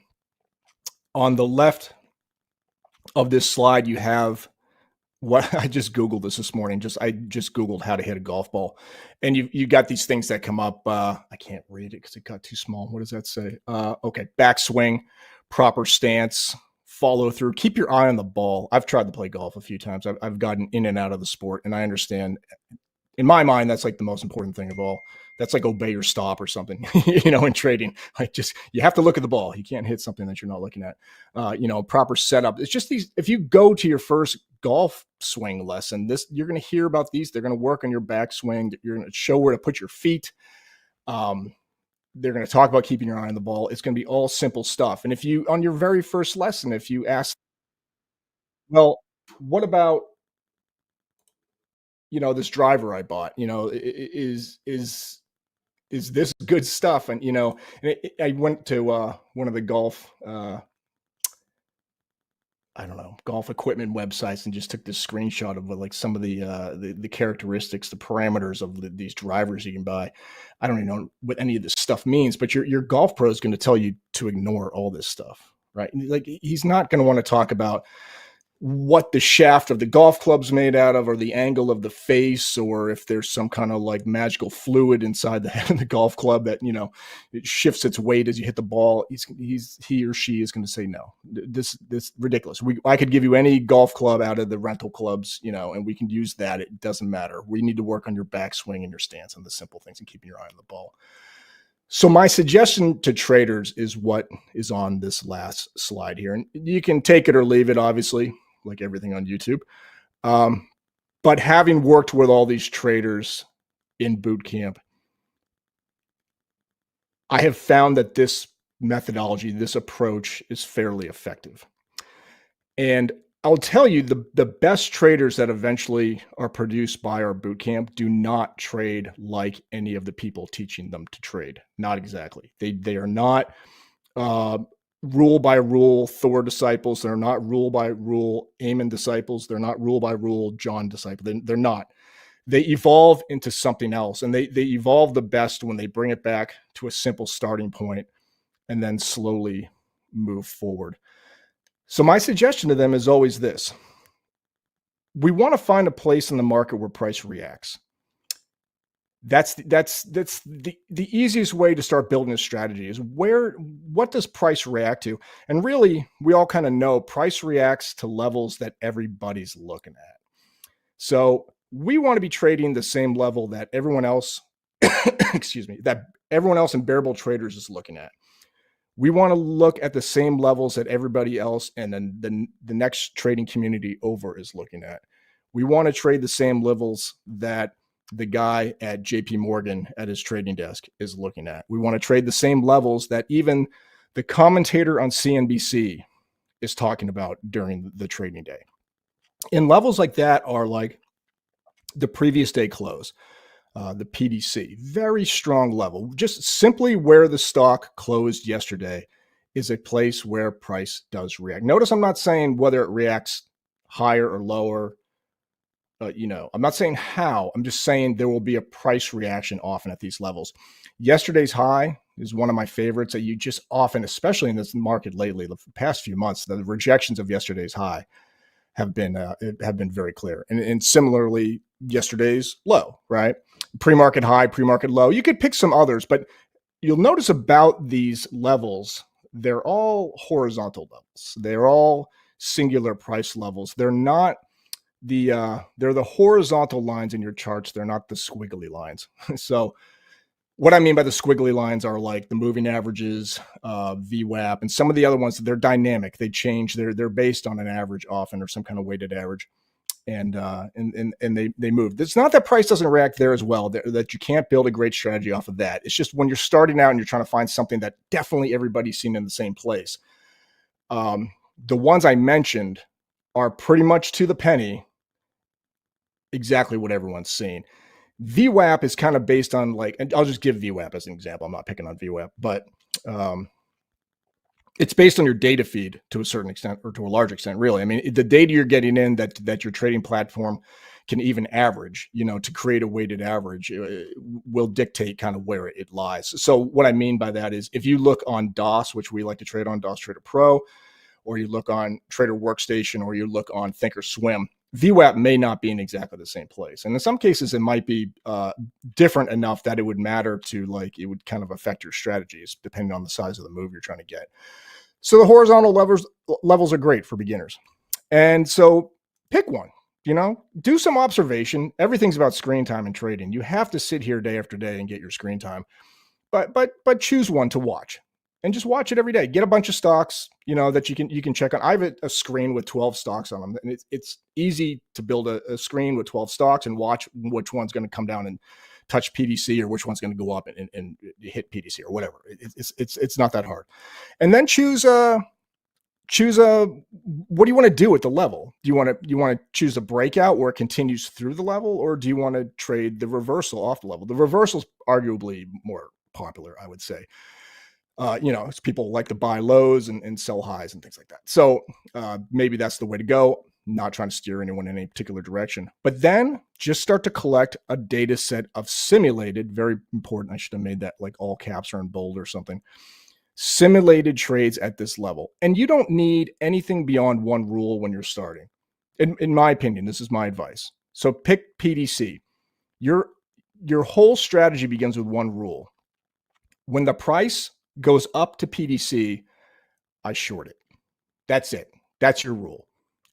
the left of this slide, you have what I just Googled this morning. I just Googled how to hit a golf ball, and you got these things that come up. I can't read it because it got too small. What does that say? Okay, backswing, proper stance, follow through, keep your eye on the ball. I've tried to play golf a few times. I've gotten in and out of the sport, and I understand. In my mind, that's like the most important thing of all. That's like obey your stop or something, in trading. You have to look at the ball. You can't hit something that you're not looking at. Proper setup. It's just these. If you go to your first golf swing lesson, you're going to hear about these. They're going to work on your backswing. You're going to show where to put your feet. They're going to talk about keeping your eye on the ball. It's going to be all simple stuff. And if you, on your very first lesson, if you ask, well, what about, this driver I bought, is this good stuff? And, I went to one of the golf, golf equipment websites and just took this screenshot of like some of the characteristics, the parameters of these drivers you can buy. I don't even know what any of this stuff means, but your golf pro is going to tell you to ignore all this stuff, right? Like he's not going to want to talk about what the shaft of the golf club's made out of, or the angle of the face, or if there's some kind of like magical fluid inside the head of the golf club that, it shifts its weight as you hit the ball. He or she is going to say, no, this ridiculous. I could give you any golf club out of the rental clubs, and we can use that. It doesn't matter. We need to work on your backswing and your stance on the simple things and keeping your eye on the ball. So my suggestion to traders is what is on this last slide here. And you can take it or leave it, obviously, like everything on YouTube. But having worked with all these traders in boot camp, I have found that this methodology, this approach is fairly effective. And I'll tell you, the best traders that eventually are produced by our boot camp do not trade like any of the people teaching them to trade. Not exactly. They are not rule by rule Thor disciples. They're not rule by rule Amen disciples. They're not rule by rule John disciples. They're not. They evolve into something else, and they evolve the best when they bring it back to a simple starting point and then slowly move forward. So my suggestion to them is always this. We want to find a place in the market where price reacts. That's the easiest way to start building a strategy is what does price react to? And really, we all kind of know price reacts to levels that everybody's looking at. So we want to be trading the same level that everyone else, that everyone else in Bearable Traders is looking at. We want to look at the same levels that everybody else and then the next trading community over is looking at. We want to trade the same levels that the guy at JP Morgan at his trading desk is looking at. We want to trade the same levels that even the commentator on CNBC is talking about during the trading day. And levels like that are like the previous day close, the PDC, very strong level. Just simply where the stock closed yesterday is a place where price does react. Notice I'm not saying whether it reacts higher or lower. I'm not saying how. I'm just saying there will be a price reaction often at these levels. Yesterday's high is one of my favorites that you just often, especially in this market lately, the past few months, the rejections of yesterday's high have been very clear. And similarly, yesterday's low, right? Pre-market high, pre-market low. You could pick some others, but you'll notice about these levels, they're all horizontal levels. They're all singular price levels. They're not they're the horizontal lines in your charts. They're not the squiggly lines. So what I mean by the squiggly lines are like the moving averages, VWAP, and some of the other ones, they're dynamic. They change. They're based on an average often or some kind of weighted average. And they move. It's not that price doesn't react there as well, that you can't build a great strategy off of that. It's just when you're starting out and you're trying to find something that definitely everybody's seen in the same place. The ones I mentioned are pretty much to the penny exactly what everyone's seen. VWAP is kind of based on and I'll just give VWAP as an example. I'm not picking on VWAP, but it's based on your data feed to a certain extent, or to a large extent, really. I mean, the data you're getting in that your trading platform can even average, to create a weighted average will dictate kind of where it lies. So what I mean by that is if you look on DOS, which we like to trade on, DOS Trader Pro, or you look on Trader Workstation, or you look on Thinkorswim, VWAP may not be in exactly the same place. And in some cases, it might be different enough that it would matter to, like, it would kind of affect your strategies depending on the size of the move you're trying to get. So the horizontal levels are great for beginners. And so pick one, do some observation. Everything's about screen time and trading. You have to sit here day after day and get your screen time, but choose one to watch. And just watch it every day. Get a bunch of stocks, that you can check on. I have a screen with 12 stocks on them, and it's easy to build a screen with 12 stocks and watch which one's going to come down and touch PDC, or which one's going to go up and hit PDC or whatever. It's not that hard. And then choose what do you want to do at the level? Do you want to choose a breakout where it continues through the level, or do you want to trade the reversal off the level? The reversal is arguably more popular, I would say. People like to buy lows and sell highs and things like that. So maybe that's the way to go. Not trying to steer anyone in any particular direction, but then just start to collect a data set of simulated, very important. I should have made that like all caps or in bold or something. Simulated trades at this level. And you don't need anything beyond one rule when you're starting. In my opinion, this is my advice. So pick PDC. Your whole strategy begins with one rule. When the price goes up to PDC, I short it. That's it. That's your rule.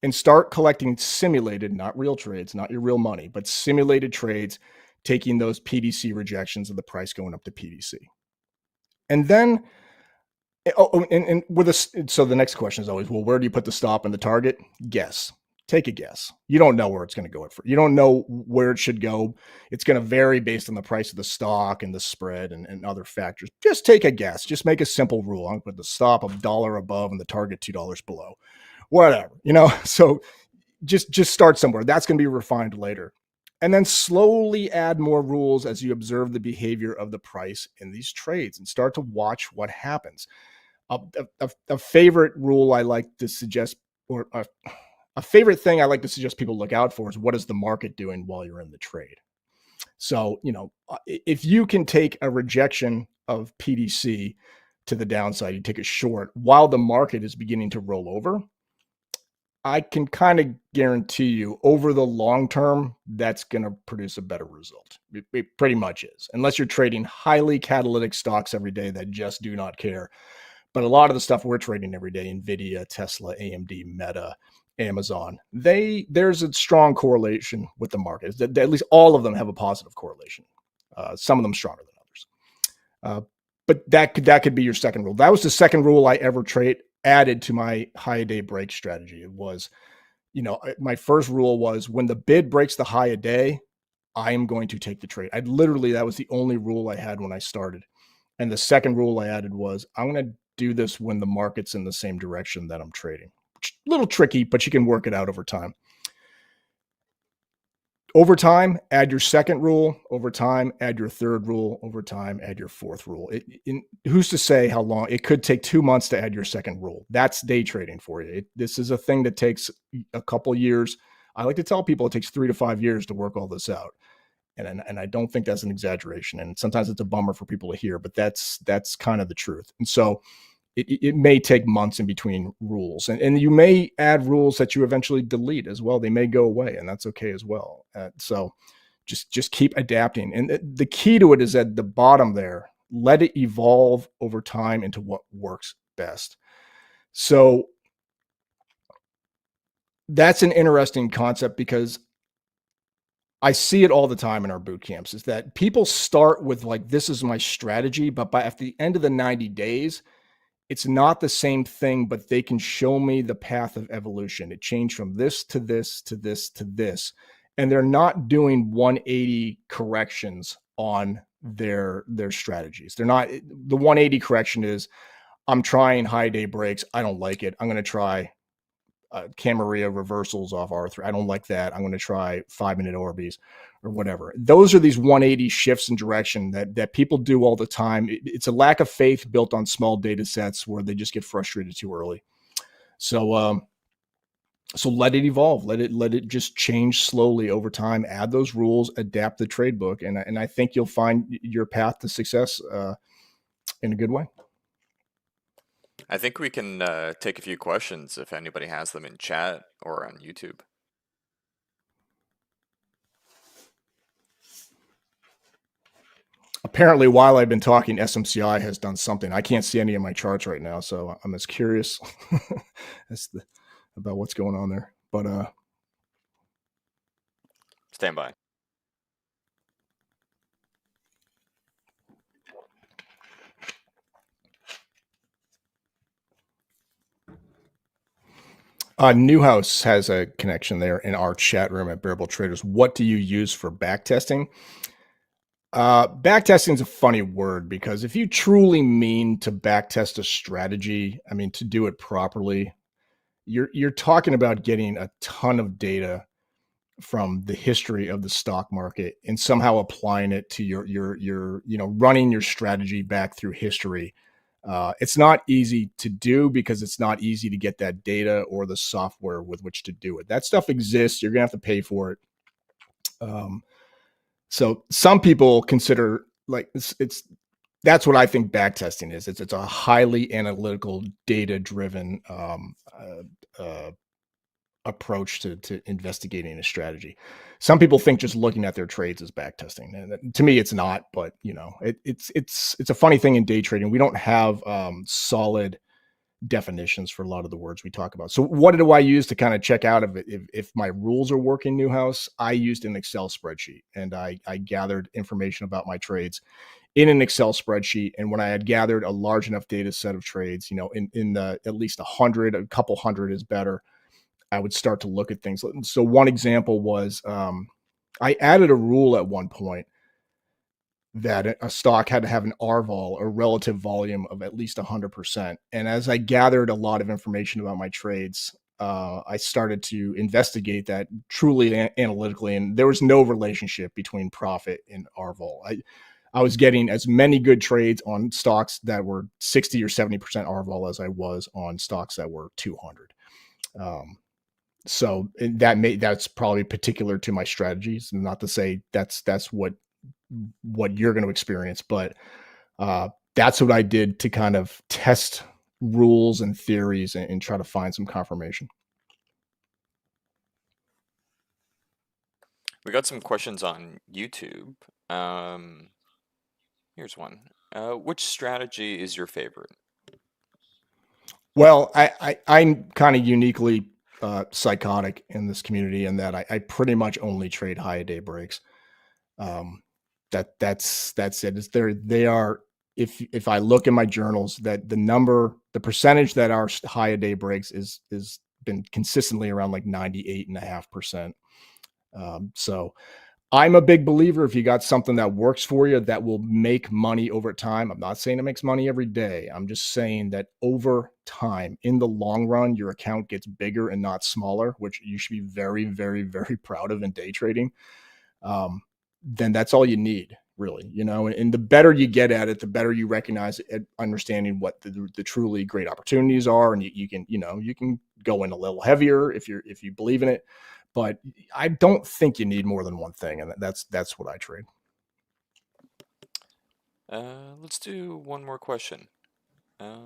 And start collecting simulated, not real trades, not your real money, but simulated trades, taking those PDC rejections of the price going up to PDC. And then, so the next question is always, well, where do you put the stop and the target? Guess. Take a guess. You don't know where it's going to go. You don't know where it should go. It's going to vary based on the price of the stock and the spread and other factors. Just take a guess. Just make a simple rule. I'm going to put the stop $1 above and the target $2 below. Whatever, So just start somewhere. That's going to be refined later. And then slowly add more rules as you observe the behavior of the price in these trades and start to watch what happens. A favorite rule I like to suggest, or a favorite thing I like to suggest people look out for, is what is the market doing while you're in the trade? So, if you can take a rejection of PDC to the downside, you take a short while the market is beginning to roll over, I can kind of guarantee you over the long term, that's going to produce a better result. It pretty much is, unless you're trading highly catalytic stocks every day that just do not care. But a lot of the stuff we're trading every day, Nvidia, Tesla, AMD, Meta, Amazon, there's a strong correlation with the market. At least all of them have a positive correlation. Some of them stronger than others. But that could be your second rule. That was the second rule I ever added to my high day break strategy. It was, my first rule was when the bid breaks the high a day, I am going to take the trade. That was the only rule I had when I started. And the second rule I added was I'm going to do this when the market's in the same direction that I'm trading. A little tricky, but you can work it out over time. Over time, add your second rule. Over time, add your third rule. Over time, add your fourth rule. Who's to say how long? It could take 2 months to add your second rule. That's day trading for you. This is a thing that takes a couple years. I like to tell people it takes 3 to 5 years to work all this out. And I don't think that's an exaggeration. And sometimes it's a bummer for people to hear, but that's kind of the truth. And so it may take months in between rules, and you may add rules that you eventually delete as well. They may go away, and that's okay as well. So just keep adapting. And the key to it is at the bottom there, let it evolve over time into what works best. So that's an interesting concept because I see it all the time in our boot camps, is that people start with like, this is my strategy, but at the end of the 90 days, it's not the same thing, but they can show me the path of evolution. It changed from this to this to this to this. And they're not doing 180 corrections on their strategies. They're not, the 180 correction is, I'm trying high day breaks. I don't like it. I'm going to try Camarilla reversals off R3. I don't like that. I'm going to try 5-minute Orbeez or whatever. Those are these 180 shifts in direction that people do all the time. It's a lack of faith built on small data sets where they just get frustrated too early. So let it evolve. Let it just change slowly over time. Add those rules, adapt the trade book, and I think you'll find your path to success in a good way. I think we can take a few questions if anybody has them in chat or on YouTube. apparently, while I've been talking, SMCI has done something. I can't see any of my charts right now, so I'm as curious about what's going on there. But Stand by. Newhouse has a connection there in our chat room at Bearable Traders. What do you use for backtesting? Backtesting is a funny word, because if you truly mean to backtest a strategy, I mean, to do it properly, you're talking about getting a ton of data from the history of the stock market and somehow applying it to your running your strategy back through history. It's not easy to do, because it's not easy to get that data or the software with which to do it. That stuff exists. You're gonna have to pay for it. So some people consider, like, it's that's what I think backtesting is. It's a highly analytical, data driven approach to investigating a strategy. Some people think just looking at their trades is backtesting, and to me, it's not. But it's a funny thing in day trading. We don't have solid definitions for a lot of the words we talk about. So what do I use to kind of check out if my rules are working, Newhouse? I used an Excel spreadsheet, and I gathered information about my trades in an Excel spreadsheet. And when I had gathered a large enough data set of trades, in the at least 100, a couple hundred is better, I would start to look at things. So one example was I added a rule at one point that a stock had to have an RVOL, or relative volume, of at least 100%. And as I gathered a lot of information about my trades, I started to investigate that truly analytically, and there was no relationship between profit and RVOL. I was getting as many good trades on stocks that were 60 or 70% RVOL as I was on stocks that were 200. So that's probably particular to my strategies, and not to say that's what you're going to experience, but that's what I did to kind of test rules and theories and try to find some confirmation. We got some questions on YouTube. Here's one. Which strategy is your favorite? Well, I'm kind of uniquely psychotic in this community, in that I pretty much only trade high day breaks. That's it. They are. If I look in my journals, that the percentage that are high a day breaks is been consistently around like 98.5%. So I'm a big believer, if you got something that works for you, that will make money over time. I'm not saying it makes money every day. I'm just saying that over time, in the long run, your account gets bigger and not smaller, which you should be very, very, very proud of in day trading. Then that's all you need, really, and the better you get at it, the better you recognize it, understanding what the truly great opportunities are. And you can go in a little heavier if you believe in it. But I don't think you need more than one thing, and that's what I trade. Let's do one more question. Okay.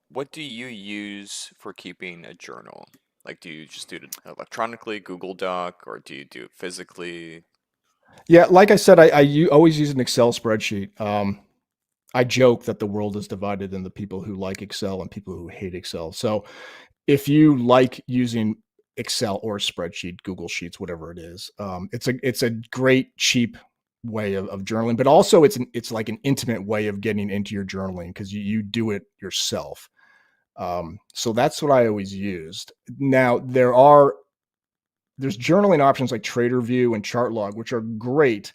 What do you use for keeping a journal? Like, do you just do it electronically, Google Doc, or do you do it physically? Yeah, like I said, I always use an Excel spreadsheet. I joke that the world is divided into people who like Excel and people who hate Excel. So if you like using Excel or spreadsheet, Google Sheets, whatever it is, it's a great, cheap way of journaling, but also it's like an intimate way of getting into your journaling, because you do it yourself. So that's what I always used. Now there's journaling options like TraderView and ChartLog, which are great,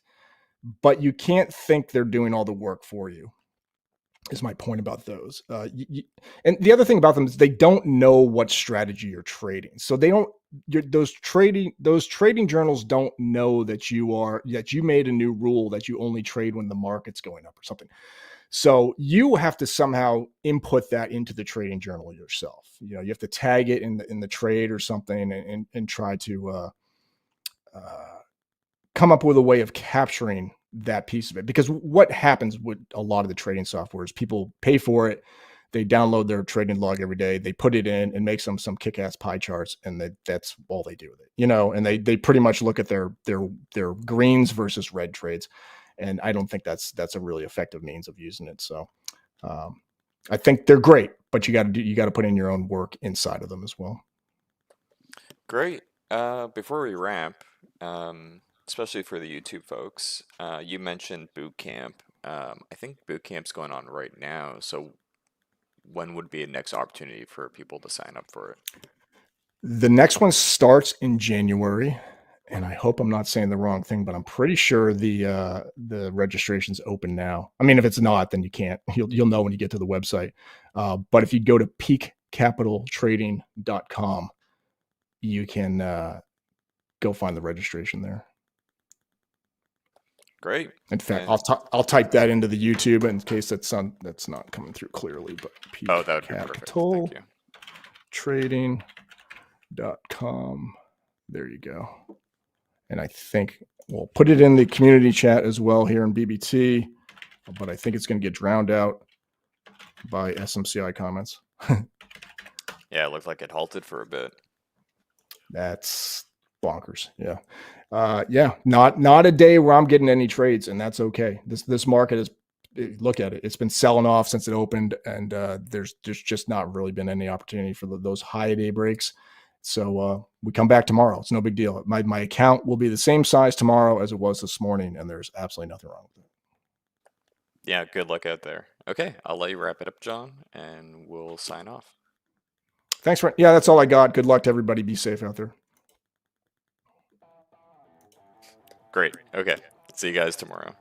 but you can't think they're doing all the work for you, is my point about those. And the other thing about them is they don't know what strategy you're trading. So those trading journals don't know that you made a new rule that you only trade when the market's going up or something. So you have to somehow input that into the trading journal yourself. You have to tag it in the trade or something, and try to come up with a way of capturing that piece of it. Because what happens with a lot of the trading software is people pay for it, they download their trading log every day. They put it in and make some kick-ass pie charts, and that's all they do with it, and they pretty much look at their greens versus red trades. And I don't think that's a really effective means of using it. So I think they're great, but you got to put in your own work inside of them as well. Great. Before we wrap, especially for the YouTube folks, you mentioned boot camp. I think boot camp's going on right now. So when would be a next opportunity for people to sign up for it? The next one starts in January, and I hope I'm not saying the wrong thing, but I'm pretty sure the registration's open now. I mean, if it's not, then you can't. You'll know when you get to the website. But if you go to peakcapitaltrading.com, you can go find the registration there. Great. In fact, I'll type that into the YouTube in case that's not coming through clearly. But that would be perfect. Thank you. Trading.com. There you go. And I think we'll put it in the community chat as well here in BBT, but I think it's going to get drowned out by SMCI comments. Yeah, it looked like it halted for a bit. That's bonkers. Yeah. Not a day where I'm getting any trades, and that's okay. This market is, look at it. It's been selling off since it opened, and there's just not really been any opportunity for those high day breaks. So we come back tomorrow. It's no big deal. My account will be the same size tomorrow as it was this morning, and there's absolutely nothing wrong with it. Yeah, good luck out there. Okay, I'll let you wrap it up, John, and we'll sign off. Thanks, friend. Yeah, that's all I got. Good luck to everybody. Be safe out there. Great. Okay. See you guys tomorrow.